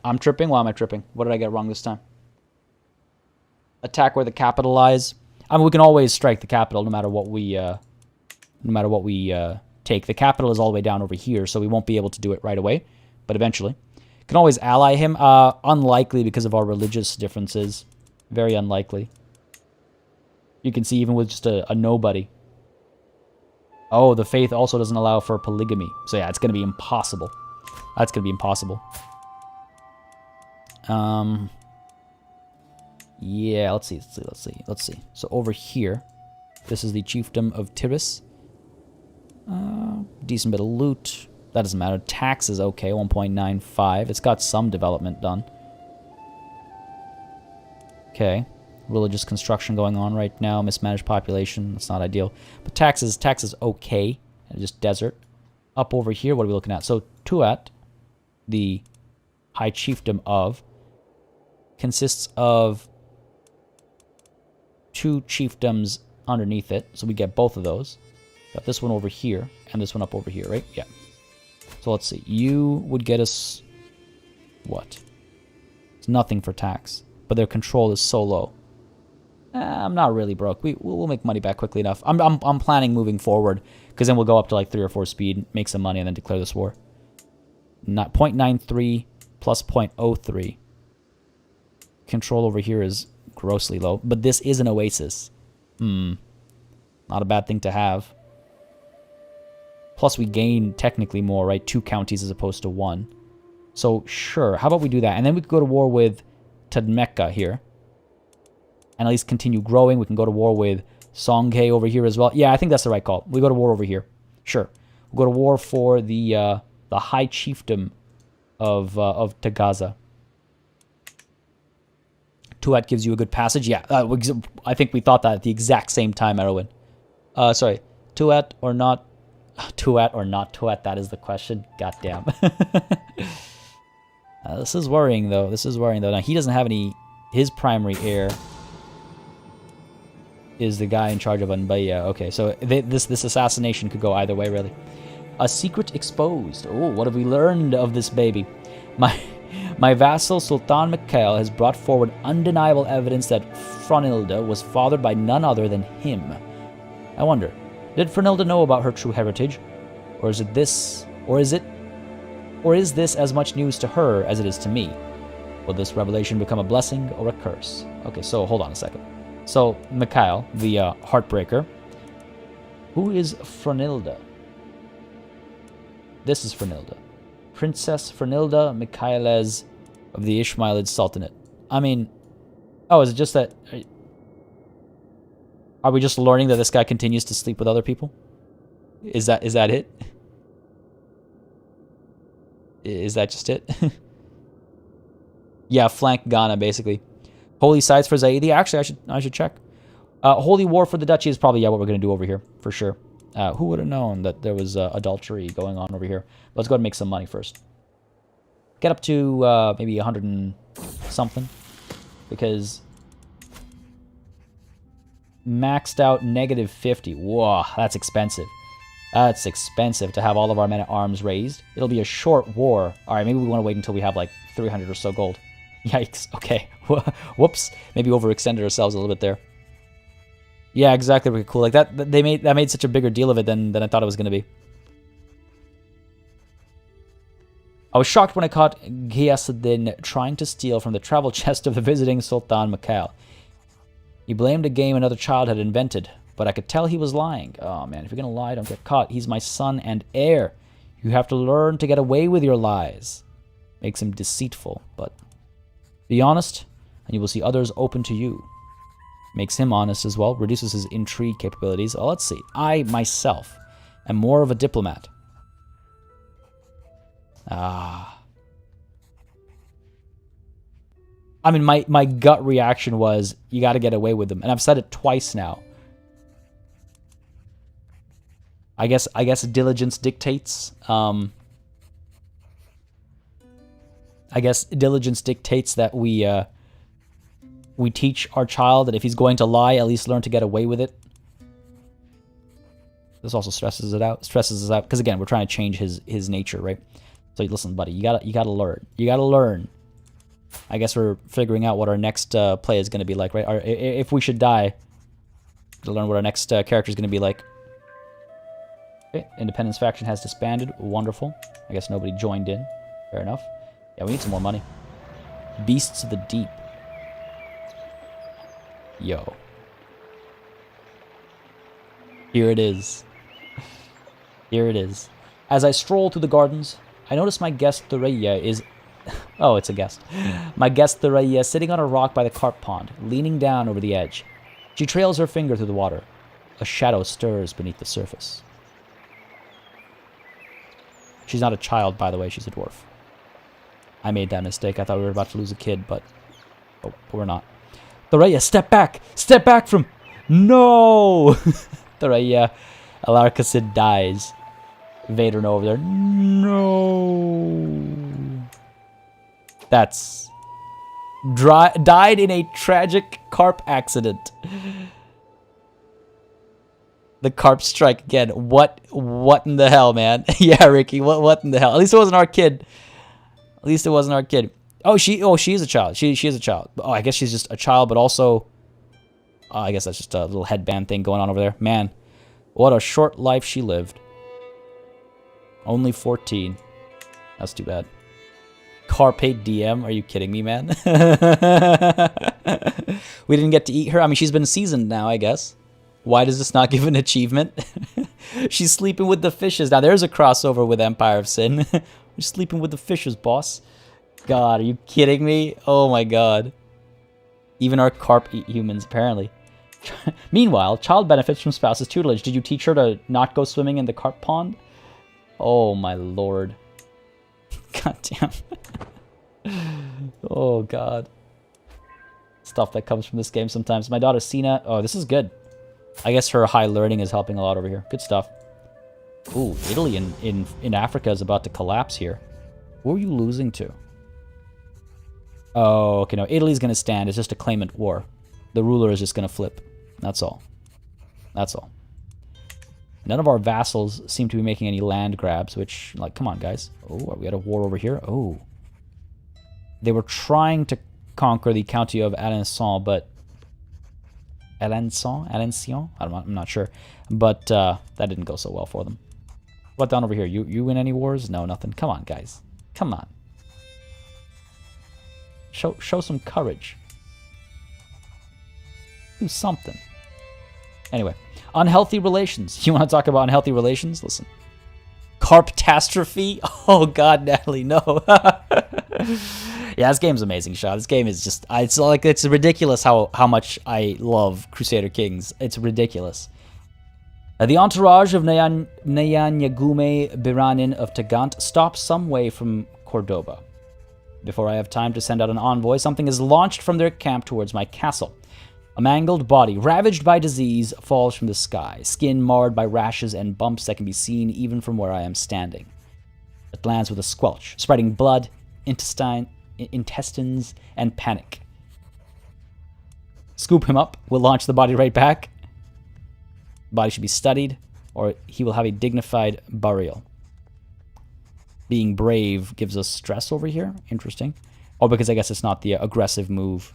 B: I'm tripping? Why am I tripping? What did I get wrong this time? Attack where the capital lies. I mean, we can always strike the capital no matter what we take. The capital is all the way down over here, so we won't be able to do it right away, but eventually. Can always ally him. Unlikely because of our religious differences. Very unlikely. You can see even with just a nobody. Oh, the faith also doesn't allow for polygamy. So yeah, it's going to be impossible. That's going to be impossible. Yeah, let's see. So over here, this is the chiefdom of Tiris. Decent bit of loot. That doesn't matter. Tax is okay, 1.95. It's got some development done. Okay. Religious construction going on right now. Mismanaged population. That's not ideal. But tax is okay. Just desert. Up over here, what are we looking at? So Tuat, the high chiefdom of, consists of 2 chiefdoms underneath it. So we get both of those. Got this one over here and this one up over here, right? Yeah. So let's see. You would get us what? It's nothing for tax, but their control is so low. I'm not really broke. We'll make money back quickly enough. I'm planning moving forward because then we'll go up to like 3 or 4 speed, make some money, and then declare this war. Not 0.93 plus 0.03. Control over here is grossly low, but this is an oasis. Not a bad thing to have. Plus we gain technically more, right? 2 counties as opposed to 1. So sure, how about we do that? And then we could go to war with Tadmeka here. And at least continue growing. We can go to war with Songhay over here as well. Yeah, I think that's the right call. We go to war over here. Sure. We'll go to war for the high chiefdom of Tagaza. Tuat gives you a good passage. Yeah, I think we thought that at the exact same time, Erwin. Sorry. Tuat or not Tuat, that is the question. Goddamn. This is worrying, though. Now, he doesn't have any... His primary heir is the guy in charge of Anbaya. Okay, so this assassination could go either way, really. A secret exposed. Oh, what have we learned of this baby? My vassal Sultan Mikhail has brought forward undeniable evidence that Fronilda was fathered by none other than him. I wonder, did Fronilda know about her true heritage? Or is this as much news to her as it is to me? Will this revelation become a blessing or a curse? Okay, so hold on a second. So, Mikhail, the Heartbreaker. Who is Fronilda? This is Fronilda. Princess Fronilda Mikhailes of the Ishmaelid Sultanate. I mean... Oh, is it just that... Are we just learning that this guy continues to sleep with other people? Is that it? Is that just it? Yeah, flank Ghana, basically. Holy sites for Zaidi. Actually, I should check. Holy war for the duchy is probably, yeah, what we're going to do over here, for sure. Who would have known that there was adultery going on over here? Let's go ahead and make some money first. Get up to maybe 100 and something. Because... maxed out negative 50. Whoa, that's expensive. That's expensive to have all of our men-at-arms raised. It'll be a short war. Alright, maybe we want to wait until we have like 300 or so gold. Yikes, okay. Whoops. Maybe overextended ourselves a little bit there. Yeah, exactly. Pretty cool. Like that made such a bigger deal of it than I thought it was going to be. I was shocked when I caught Ghiasuddin trying to steal from the travel chest of the visiting Sultan Mikhail. He blamed a game another child had invented, but I could tell he was lying. Oh man, if you're going to lie, don't get caught. He's my son and heir. You have to learn to get away with your lies. Makes him deceitful, but be honest, and you will see others open to you. Makes him honest as well. Reduces his intrigue capabilities. Oh, let's see. I, myself, am more of a diplomat. I mean, my gut reaction was, you got to get away with them. And I've said it twice now. I guess diligence dictates. I guess diligence dictates that we teach our child that if he's going to lie, at least learn to get away with it. This also stresses us out because again, we're trying to change his nature, right? So listen, buddy, you gotta learn. You gotta learn. I guess we're figuring out what our next play is going to be like, right? If we should die, to learn what our next character is going to be like. Okay, Independence faction has disbanded. Wonderful. I guess nobody joined in. Fair enough. Yeah, we need some more money. Beasts of the Deep. Yo. Here it is. Here it is. As I stroll through the gardens, I notice my guest Thuraya is... Oh, it's a guest. My guest Thuraya sitting on a rock by the carp pond, leaning down over the edge. She trails her finger through the water. A shadow stirs beneath the surface. She's not a child, by the way. She's a dwarf. I made that mistake. I thought we were about to lose a kid, but we're not. Thuraya, step back! Step back from... No! Thuraya, Alarcacid dies. Vader over there. No. That's... died in a tragic carp accident. The carp strike again. What in the hell, man? Yeah, Ricky, what in the hell? At least it wasn't our kid. At least it wasn't our kid. Oh, she is a child. She is a child. Oh, I guess she's just a child, but also... I guess that's just a little headband thing going on over there. Man, what a short life she lived. Only 14. That's too bad. Carpe DM? Are you kidding me, man? We didn't get to eat her. I mean, she's been seasoned now, I guess. Why does this not give an achievement? She's sleeping with the fishes. Now, there's a crossover with Empire of Sin. We're sleeping with the fishes, boss. God, are you kidding me? Oh my god. Even our carp eat humans, apparently. Meanwhile, child benefits from spouse's tutelage. Did you teach her to not go swimming in the carp pond? Oh my lord. God damn. Oh god. Stuff that comes from this game sometimes. My daughter Sina. Oh, this is good. I guess her high learning is helping a lot over here. Good stuff. Ooh, Italy in Africa is about to collapse here. Who are you losing to? Oh, okay, no. Italy's going to stand. It's just a claimant war. The ruler is just going to flip. That's all. That's all. None of our vassals seem to be making any land grabs, which, like, come on, guys. Oh, are we at a war over here? Oh. They were trying to conquer the county of Alençon, but... Alençon? I'm not sure. But that didn't go so well for them. What down over here? You win any wars? No, nothing. Come on, guys. Come on. Show some courage. Do something. Anyway, unhealthy relations. You want to talk about unhealthy relations? Listen. Carptastrophe? Oh god, Natalie, no. Yeah, this game's amazing, Shaw. This game is just... It's ridiculous how much I love Crusader Kings. It's ridiculous. The entourage of Nyanyagume Biranin of Tagant stops some way from Cordoba. Before I have time to send out an envoy, something is launched from their camp towards my castle. A mangled body, ravaged by disease, falls from the sky, skin marred by rashes and bumps that can be seen even from where I am standing. It lands with a squelch, spreading blood, intestines, and panic. Scoop him up, we'll launch the body right back. The body should be studied, or he will have a dignified burial. Being brave gives us stress over here. Interesting. Oh, because I guess it's not the aggressive move.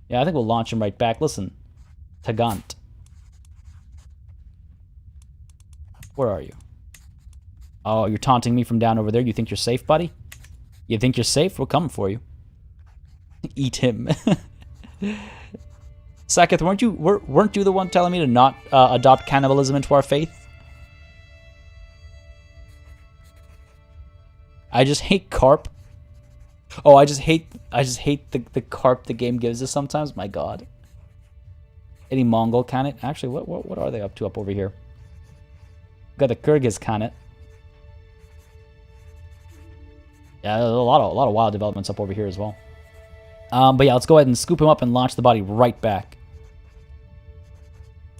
B: Yeah, I think we'll launch him right back. Listen. Tagant. Where are you? Oh, you're taunting me from down over there? You think you're safe, buddy? You think you're safe? We're coming for you. Eat him. Saketh, weren't you the one telling me to not adopt cannibalism into our faith? I just hate carp. Oh, I just hate the carp the game gives us sometimes. My god. Any Mongol Khanate? Actually, what are they up to up over here? Got the Kyrgyz Khanate. Yeah, there's a lot of wild developments up over here as well. But yeah, let's go ahead and scoop him up and launch the body right back.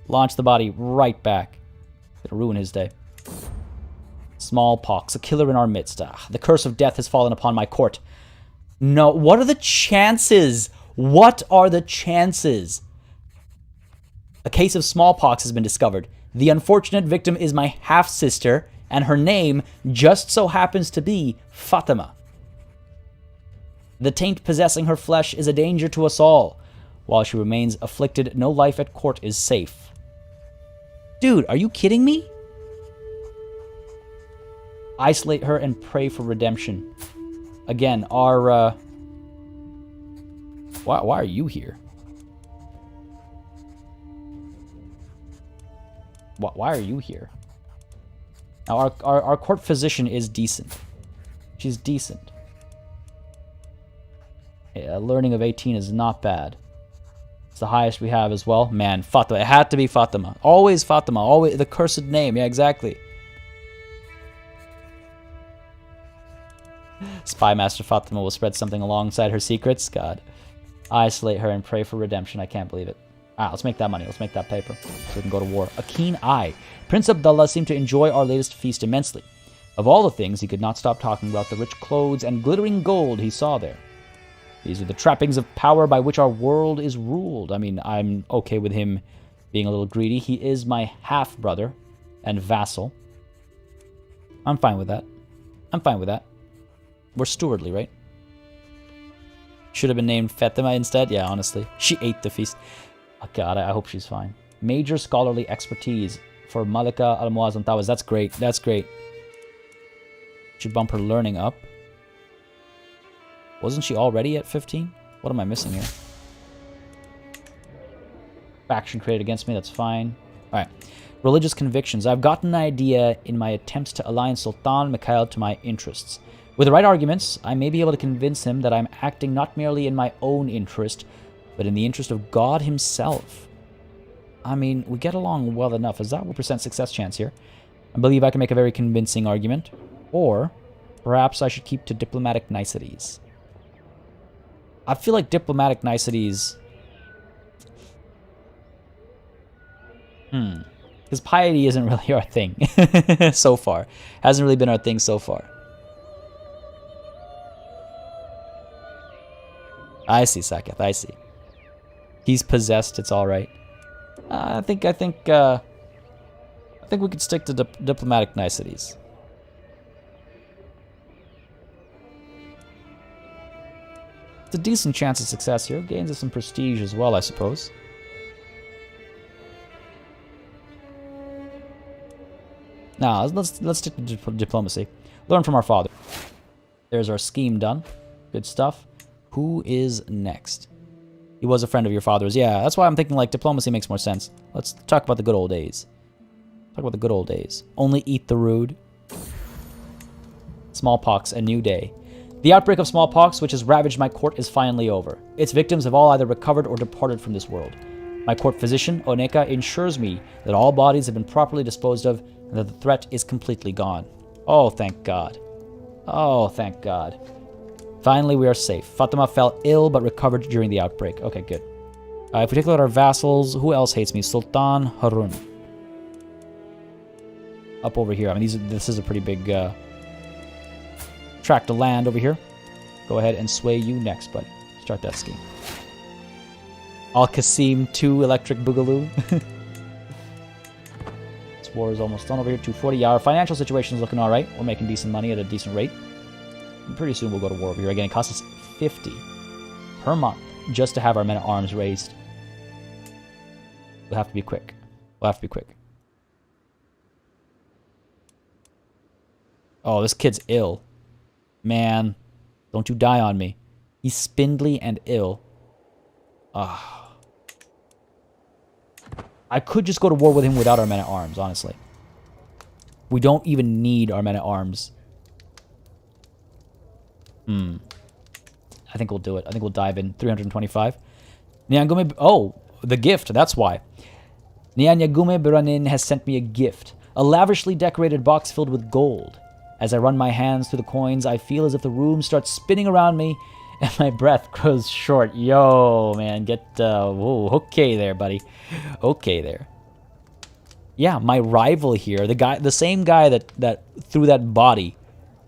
B: Launch the body right back. Gonna ruin his day. Smallpox, a killer in our midst. The curse of death has fallen upon my court. No, what are the chances? What are the chances? A case of smallpox has been discovered. The unfortunate victim is my half-sister, and her name just so happens to be Fatima. The taint possessing her flesh is a danger to us all. While she remains afflicted, no life at court is safe. Dude, are you kidding me? Isolate her and pray for redemption. Again, our, Why are you here? Why are you here? Now, our court physician is decent. She's decent. Yeah, learning of 18 is not bad. It's the highest we have as well. Man, Fatima. It had to be Fatima. Always Fatima. Always the cursed name. Yeah, exactly. Spy Master Fatima will spread something alongside her secrets. God. Isolate her and pray for redemption. I can't believe it. Let's make that money. Let's make that paper so we can go to war. A keen eye. Prince Abdullah seemed to enjoy our latest feast immensely. Of all the things, he could not stop talking about the rich clothes and glittering gold he saw there. These are the trappings of power by which our world is ruled. I mean, I'm okay with him being a little greedy. He is my half-brother and vassal. I'm fine with that. I'm fine with that. We're stewardly, right? Should have been named Fatima instead. Yeah, honestly. She ate the feast. Oh, God, I hope she's fine. Major scholarly expertise for Malika Al-Muazzam Tawaz. That's great. That's great. Should bump her learning up. Wasn't she already at 15? What am I missing here? Faction created against me. That's fine. All right. Religious convictions. I've gotten an idea in my attempts to align Sultan Mikhail to my interests. With the right arguments, I may be able to convince him that I'm acting not merely in my own interest, but in the interest of God himself. I mean, we get along well enough. Is that 1% success chance here? I believe I can make a very convincing argument. Or, perhaps I should keep to diplomatic niceties. I feel like diplomatic niceties... Because piety isn't really our thing so far. Hasn't really been our thing so far. I see, Sacketh. I see. He's possessed. It's all right. I think we could stick to diplomatic niceties. It's a decent chance of success here. Gains us some prestige as well, I suppose. Now, let's stick to diplomacy. Learn from our father. There's our scheme done. Good stuff. Who is next? He was a friend of your father's. Yeah, that's why I'm thinking, like, diplomacy makes more sense. Let's talk about the good old days. Talk about the good old days. Only eat the rude. Smallpox, a new day. The outbreak of smallpox, which has ravaged my court, is finally over. Its victims have all either recovered or departed from this world. My court physician, Oneka, ensures me that all bodies have been properly disposed of and that the threat is completely gone. Oh, thank God. Oh, thank God. Finally, we are safe. Fatima fell ill but recovered during the outbreak. Okay, good. If we take a look at our vassals, who else hates me? Sultan Harun. Up over here. I mean, this is a pretty big tract of land over here. Go ahead and sway you next, buddy. Start that scheme. Al-Qasim 2 Electric Boogaloo. This war is almost done over here. 240. Yeah, our financial situation is looking all right. We're making decent money at a decent rate. And pretty soon we'll go to war over here. Again, it costs us 50 per month just to have our men-at-arms raised. We'll have to be quick. We'll have to be quick. Oh, this kid's ill. Man, don't you die on me. He's spindly and ill. I could just go to war with him without our men-at-arms, honestly. We don't even need our men-at-arms. I think we'll do it. I think we'll dive in. 325. Oh, the gift. That's why. Nyanyagume Biranin has sent me a gift. A lavishly decorated box filled with gold. As I run my hands through the coins, I feel as if the room starts spinning around me and my breath grows short. Yo, man, get... whoa, okay there, buddy. Okay there. Yeah, my rival here, the same guy that threw that body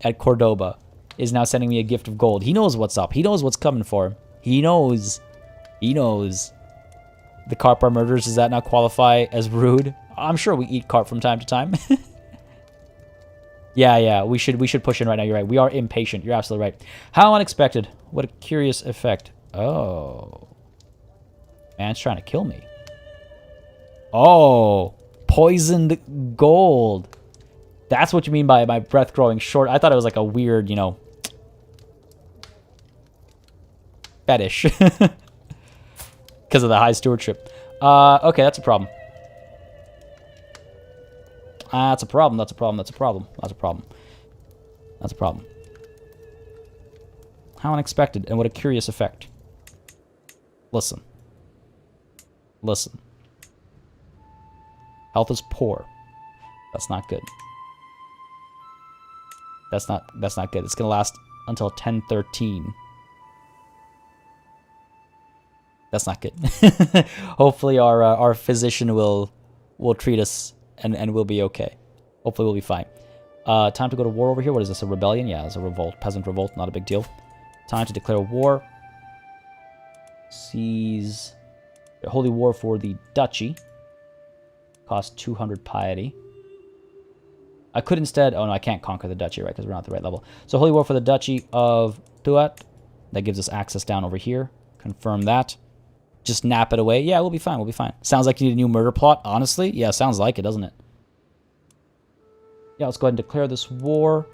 B: at Cordoba, is now sending me a gift of gold. He knows what's up. He knows what's coming for him. He knows. He knows. The carp are murderers. Does that not qualify as rude? I'm sure we eat carp from time to time. Yeah, we should push in right now. You're right. We are impatient. You're absolutely right. How unexpected. What a curious effect. Oh. Man's trying to kill me. Oh. Poisoned gold. That's what you mean by my breath growing short. I thought it was like a weird, you know, fetish. Because of the high stewardship. Okay, that's a problem. That's a problem. That's a problem. That's a problem. That's a problem. That's a problem. How unexpected and what a curious effect. Listen. Listen. Health is poor. That's not good. That's not good. It's gonna last until 10:13. That's not good. Hopefully our physician will treat us and we'll be okay. Hopefully we'll be fine. Time to go to war over here. What is this? A rebellion? Yeah, it's a revolt. Peasant revolt. Not a big deal. Time to declare war. Seize a holy war for the duchy. Cost 200 piety. I could instead... Oh, no, I can't conquer the duchy, right? Because we're not at the right level. So holy war for the duchy of Tuat. That gives us access down over here. Confirm that. Just nap it away. Yeah, we'll be fine. We'll be fine. Sounds like you need a new murder plot, honestly. Yeah, sounds like it, doesn't it? Yeah, let's go ahead and declare this war.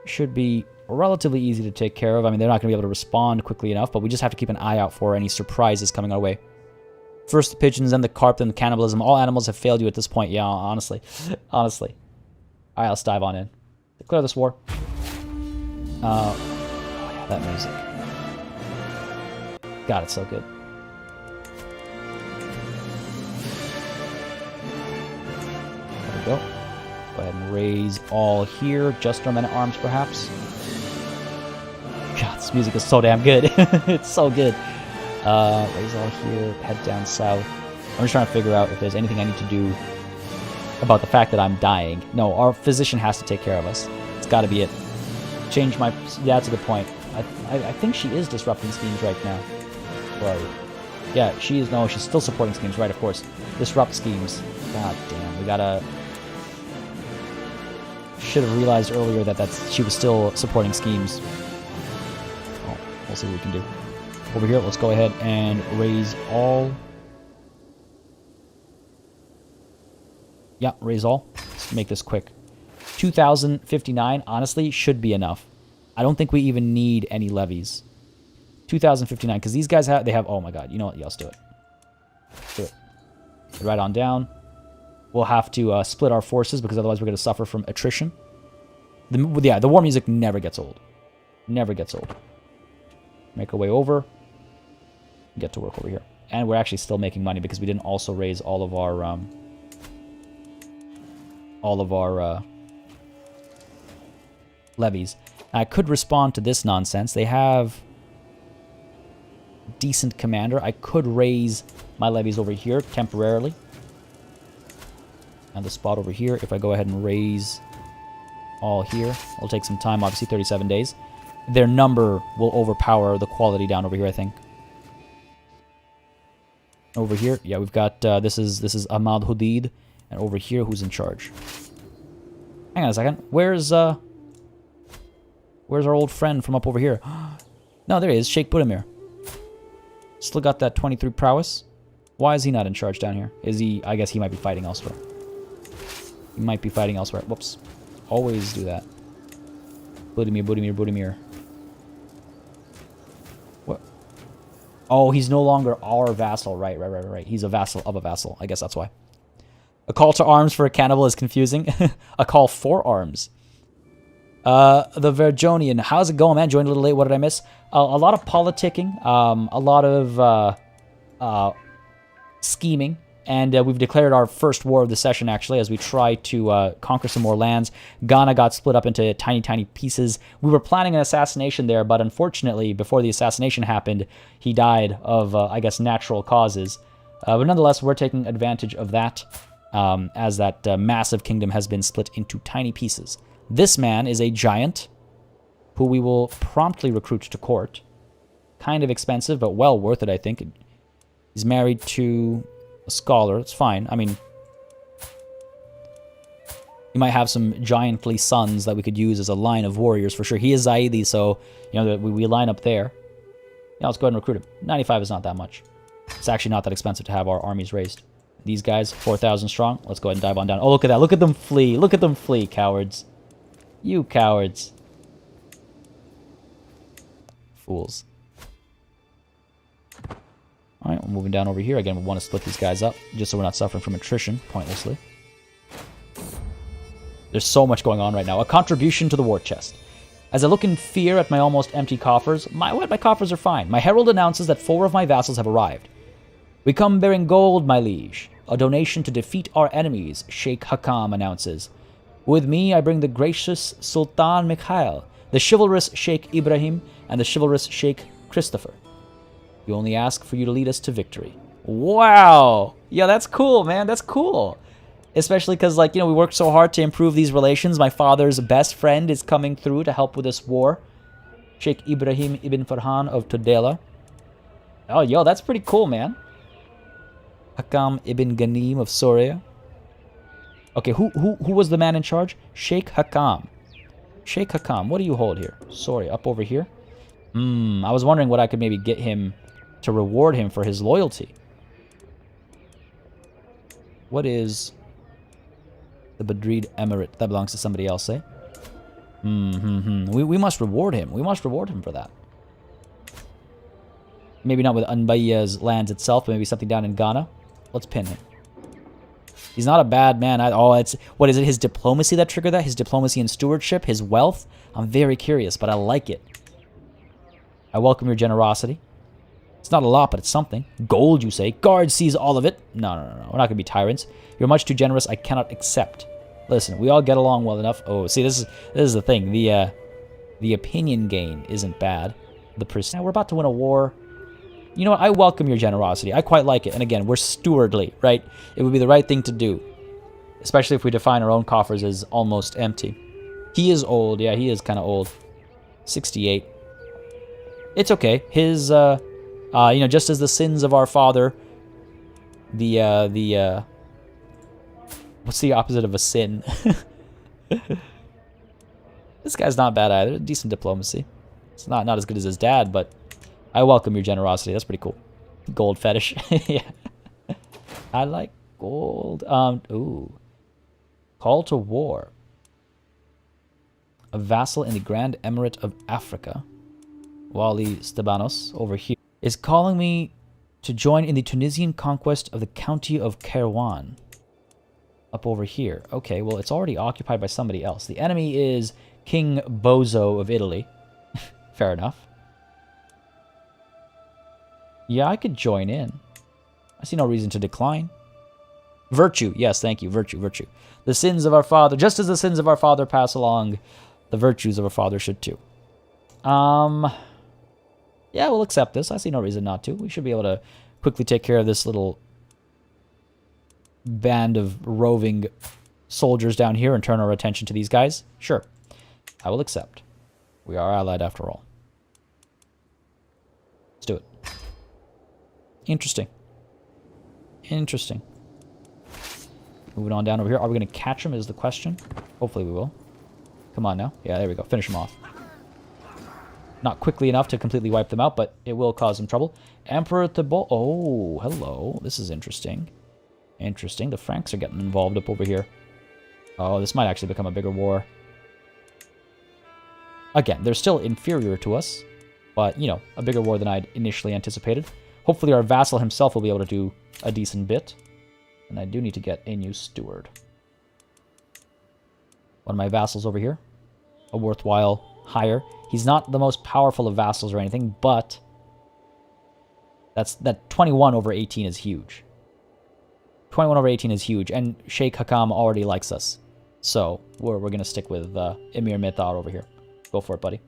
B: Should be relatively easy to take care of. I mean, they're not going to be able to respond quickly enough, but we just have to keep an eye out for any surprises coming our way. First the pigeons, then the carp, then the cannibalism. All animals have failed you at this point. Yeah, honestly. Honestly. All right, let's dive on in. Declare this war. Oh, yeah, that music. God, it's so good. There we go. Go ahead and raise all here. Just our men-at-arms, perhaps. God, this music is so damn good. It's so good. Raise all here. Head down south. I'm just trying to figure out if there's anything I need to do about the fact that I'm dying. No, our physician has to take care of us. It's got to be it. Change my... Yeah, that's a good point. I think she is disrupting schemes right now. Where are we? Yeah, she is... No, she's still supporting schemes, right, of course. Disrupt schemes. God damn, we gotta... Should have realized earlier that she was still supporting schemes. Oh, we'll see what we can do. Over here, let's go ahead and raise all. Yeah, raise all. Let's make this quick. 2,059, honestly, should be enough. I don't think we even need any levies. 2,059, because these guys have... They have... Oh my god, you know what? Yeah, let's do it. Do it. Right on down. We'll have to split our forces, because otherwise we're going to suffer from attrition. Yeah, the war music never gets old. Never gets old. Make our way over. Get to work over here. And we're actually still making money, because we didn't also raise all of our levies. I could respond to this nonsense. They have decent commander. I could raise my levies over here temporarily. And the spot over here, if I go ahead and raise all here, it'll take some time, obviously 37 days. Their number will overpower the quality down over here, I think. Over here, yeah, we've got, this is Ahmad Hudid, and over here, who's in charge? Hang on a second, where's our old friend from up over here? No, there he is, Sheikh Budimir. Still got that 23 prowess. Why is he not in charge down here? Is he, I guess he might be fighting elsewhere. He might be fighting elsewhere. Whoops. Always do that. Budimir. What? Oh, he's no longer our vassal. Right. He's a vassal of a vassal. I guess that's why. A call to arms for a cannibal is confusing. A call for arms. The Verjonian. How's it going, man? Joined a little late. What did I miss? A lot of politicking. A lot of scheming. And we've declared our first war of the session, actually, as we try to conquer some more lands. Ghana got split up into tiny, tiny pieces. We were planning an assassination there, but unfortunately, before the assassination happened, he died of, I guess, natural causes. But nonetheless, we're taking advantage of that, as that massive kingdom has been split into tiny pieces. This man is a giant. who we will promptly recruit to court. Kind of expensive, but well worth it, I think. He's married to a scholar. It's fine. I mean, he might have some giantly sons that we could use as a line of warriors for sure. He is Zaidi, so, you know, we line up there. Yeah, let's go ahead and recruit him. 95 is not that much. It's actually not that expensive to have our armies raised. These guys, 4,000 strong. Let's go ahead and dive on down. Oh, look at that. Look at them flee. Look at them flee, cowards. You cowards. Fools. Alright, we're moving down over here. Again, we want to split these guys up, just so we're not suffering from attrition, pointlessly. There's so much going on right now. A contribution to the war chest. As I look in fear at my almost empty coffers, my coffers are fine. My herald announces that 4 of my vassals have arrived. We come bearing gold, my liege. A donation to defeat our enemies, Sheikh Hakam announces. With me, I bring the gracious Sultan Mikhail, the chivalrous Sheikh Ibrahim, and the chivalrous Sheikh Christopher. We only ask for you to lead us to victory. Wow! Yeah, that's cool, man. That's cool. Especially because, like, you know, we worked so hard to improve these relations. My father's best friend is coming through to help with this war. Sheikh Ibrahim ibn Farhan of Tudela. Oh, yo, that's pretty cool, man. Hakam ibn Ghanim of Soria. Okay, who was the man in charge? Sheikh Hakam. Sheikh Hakam, what do you hold here? Soria, up over here? I was wondering what I could maybe get him to reward him for his loyalty. What is the Badrid Emirate? That belongs to somebody else, eh? We must reward him. We must reward him for that. Maybe not with Anbaya's lands itself, but maybe something down in Ghana. Let's pin him. He's not a bad man. It's what is it? His diplomacy that triggered that? His diplomacy and stewardship? His wealth? I'm very curious, but I like it. I welcome your generosity. It's not a lot, but it's something. Gold, you say? Guard sees all of it. No. We're not going to be tyrants. You're much too generous. I cannot accept. Listen, we all get along well enough. Oh, see, this is the thing. The opinion gain isn't bad. Now we're about to win a war. You know what? I welcome your generosity. I quite like it. And again, we're stewardly, right? It would be the right thing to do. Especially if we define our own coffers as almost empty. He is old. Yeah, he is kind of old. 68. It's okay. His, you know, just as the sins of our father, what's the opposite of a sin? This guy's not bad either. Decent diplomacy. It's not as good as his dad, but I welcome your generosity. That's pretty cool. Gold fetish. Yeah. I like gold. Ooh. Call to war. A vassal in the Grand Emirate of Africa, Wali Stebanos, over here, is calling me to join in the Tunisian conquest of the county of Kairouan. Up over here. Okay, well, it's already occupied by somebody else. The enemy is King Bozo of Italy. Fair enough. Yeah, I could join in. I see no reason to decline. Virtue. Yes, thank you. Virtue. The sins of our father, just as the sins of our father pass along, the virtues of our father should too. Yeah, we'll accept this. I see no reason not to. We should be able to quickly take care of this little band of roving soldiers down here and turn our attention to these guys. Sure. I will accept. We are allied after all. Let's do it. Interesting. Moving on down over here. Are we going to catch him is the question. Hopefully we will. Come on now. Yeah, there we go. Finish him off. Not quickly enough to completely wipe them out, but it will cause them trouble. Emperor Thibault. Oh, hello. This is interesting. The Franks are getting involved up over here. Oh, this might actually become a bigger war. Again, they're still inferior to us, but, you know, a bigger war than I'd initially anticipated. Hopefully our vassal himself will be able to do a decent bit. And I do need to get a new steward. One of my vassals over here. A worthwhile hire. He's not the most powerful of vassals or anything, but that 21 over 18 is huge. 21 over 18 is huge, and Sheikh Hakam already likes us. So, we're going to stick with Emir Mithar over here. Go for it, buddy.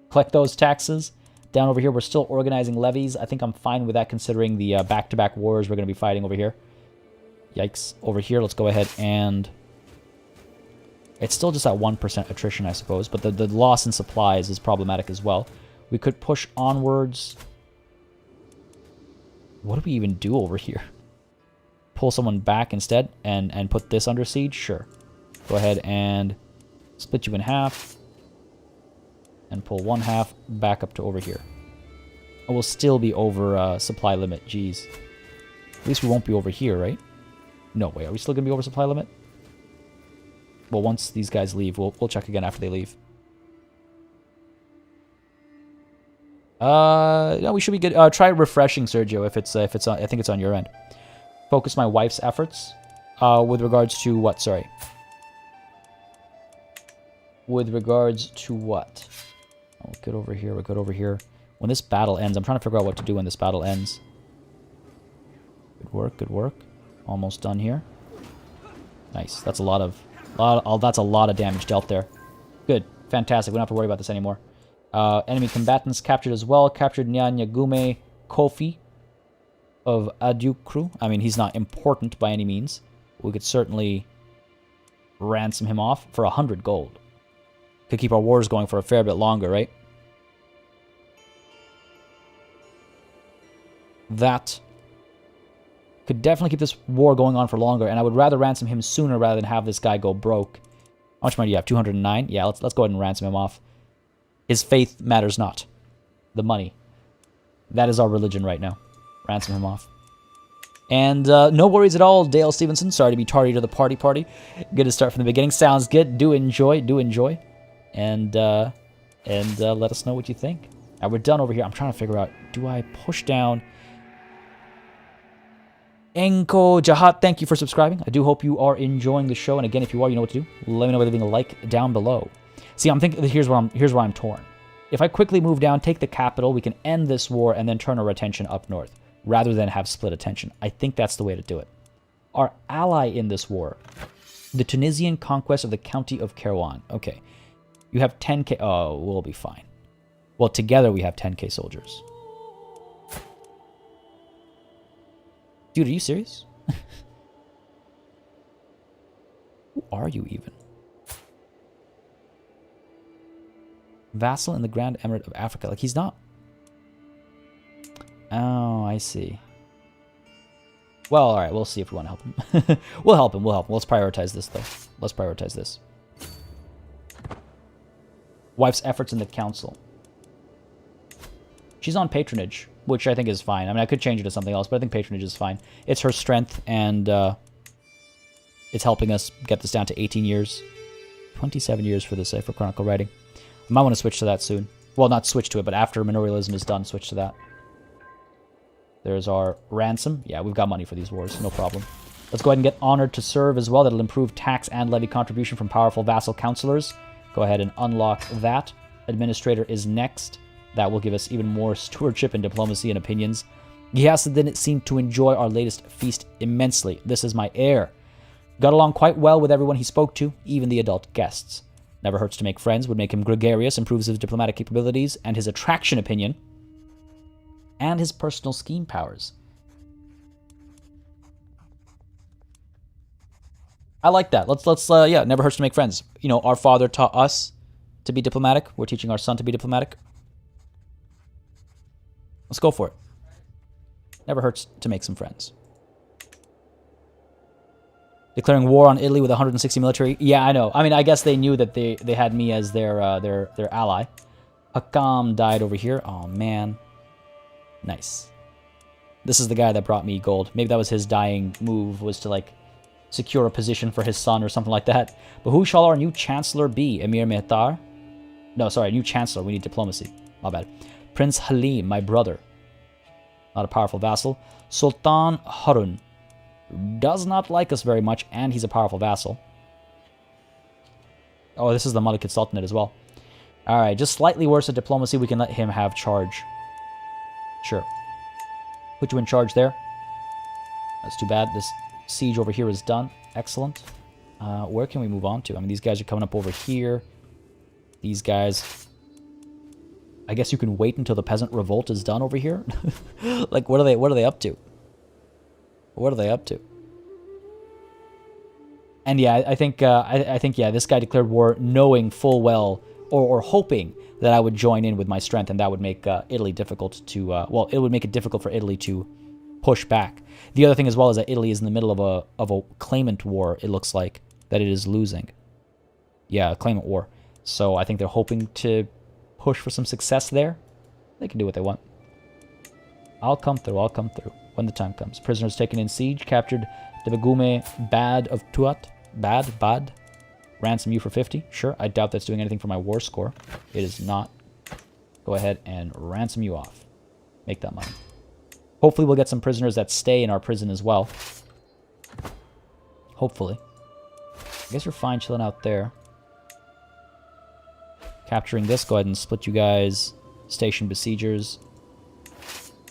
B: Collect those taxes. Down over here, we're still organizing levies. I think I'm fine with that considering the back-to-back wars we're going to be fighting over here. Yikes. Over here, let's go ahead and It's still just at 1% attrition, I suppose, but the loss in supplies is problematic as well. We could push onwards. What do we even do over here? Pull someone back instead and put this under siege? Sure. Go ahead and split you in half. And pull one half back up to over here. And we'll still be over supply limit. Jeez. At least we won't be over here, right? No, wait. Are we still going to be over supply limit? Well, once these guys leave, we'll check again after they leave. No, we should be good. Try refreshing, Sergio, if it's on. I think it's on your end. Focus my wife's efforts. With regards to what? Sorry. With regards to what? Oh, we're good over here. We're good over here. When this battle ends, I'm trying to figure out what to do when this battle ends. Good work. Good work. Almost done here. Nice. That's a lot of damage dealt there. Good. Fantastic. We don't have to worry about this anymore. Enemy combatants captured as well. Captured Nyanyagume Kofi of Adukru. I mean, he's not important by any means. We could certainly ransom him off for 100 gold. Could keep our wars going for a fair bit longer, right? That could definitely keep this war going on for longer, and I would rather ransom him sooner rather than have this guy go broke. How much money do you have? 209? Yeah, let's go ahead and ransom him off. His faith matters not. The money. That is our religion right now. Ransom him off. And no worries at all, Dale Stevenson. Sorry to be tardy to the party. Good to start from the beginning. Sounds good. Do enjoy. And let us know what you think. We're done over here. I'm trying to figure out, do I push down... Enko Jahat, thank you for subscribing. I do hope you are enjoying the show. And again, if you are, you know what to do. Let me know by leaving a like down below. See, I'm thinking, here's where I'm torn. If I quickly move down, take the capital, we can end this war and then turn our attention up north, rather than have split attention. I think that's the way to do it. Our ally in this war, the Tunisian conquest of the county of Kairouan. Okay. You have 10k. Oh, we'll be fine. Well, together we have 10k soldiers. Dude, are you serious? Who are you even? Vassal in the Grand Emirate of Africa. Like, he's not... Oh, I see. Well, alright, we'll see if we want to help him. We'll help him. Let's prioritize this, though. Let's prioritize this. Wife's efforts in the council. She's on patronage, which I think is fine. I mean, I could change it to something else, but I think patronage is fine. It's her strength, and it's helping us get this down to 18 years. 27 years for this, for Chronicle writing. I might want to switch to that soon. Well, not switch to it, but after manorialism is done, switch to that. There's our ransom. Yeah, we've got money for these wars, no problem. Let's go ahead and get honored to serve as well. That'll improve tax and levy contribution from powerful vassal councilors. Go ahead and unlock that. Administrator is next. That will give us even more stewardship and diplomacy and opinions. Ghiasa didn't seem to enjoy our latest feast immensely. This is my heir. Got along quite well with everyone he spoke to, even the adult guests. Never hurts to make friends, would make him gregarious, improves his diplomatic capabilities, and his attraction opinion, and his personal scheme powers. I like that. Yeah, never hurts to make friends. You know, our father taught us to be diplomatic. We're teaching our son to be diplomatic. Let's go for it. Never hurts to make some friends. Declaring war on Italy with 160 military. Yeah, I know. I mean, I guess they knew that they had me as their ally. Hakam died over here. Oh, man. Nice. This is the guy that brought me gold. Maybe that was his dying move, was to, like, secure a position for his son or something like that. But who shall our new chancellor be? Emir Mehtar? No, sorry, new chancellor. We need diplomacy. My bad. Prince Halim, my brother. Not a powerful vassal. Sultan Harun. Does not like us very much, and he's a powerful vassal. Oh, this is the Malikid Sultanate as well. Alright, just slightly worse at diplomacy. We can let him have charge. Sure. Put you in charge there. That's too bad. This siege over here is done. Excellent. Where can we move on to? I mean, these guys are coming up over here. These guys... I guess you can wait until the peasant revolt is done over here. Like, what are they up to? What are they up to? And yeah, I think yeah, this guy declared war knowing full well, or hoping that I would join in with my strength, and that would make Italy difficult to, well, it would make it difficult for Italy to push back. The other thing as well is that Italy is in the middle of a claimant war, it looks like, that it is losing. Yeah, a claimant war. So I think they're hoping to push for some success there. They can do what they want. I'll come through when the time comes. Prisoners taken in siege, captured the Begume Bad of Tuat. Bad. Ransom you for 50. Sure, I doubt that's doing anything for my war score. It is not. Go ahead and ransom you off. Make that money. Hopefully we'll get some prisoners that stay in our prison as well. Hopefully. I guess you're fine chilling out there. Capturing this, go ahead and split you guys. Station besiegers.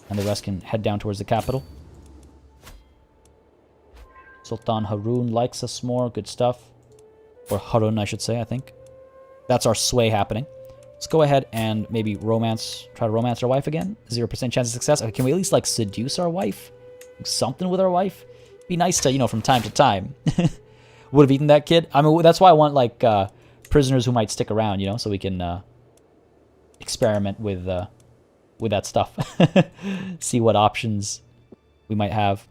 B: And the rest can head down towards the capital. Sultan Harun likes us more. Good stuff. Or Harun, I should say, I think. That's our sway happening. Let's go ahead and maybe try to romance our wife again. 0% chance of success. Okay, can we at least, like, seduce our wife? Something with our wife? Be nice to, you know, from time to time. Would have eaten that kid. I mean, that's why I want, like, prisoners who might stick around, you know, so we can experiment with that stuff. See what options we might have.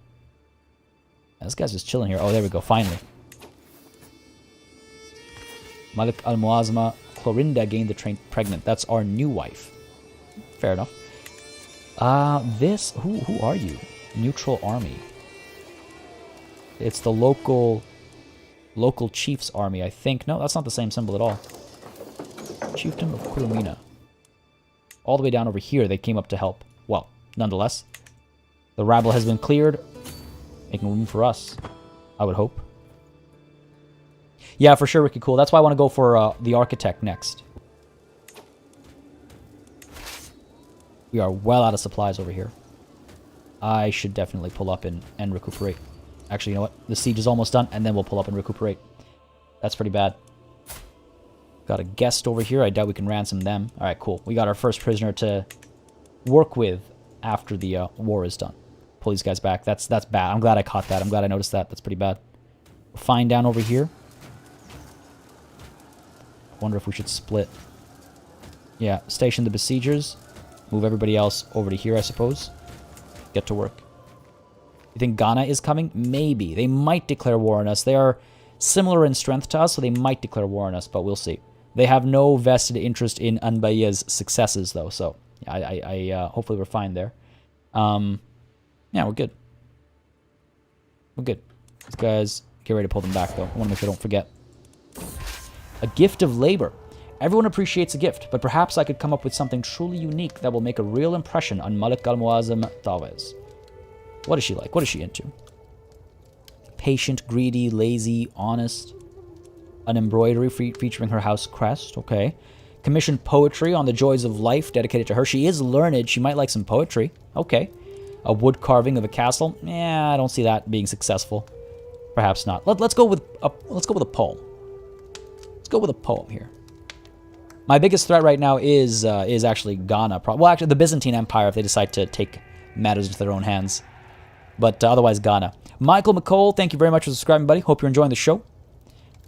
B: This guy's just chilling here. Oh, there we go, finally. Malik al-Muazma, Clorinda gained the train pregnant. That's our new wife. Fair enough. Who are you? Neutral army. It's the local chief's army, I think. No, that's not the same symbol at all. Chieftain of Kurumina. All the way down over here, they came up to help. Well, nonetheless, the rabble has been cleared, making room for us, I would hope. Yeah, for sure, Ricky, cool. That's why I want to go for the architect next. We are well out of supplies over here. I should definitely pull up and recuperate. Actually, you know what? The siege is almost done, and then we'll pull up and recuperate. That's pretty bad. Got a guest over here. I doubt we can ransom them. All right, cool. We got our first prisoner to work with after the war is done. Pull these guys back. That's bad. I'm glad I caught that. I'm glad I noticed that. That's pretty bad. Fine down over here. Wonder if we should split. Yeah, station the besiegers. Move everybody else over to here, I suppose. Get to work. You think Ghana is coming? Maybe. They might declare war on us. They are similar in strength to us, so they might declare war on us, but we'll see. They have no vested interest in Anbaya's successes, though, so I hopefully we're fine there. Yeah, we're good. We're good. These guys, get ready to pull them back, though. I want to make sure I don't forget. A gift of labor. Everyone appreciates a gift, but perhaps I could come up with something truly unique that will make a real impression on Malik al-Muazzam Tawez. What is she like? What is she into? Patient, greedy, lazy, honest. An embroidery featuring her house crest. Okay. Commissioned poetry on the joys of life dedicated to her. She is learned. She might like some poetry. Okay. A wood carving of a castle. Yeah, I don't see that being successful. Perhaps not. Let's go with a poem. Let's go with a poem here. My biggest threat right now is actually Ghana. Well, actually, the Byzantine Empire if they decide to take matters into their own hands. But otherwise, Ghana. Michael McCole, thank you very much for subscribing, buddy. Hope you're enjoying the show.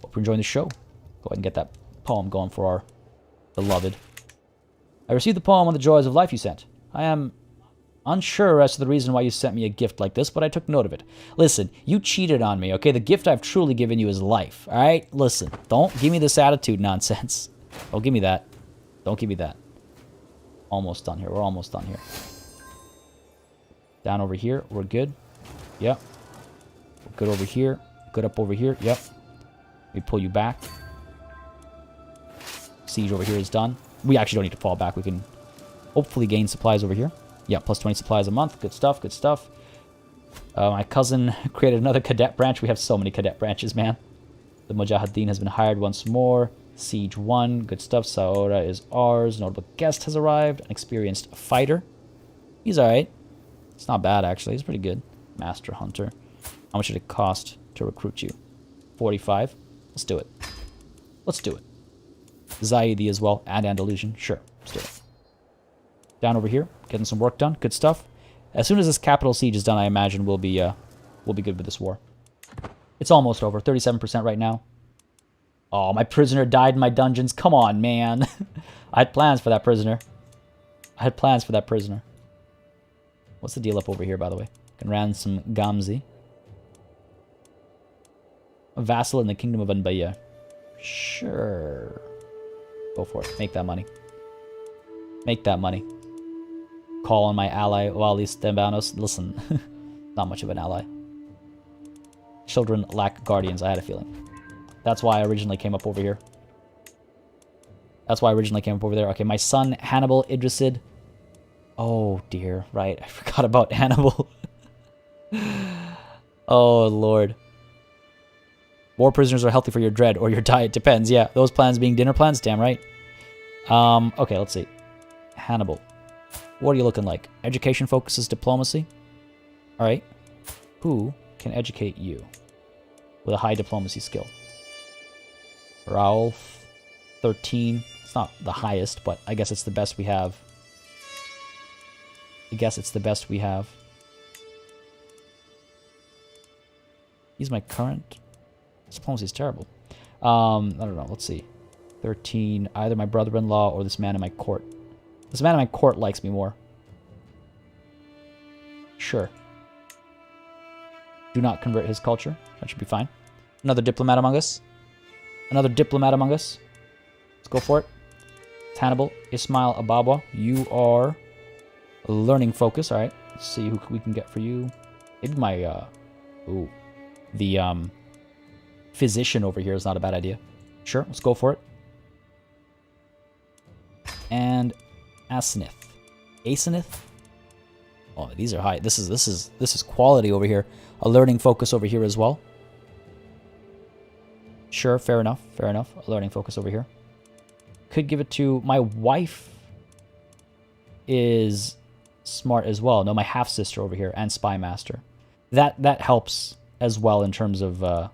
B: Hope you're enjoying the show. Go ahead and get that poem going for our beloved. I received the poem on the joys of life you sent. I am unsure as to the reason why you sent me a gift like this, but I took note of it. Listen, you cheated on me, okay? The gift I've truly given you is life, all right? Listen, don't give me this attitude nonsense. Don't give me that. Don't give me that. Almost done here. We're almost done here. Down over here. We're good. Yep. We're good over here. Good up over here. Yep. We pull you back. Siege over here is done. We actually don't need to fall back. We can hopefully gain supplies over here. Yeah, plus 20 supplies a month. Good stuff. Good stuff. My cousin created another cadet branch. We have so many cadet branches, man. The Mujahideen has been hired once more. Siege 1. Good stuff. Saora is ours. Notable guest has arrived. An experienced fighter. He's alright. It's not bad, actually. He's pretty good. Master Hunter. How much did it cost to recruit you? 45. Let's do it. Let's do it. Zaidi as well. And Andalusian. Sure. Let's do it. Down over here. Getting some work done. Good stuff. As soon as this capital siege is done, I imagine we'll be good with this war. It's almost over. 37% right now. Oh, my prisoner died in my dungeons. Come on, man. I had plans for that prisoner. What's the deal up over here, by the way? Can ransom Gamzi. A vassal in the kingdom of Anbaya. Sure. Go for it. Make that money. Make that money. Call on my ally, Wali Stembanos. Listen, not much of an ally. Children lack guardians, I had a feeling. That's why I originally came up over here. Okay, my son, Hannibal Idrisid. Oh, dear. Right, I forgot about Hannibal. Oh, Lord. War prisoners are healthy for your dread, or your diet depends. Yeah, those plans being dinner plans, damn right. Okay, let's see. Hannibal. What are you looking like? Education focuses diplomacy. Alright. Who can educate you with a high diplomacy skill? Raoulf, 13. It's not the highest, but I guess it's the best we have. He's my current. Diplomacy is terrible. I don't know. Let's see. 13. Either my brother-in-law or this man in my court. This man in my court likes me more. Sure. Do not convert his culture. That should be fine. Another diplomat among us. Let's go for it. It's Hannibal. Ismail Ababwa. You are a learning focus. Alright. Let's see who we can get for you. Maybe my, the, physician over here is not a bad idea. Sure, let's go for it. And Asenith. Oh, these are high. This is quality over here. A learning focus over here as well. Sure, fair enough. A learning focus over here. Could give it to my wife. Is smart as well. No, my half sister over here and spy master. That helps as well in terms of.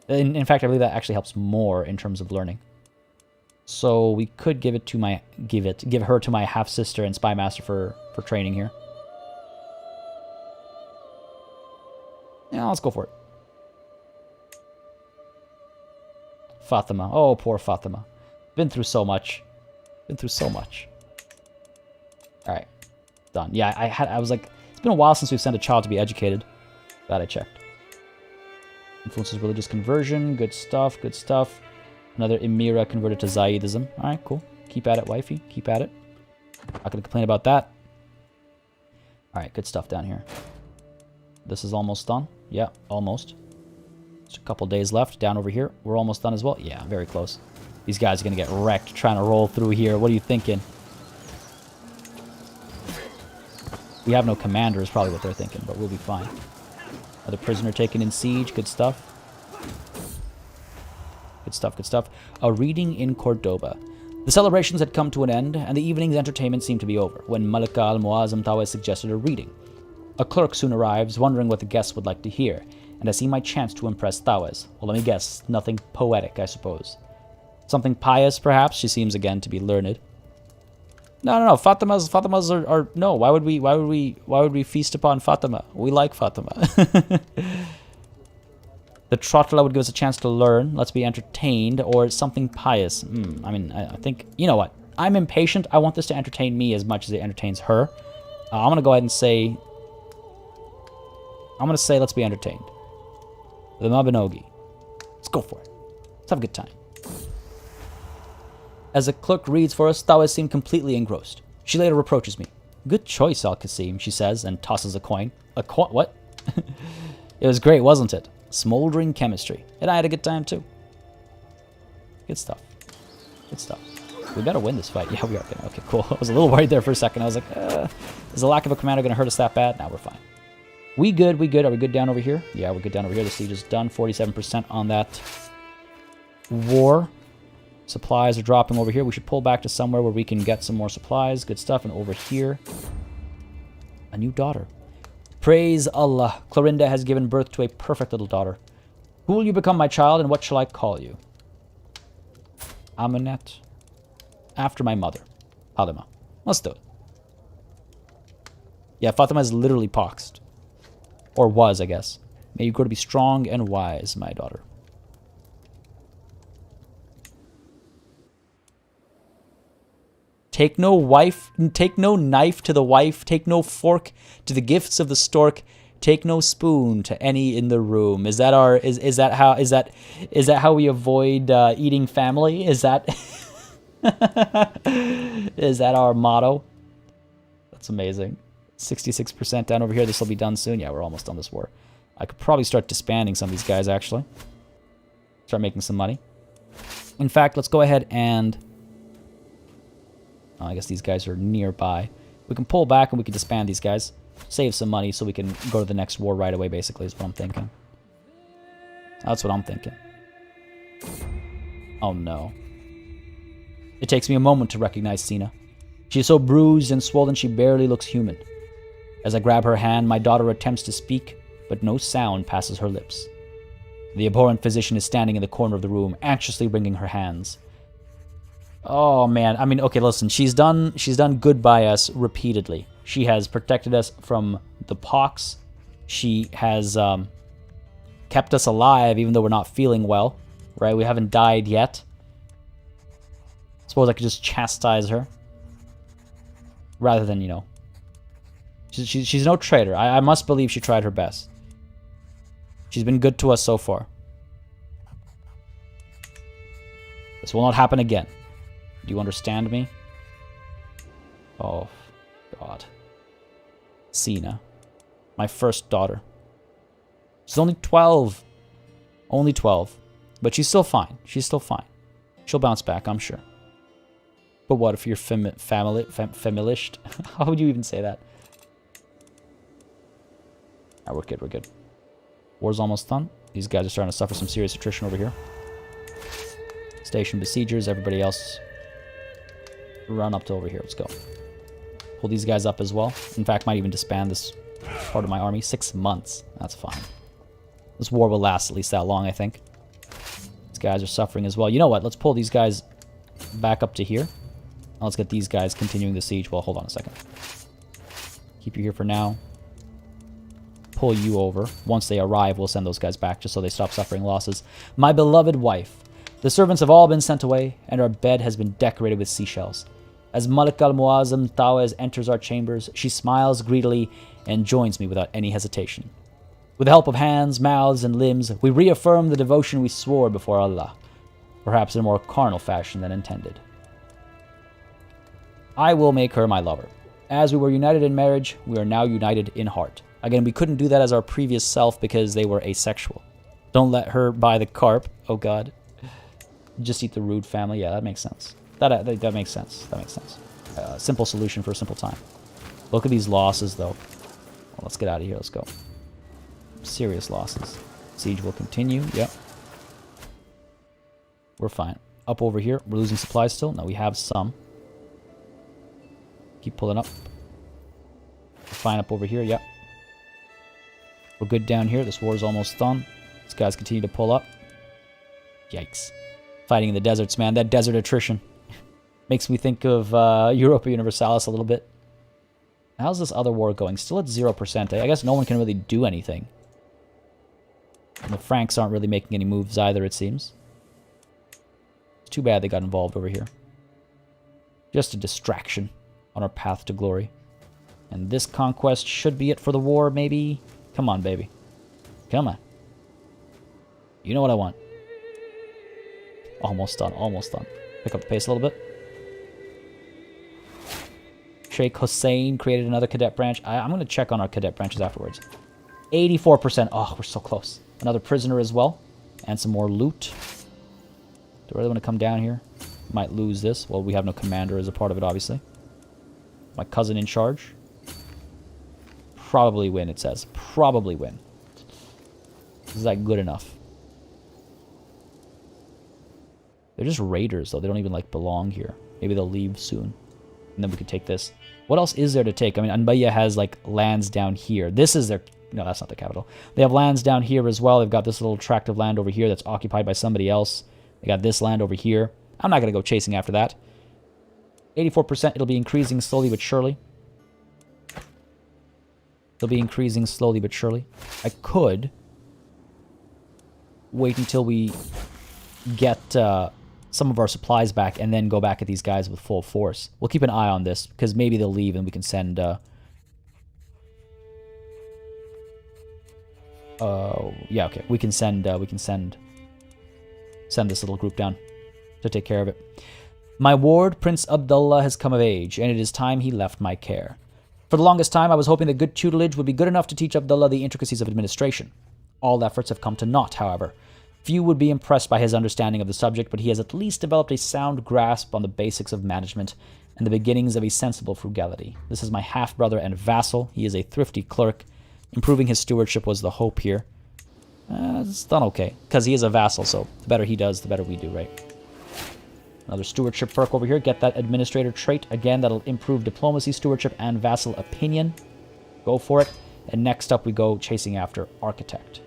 B: In fact, I believe that actually helps more in terms of learning. So we could give her to my half sister and spy master for training here. Yeah, let's go for it. Fatima. Oh, poor Fatima. Been through so much. Alright. Done. Yeah, I was like, it's been a while since we've sent a child to be educated. Glad I checked. Influences religious conversion. Good stuff. Another Emira converted to Zaidism. Alright, cool. Keep at it, wifey. Keep at it. Not gonna complain about that. Alright, good stuff down here. This is almost done. Yeah, almost. Just a couple days left. Down over here. We're almost done as well. Yeah, very close. These guys are gonna get wrecked trying to roll through here. What are you thinking? We have no commander is probably what they're thinking, but we'll be fine. Another prisoner taken in siege. Good stuff. Good stuff. A reading in Cordoba. The celebrations had come to an end, and the evening's entertainment seemed to be over, when Malika al-Muazzam Tawes suggested a reading. A clerk soon arrives, wondering what the guests would like to hear, and I see my chance to impress Tawes. Well, let me guess. Nothing poetic, I suppose. Something pious, perhaps? She seems again to be learned. No. Fatimas are no. Why would we feast upon Fatima? We like Fatima. The Trotla would give us a chance to learn. Let's be entertained, or something pious. I mean, I think, you know what? I'm impatient. I want this to entertain me as much as it entertains her. I'm gonna go ahead and say. Let's be entertained. The Mabinogi. Let's go for it. Let's have a good time. As the clerk reads for us, Tawes seemed completely engrossed. She later reproaches me. Good choice, Al-Qasim, she says, and tosses a coin. A coin? What? It was great, wasn't it? Smoldering chemistry. And I had a good time, too. Good stuff. We better win this fight. Yeah, we are gonna. Okay, cool. I was a little worried there for a second. I was like, is the lack of a commander going to hurt us that bad? Now we're fine. We good. Are we good down over here? Yeah, we're good down over here. The siege is done. 47% on that war. Supplies are dropping over here. We should pull back to somewhere where we can get some more supplies. Good stuff. And over here, a new daughter. Praise Allah. Clorinda has given birth to a perfect little daughter. Who will you become, my child, and what shall I call you? Amunet. After my mother. Fatima. Let's do it. Yeah, Fatima is literally poxed. Or was, I guess. May you grow to be strong and wise, my daughter. Take no knife to the wife, take no fork to the gifts of the stork, take no spoon to any in the room. Is that how we avoid eating family? Is that is that our motto? That's amazing. 66% down over here. This will be done soon. Yeah, we're almost done this war. I could probably start disbanding some of these guys, actually. Start making some money. In fact, let's go ahead and... I guess these guys are nearby. We can pull back and we can disband these guys. Save some money so we can go to the next war right away, basically, is what I'm thinking. That's what I'm thinking. Oh, no. It takes me a moment to recognize Sina. She is so bruised and swollen she barely looks human. As I grab her hand, my daughter attempts to speak, but no sound passes her lips. The abhorrent physician is standing in the corner of the room, anxiously wringing her hands. Oh, man. I mean, okay, listen. She's done good by us repeatedly. She has protected us from the pox. She has kept us alive even though we're not feeling well, right? We haven't died yet. Suppose I could just chastise her. Rather than, you know... She's no traitor. I must believe she tried her best. She's been good to us so far. This will not happen again. Do you understand me? Oh, God. Sina. My first daughter. She's only 12. Only 12. But she's still fine. She's still fine. She'll bounce back, I'm sure. But what if you're familished? How would you even say that? Alright, we're good, we're good. War's almost done. These guys are starting to suffer some serious attrition over here. Station besiegers, everybody else... Run up to over here. Let's go. Pull these guys up as well. In fact, might even disband this part of my army. 6 months. That's fine. This war will last at least that long, I think. These guys are suffering as well. You know what? Let's pull these guys back up to here. Now let's get these guys continuing the siege. Well, hold on a second. Keep you here for now. Pull you over. Once they arrive, we'll send those guys back just so they stop suffering losses. My beloved wife. The servants have all been sent away, and our bed has been decorated with seashells. As Malik al-Muazzam Tawaz enters our chambers, she smiles greedily and joins me without any hesitation. With the help of hands, mouths, and limbs, we reaffirm the devotion we swore before Allah, perhaps in a more carnal fashion than intended. I will make her my lover. As we were united in marriage, we are now united in heart. Again, we couldn't do that as our previous self because they were asexual. Don't let her buy the carp. Oh, God. Just eat the rude family. Yeah, that makes sense. That makes sense. That makes sense. Simple solution for a simple time. Look at these losses, though. Well, let's get out of here. Let's go. Serious losses. Siege will continue. Yep. We're fine. Up over here. We're losing supplies still. No, we have some. Keep pulling up. We're fine up over here. Yep. We're good down here. This war is almost done. These guys continue to pull up. Yikes. Fighting in the deserts, man. That desert attrition makes me think of Europa Universalis a little bit. How's this other war going? Still at 0%. I guess no one can really do anything. And the Franks aren't really making any moves either, it seems. It's too bad they got involved over here. Just a distraction on our path to glory. And this conquest should be it for the war, maybe? Come on, baby. Come on. You know what I want. Almost done, almost done. Pick up the pace a little bit. Sheikh Hussein created another cadet branch. I'm going to check on our cadet branches afterwards. 84%. Oh, we're so close. Another prisoner as well. And some more loot. Do I really want to come down here? Might lose this. Well, we have no commander as a part of it, obviously. My cousin in charge. Probably win, it says. Probably win. Is that good enough? They're just raiders, though. They don't even, like, belong here. Maybe they'll leave soon. And then we could take this. What else is there to take? I mean, Anbaya has, like, lands down here. This is their... No, that's not the capital. They have lands down here as well. They've got this little tract of land over here that's occupied by somebody else. They got this land over here. I'm not going to go chasing after that. 84%. It'll be increasing slowly but surely. It'll be increasing slowly but surely. I could wait until we get some of our supplies back and then go back at these guys with full force. We'll keep an eye on this because maybe they'll leave and we can send... yeah, okay. We can send this little group down to take care of it. My ward, Prince Abdullah, has come of age, and it is time he left my care. For the longest time, I was hoping that good tutelage would be good enough to teach Abdullah the intricacies of administration. All efforts have come to naught, however. Few would be impressed by his understanding of the subject, but he has at least developed a sound grasp on the basics of management and the beginnings of a sensible frugality. This is my half-brother and vassal. He is a thrifty clerk. Improving his stewardship was the hope here. It's done okay, because he is a vassal, so the better he does, the better we do, right? Another stewardship perk over here. Get that administrator trait. Again, that'll improve diplomacy, stewardship, and vassal opinion. Go for it. And next up we go chasing after architect.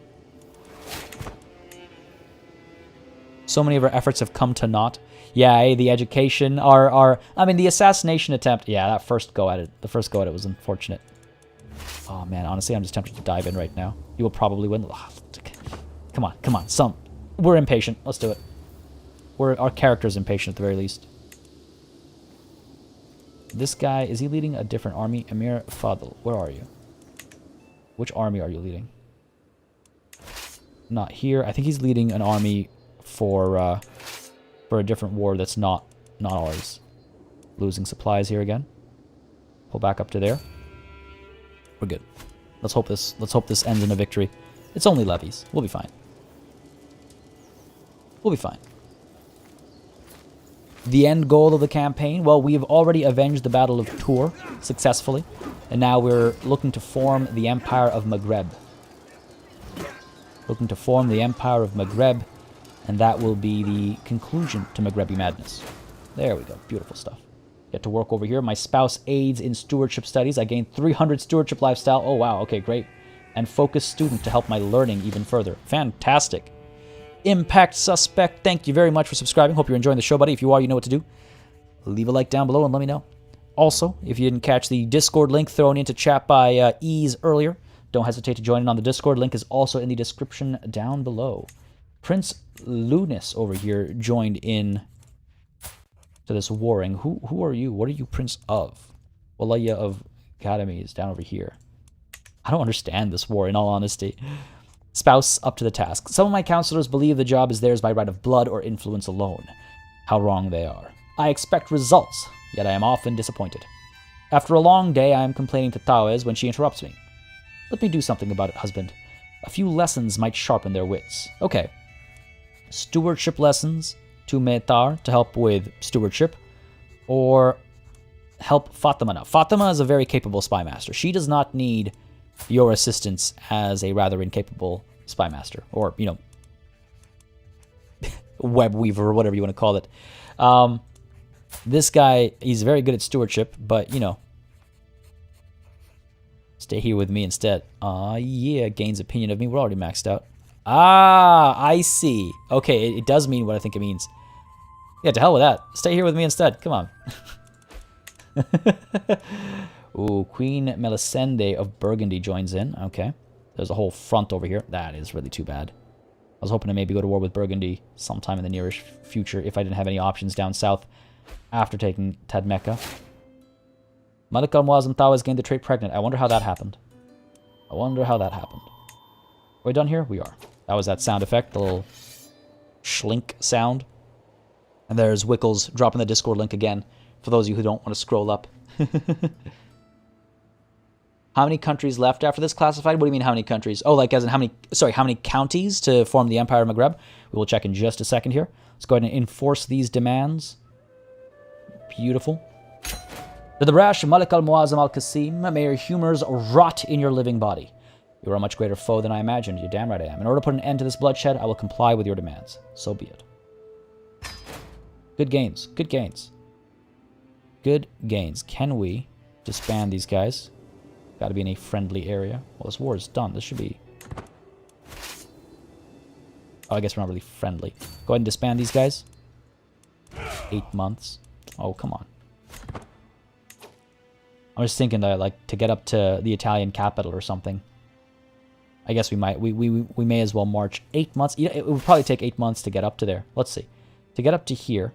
B: So many of our efforts have come to naught. Yeah, the education, I mean, the assassination attempt. Yeah, that first go at it. The first go at it was unfortunate. Oh, man, honestly, I'm just tempted to dive in right now. You will probably win. Oh, come on, come on. We're impatient. Let's do it. Our character's impatient at the very least. This guy, is he leading a different army? Emir Fadl, where are you? Which army are you leading? Not here. I think he's leading an army for a different war that's not ours. Losing supplies here again. Pull back up to there. We're good. Let's hope this ends in a victory. It's only levies. We'll be fine. We'll be fine. The end goal of the campaign? Well, we have already avenged the Battle of Tours successfully, and now we're looking to form the Empire of Maghreb. Looking to form the Empire of Maghreb, and that will be the conclusion to Maghrebi madness. There we go. Beautiful stuff. Get to work over here. My spouse aids in stewardship studies. I gained 300 stewardship lifestyle. Oh, wow. Okay, great. And focus student to help my learning even further. Fantastic. Impact Suspect, thank you very much for subscribing. Hope you're enjoying the show, buddy. If you are, you know what to do. Leave a like down below and let me know. Also, if you didn't catch the Discord link thrown into chat by Ease earlier, don't hesitate to join in on the Discord. Link is also in the description down below. Prince Lunis over here joined in to this warring. Who are you? What are you Prince of? Walaya of Academy is down over here. I don't understand this war, in all honesty. Spouse up to the task. Some of my counselors believe the job is theirs by right of blood or influence alone. How wrong they are. I expect results, yet I am often disappointed. After a long day, I am complaining to Tawez when she interrupts me. Let me do something about it, husband. A few lessons might sharpen their wits. Okay. Stewardship lessons to Metar to help with stewardship, or help Fatima now. Fatima is a very capable spy master. She does not need your assistance as a rather incapable spy master, or, you know, web weaver, or whatever you want to call it. This guy, he's very good at stewardship, but, you know, stay here with me instead. Yeah, gains opinion of me. We're already maxed out. I see. Okay, it does mean what I think it means. Yeah, to hell with that. Stay here with me instead. Come on. Ooh, Queen Melisende of Burgundy joins in. Okay. There's a whole front over here. That is really too bad. I was hoping to maybe go to war with Burgundy sometime in the nearish future if I didn't have any options down south after taking Tadmeka. Malik al-Muazzam Tawaz gained the trait pregnant. I wonder how that happened. Are we done here? We are. That was that sound effect, the little schlink sound. And there's Wickles dropping the Discord link again for those of you who don't want to scroll up. How many countries left after this classified? What do you mean how many countries? Oh, like as in how many counties to form the Empire of Maghreb? We will check in just a second here. Let's go ahead and enforce these demands. Beautiful. To the brash Malik al-Muazzam al-Qasim, may your humors rot in your living body. You are a much greater foe than I imagined. You're damn right I am. In order to put an end to this bloodshed, I will comply with your demands. So be it. Good gains. Good gains. Good gains. Can we disband these guys? Got to be in a friendly area. Well, this war is done. This should be... Oh, I guess we're not really friendly. Go ahead and disband these guys. 8 months. Oh, come on. I'm just thinking that, like, to get up to the Italian capital or something, I guess we might. We may as well march 8 months. It would probably take 8 months to get up to there. Let's see. To get up to here.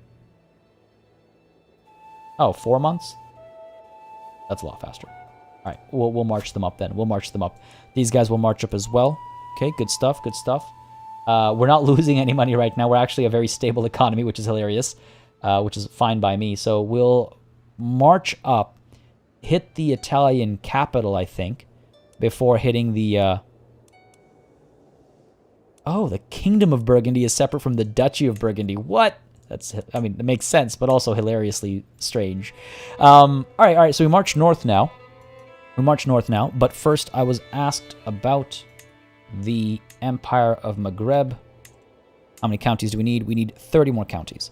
B: Oh, 4 months? That's a lot faster. All right, we'll march them up then. We'll march them up. These guys will march up as well. Okay, good stuff, good stuff. We're not losing any money right now. We're actually a very stable economy, which is hilarious, which is fine by me. So we'll march up, hit the Italian capital, I think, before hitting the... Oh, the Kingdom of Burgundy is separate from the Duchy of Burgundy. What? I mean, it makes sense, but also hilariously strange. All right, so we march north now. But first I was asked about the Empire of Maghreb. How many counties do we need? We need 30 more counties.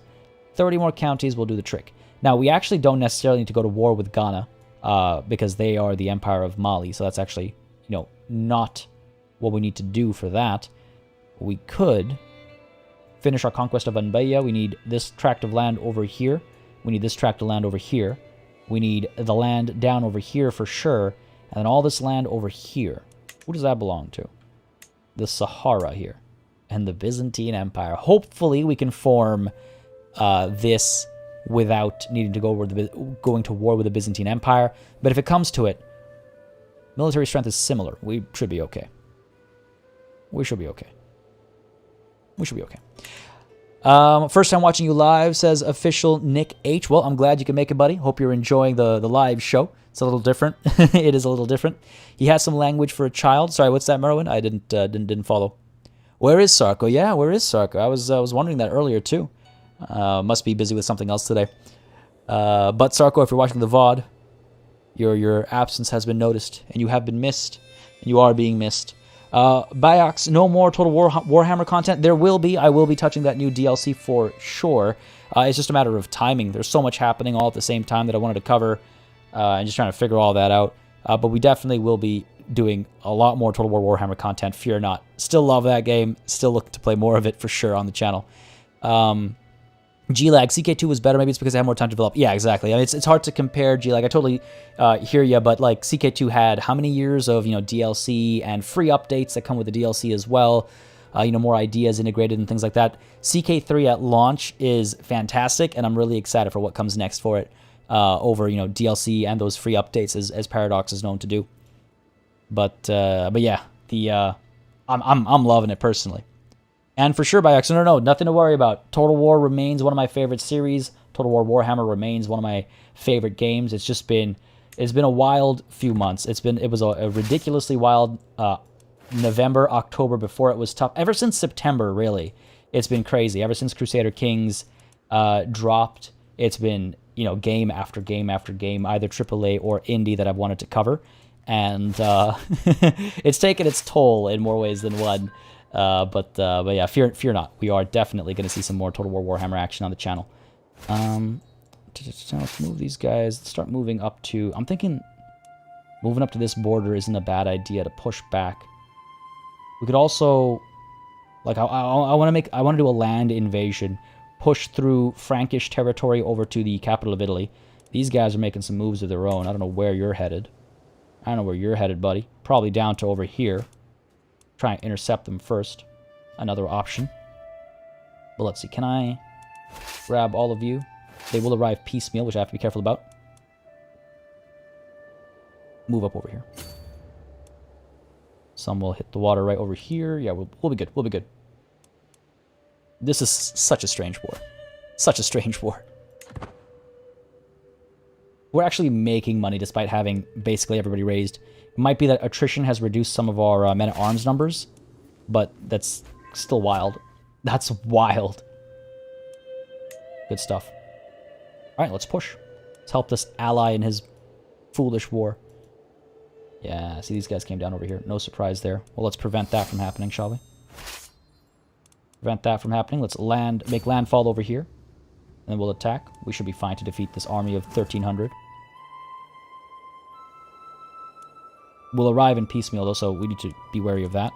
B: 30 more counties will do the trick. Now, we actually don't necessarily need to go to war with Ghana, because they are the Empire of Mali, so that's actually, not what we need to do for that. We could finish our conquest of Anbaya. We need this tract of land over here. We need this tract of land over here. We need the land down over here for sure. And then all this land over here. Who does that belong to? The Sahara here. And the Byzantine Empire. Hopefully we can form this without needing to going to war with the Byzantine Empire. But if it comes to it, military strength is similar. We should be okay. We should be okay. First time watching you live, says official Nick H. Well, I'm glad you can make it, buddy. Hope you're enjoying the live show. It's a little different. It is a little different. He has some language for a child. Sorry, what's that, Merwin? I didn't follow. Where is Sarko? Yeah, where is Sarko? I was wondering that earlier too. Must be busy with something else today. But Sarko, if you're watching the VOD, your absence has been noticed, and you have been missed, and you are being missed. Biox, no more Total Warhammer content. There will be. I will be touching that new DLC for sure. It's just a matter of timing. There's so much happening all at the same time that I wanted to cover, and just trying to figure all that out. But we definitely will be doing a lot more Total War Warhammer content. Fear not. Still love that game. Still looking to play more of it for sure on the channel. G-Lag, CK2 was better. Maybe it's because I had more time to develop. Yeah, exactly. I mean, it's hard to compare G-Lag. I totally hear you, but like CK2 had how many years of DLC and free updates that come with the DLC as well. More ideas integrated and things like that. CK3 at launch is fantastic, and I'm really excited for what comes next for it over DLC and those free updates as Paradox is known to do. But yeah, I'm loving it personally. And for sure, by accident, no, nothing to worry about. Total War remains one of my favorite series. Total War Warhammer remains one of my favorite games. It's been a wild few months. It was a ridiculously wild November, October before it was tough. Ever since September, really, it's been crazy. Ever since Crusader Kings dropped, it's been game after game after game, either AAA or indie that I've wanted to cover, and it's taken its toll in more ways than one. But yeah, fear not. We are definitely going to see some more Total War Warhammer action on the channel. Let's move these guys. Let's start moving up to... I'm thinking moving up to this border isn't a bad idea to push back. We could also... Like, I want to do a land invasion. Push through Frankish territory over to the capital of Italy. These guys are making some moves of their own. I don't know where you're headed. I don't know where you're headed, buddy. Probably down to over here. Try and intercept them first. Another option. But let's see. Can I grab all of you? They will arrive piecemeal, which I have to be careful about. Move up over here. Some will hit the water right over here. Yeah, we'll be good. We'll be good. This is such a strange war. Such a strange war. We're actually making money despite having basically everybody raised. It might be that attrition has reduced some of our men-at-arms numbers, but that's still wild. That's wild. Good stuff. All right, let's push. Let's help this ally in his foolish war. Yeah, see, these guys came down over here. No surprise there. Well, let's prevent that from happening, shall we? Prevent that from happening. Let's make landfall over here. And then we'll attack. We should be fine to defeat this army of 1,300. We'll arrive in piecemeal, though, so we need to be wary of that.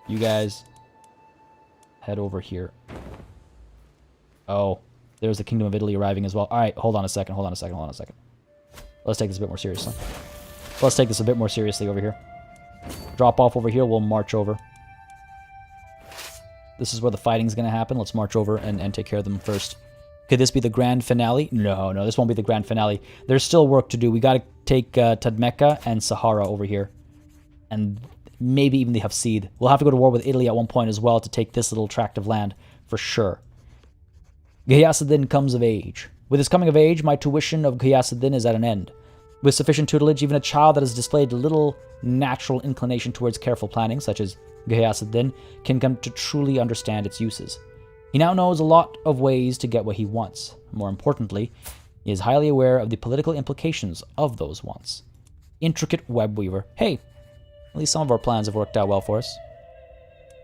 B: You guys head over here. Oh, there's the Kingdom of Italy arriving as well. All right, hold on a second. Let's take this a bit more seriously. Let's take this a bit more seriously over here. drop off over here. We'll march over. This is where the fighting's going to happen. Let's march over and take care of them first. Could this be the grand finale? No, this won't be the grand finale. There's still work to do. We got to take Tadmeka and Sahara over here. And maybe even the Hafsid. We'll have to go to war with Italy at one point as well to take this little tract of land, for sure. Ghayasaddin comes of age. With his coming of age, my tuition of Ghayasaddin is at an end. With sufficient tutelage, even a child that has displayed little natural inclination towards careful planning, such as Ghayasaddin, can come to truly understand its uses. He now knows a lot of ways to get what he wants. More importantly, he is highly aware of the political implications of those wants. Intricate web weaver. Hey, at least some of our plans have worked out well for us.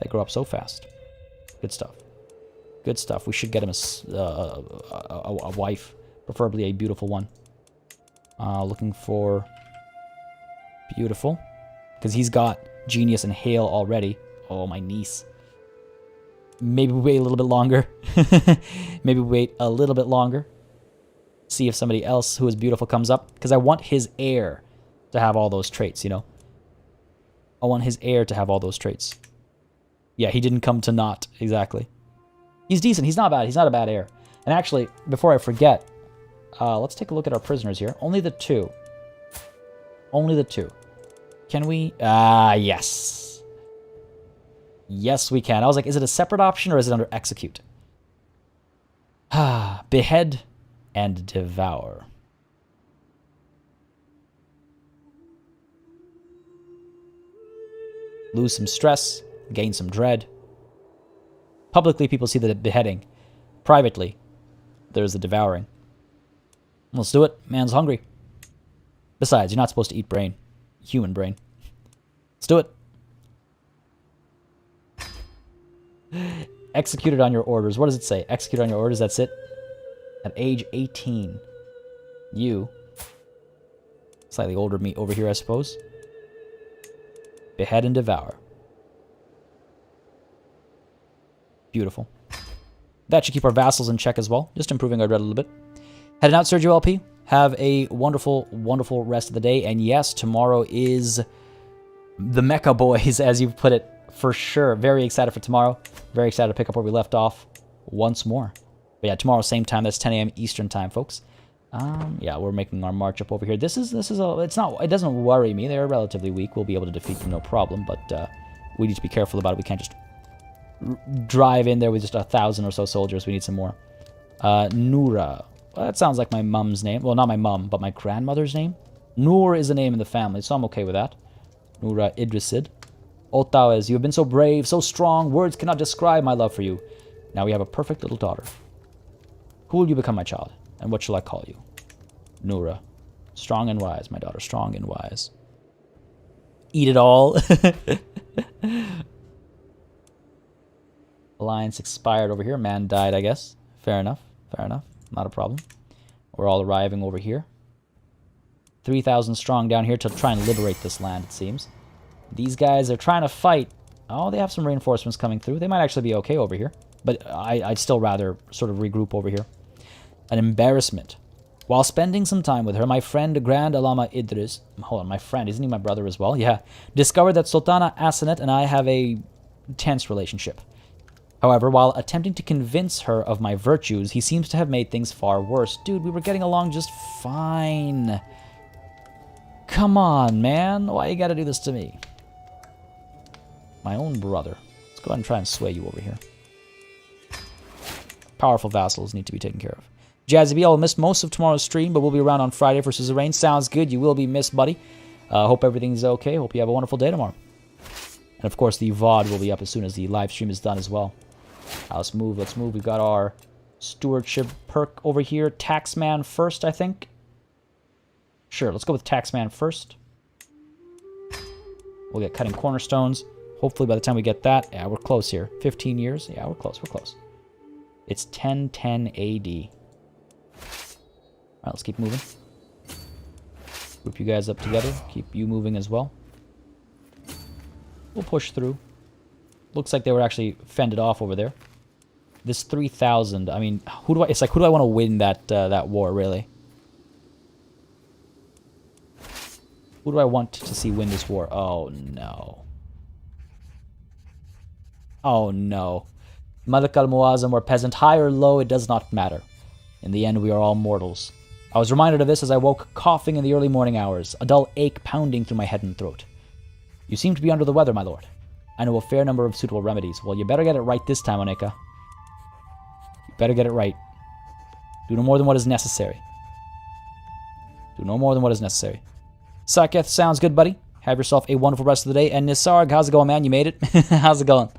B: They grow up so fast. Good stuff. Good stuff. We should get him a wife, preferably a beautiful one. Looking for beautiful, because he's got genius and hail already. Oh, my niece. Maybe we wait a little bit longer. Maybe we wait a little bit longer. See if somebody else who is beautiful comes up, because I want his heir to have all those traits, you know? I want his heir to have all those traits. Yeah, he didn't come to naught, exactly. He's decent. He's not bad. He's not a bad heir. And actually, before I forget, let's take a look at our prisoners here. Only the 2. Only the 2. Can we? Yes. Yes, we can. I was like, is it a separate option or is it under execute? Behead and devour. Lose some stress, gain some dread. Publicly, people see the beheading. Privately, there's the devouring. Let's do it. Man's hungry. Besides, you're not supposed to eat brain. Human brain. Let's do it. Executed on your orders. What does it say? Execute on your orders, that's it. At age 18. You. Slightly older me over here, I suppose. Behead and devour. Beautiful. That should keep our vassals in check as well. Just improving our dread a little bit. Heading out, Sergio LP. Have a wonderful, wonderful rest of the day. And yes, tomorrow is the Mecha Boys, as you've put it, for sure. Very excited for tomorrow. Very excited to pick up where we left off once more. But yeah, tomorrow, same time. That's 10 a.m. Eastern time, folks. Yeah, we're making our march up over here. This is it doesn't worry me. They're relatively weak. We'll be able to defeat them, no problem. But we need to be careful about it. We can't just drive in there with just 1,000 or so soldiers. We need some more. Noura. Well, that sounds like my mum's name. Well, not my mum, but my grandmother's name. Noor is a name in the family, so I'm okay with that. Noura Idrisid. Otawes, you have been so brave, so strong. Words cannot describe my love for you. Now we have a perfect little daughter. Who will you become, my child? And what shall I call you? Noura. Strong and wise, my daughter. Strong and wise. Eat it all. Alliance expired over here. Man died, I guess. Fair enough. Fair enough. Not a problem. We're all arriving over here. 3,000 strong down here to try and liberate this land, it seems. These guys are trying to fight. Oh, they have some reinforcements coming through. They might actually be okay over here. But I'd still rather sort of regroup over here. An embarrassment. While spending some time with her, my friend Grand Alama Idris... Hold on, my friend. Isn't he my brother as well? Yeah. Discovered that Sultana Asenet and I have a tense relationship. However, while attempting to convince her of my virtues, he seems to have made things far worse. Dude, we were getting along just fine. Come on, man. Why you gotta do this to me? My own brother. Let's go ahead and try and sway you over here. Powerful vassals need to be taken care of. Jazzy B, I'll miss most of tomorrow's stream, but we'll be around on Friday for Suzerain. Sounds good. You will be missed, buddy. Hope everything's okay. Hope you have a wonderful day tomorrow. And of course, the VOD will be up as soon as the live stream is done as well. Let's move. Let's move. We've got our stewardship perk over here. Taxman first, I think. Sure, let's go with Taxman first. We'll get cutting cornerstones. Hopefully by the time we get that, yeah, we're close here. 15 years. Yeah, we're close. We're close. It's 1010 AD. Alright, let's keep moving. Group you guys up together. Keep you moving as well. We'll push through. Looks like they were actually fended off over there. This 3,000, I mean, it's like, who do I want to win that war, really? Who do I want to see win this war? Oh, no. Oh, no. Malik al-Muazzam or peasant, high or low, it does not matter. In the end, we are all mortals. I was reminded of this as I woke coughing in the early morning hours, a dull ache pounding through my head and throat. You seem to be under the weather, my lord. I know a fair number of suitable remedies. Well, you better get it right this time, Oneka. You better get it right. Do no more than what is necessary. Do no more than what is necessary. Saketh, sounds good, buddy. Have yourself a wonderful rest of the day. And Nisarg, how's it going, man? You made it? How's it going?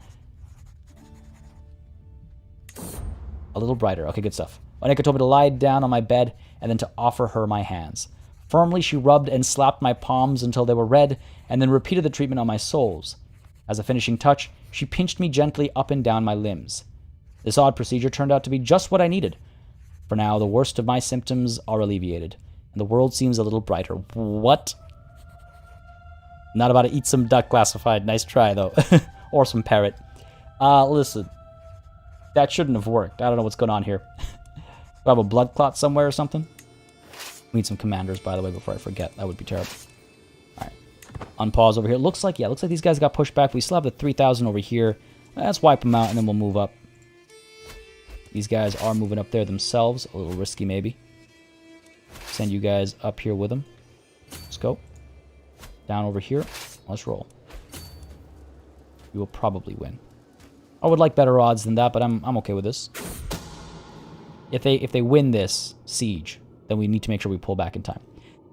B: A little brighter. Okay, good stuff. Oneka told me to lie down on my bed and then to offer her my hands. Firmly, she rubbed and slapped my palms until they were red, and then repeated the treatment on my soles. As a finishing touch, she pinched me gently up and down my limbs. This odd procedure turned out to be just what I needed. For now, the worst of my symptoms are alleviated, and the world seems a little brighter. What? Not about to eat some duck classified. Nice try, though. Or some parrot. Listen. That shouldn't have worked. I don't know what's going on here. Do I have a blood clot somewhere or something? We need some commanders, by the way, before I forget. That would be terrible. Alright. Unpause over here. Looks like these guys got pushed back. We still have the 3,000 over here. Let's wipe them out, and then we'll move up. These guys are moving up there themselves. A little risky, maybe. Send you guys up here with them. Let's go. Down over here. Let's roll. We will probably win. I would like better odds than that, but I'm okay with this. If they win this siege, then we need to make sure we pull back in time.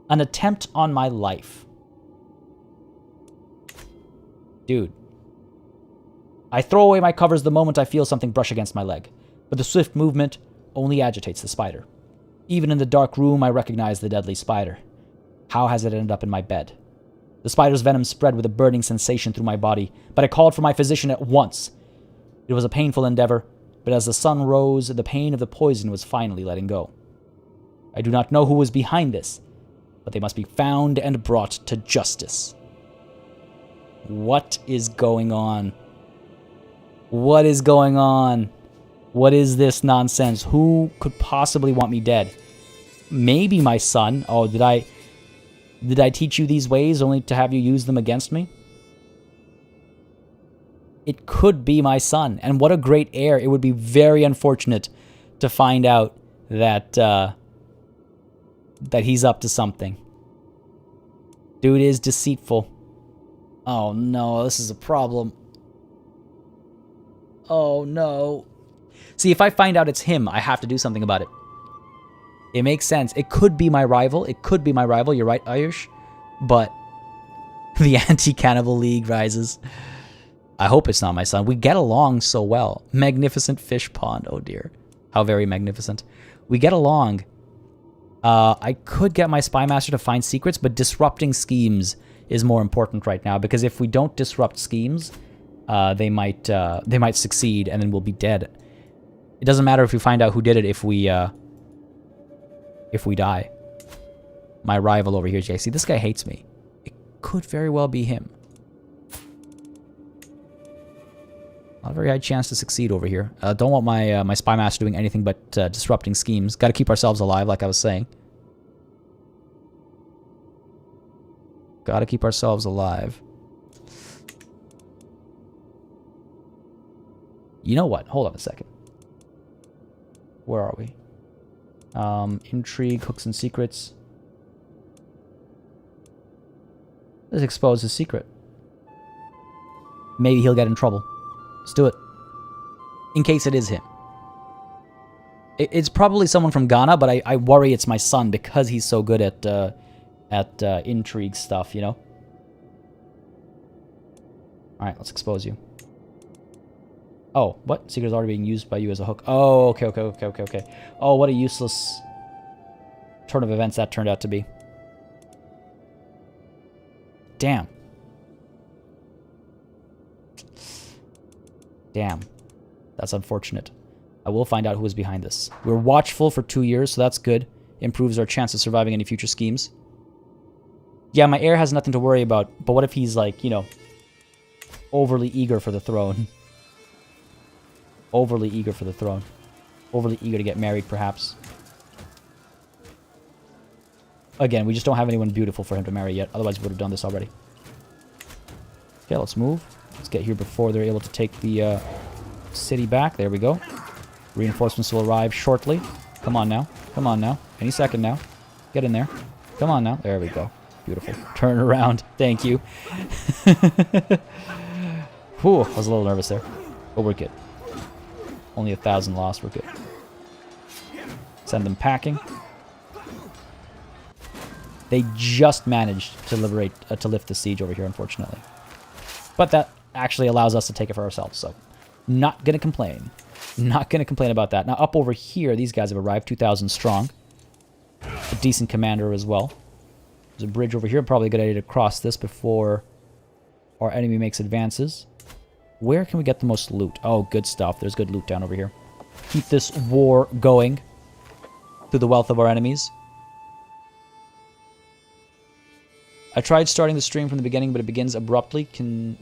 B: An attempt on my life. Dude. I throw away my covers the moment I feel something brush against my leg, but the swift movement only agitates the spider. Even in the dark room, I recognize the deadly spider. How has it ended up in my bed? The spider's venom spread with a burning sensation through my body, but I called for my physician at once. It was a painful endeavor, but as the sun rose, the pain of the poison was finally letting go. I do not know who was behind this, but they must be found and brought to justice. What is going on? What is going on? What is this nonsense? Who could possibly want me dead? Maybe my son. Oh, did I teach you these ways only to have you use them against me? It could be my son, and what a great heir. It would be very unfortunate to find out that that he's up to something. Dude is deceitful. Oh no, this is a problem. Oh no. See, if I find out it's him, I have to do something about it. It makes sense. It could be my rival. It could be my rival. You're right, Ayush. But the anti-cannibal league rises. I hope it's not my son. We get along so well. Magnificent fish pond. Oh dear. How very magnificent. We get along. I could get my spy master to find secrets, but disrupting schemes is more important right now, because if we don't disrupt schemes, they might succeed and then we'll be dead. It doesn't matter if we find out who did it if we die. My rival over here, JC. This guy hates me. It could very well be him. Not a very high chance to succeed over here. Don't want my spy master doing anything but disrupting schemes. Got to keep ourselves alive, like I was saying. Got to keep ourselves alive. You know what? Hold on a second. Where are we? Intrigue, hooks and secrets. Let's expose his secret. Maybe he'll get in trouble. Let's do it. In case it is him. It's probably someone from Ghana, but I worry it's my son because he's so good at intrigue stuff, you know? Alright, let's expose you. Oh, what? Secret's already being used by you as a hook. Oh, okay. Oh, what a useless turn of events that turned out to be. Damn. Damn. That's unfortunate. I will find out who is behind this. We're watchful for 2 years, so that's good. Improves our chance of surviving any future schemes. Yeah, my heir has nothing to worry about, but what if he's like, you know, overly eager for the throne? Overly eager for the throne. Overly eager to get married, perhaps. Again, we just don't have anyone beautiful for him to marry yet. Otherwise, we would have done this already. Okay, let's move. Let's get here before they're able to take the city back. There we go. Reinforcements will arrive shortly. Come on now. Come on now. Any second now. Get in there. Come on now. There we go. Beautiful. Turn around. Thank you. Whew, I was a little nervous there. But we're good. Only 1,000 lost. We're good. Send them packing. They just managed to liberate, to lift the siege over here, unfortunately. But that actually allows us to take it for ourselves, so not going to complain. Not going to complain about that. Now, up over here, these guys have arrived, 2,000 strong. A decent commander as well. There's a bridge over here. Probably a good idea to cross this before our enemy makes advances. Where can we get the most loot? Oh, good stuff. There's good loot down over here. Keep this war going through the wealth of our enemies. I tried starting the stream from the beginning, but it begins abruptly.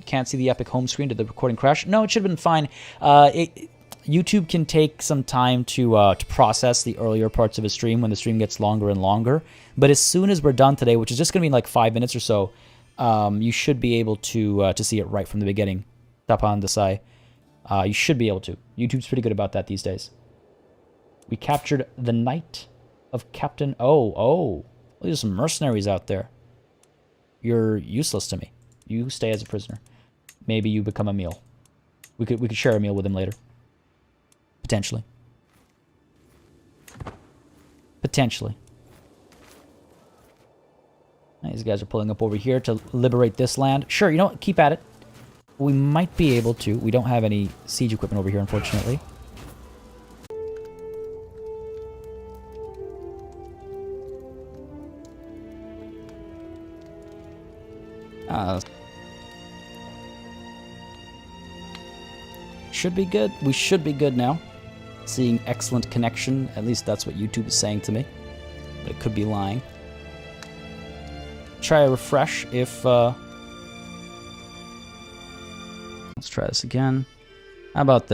B: Can't see the epic home screen. Did the recording crash? No, it should have been fine. YouTube can take some time to process the earlier parts of a stream when the stream gets longer and longer. But as soon as we're done today, which is just going to be in like 5 minutes or so, you should be able to see it right from the beginning. Tapan Desai. You should be able to. YouTube's pretty good about that these days. We captured the Knight of Captain... Oh. There's some mercenaries out there. You're useless to me. You stay as a prisoner. Maybe you become a meal. We could share a meal with him later. Potentially. Potentially. These guys are pulling up over here to liberate this land. Sure, you know what? Keep at it. We might be able to. We don't have any siege equipment over here, unfortunately. Should be good. We should be good now. Seeing excellent connection. At least that's what YouTube is saying to me. But it could be lying. Try a refresh if... Let's try this again. How about this?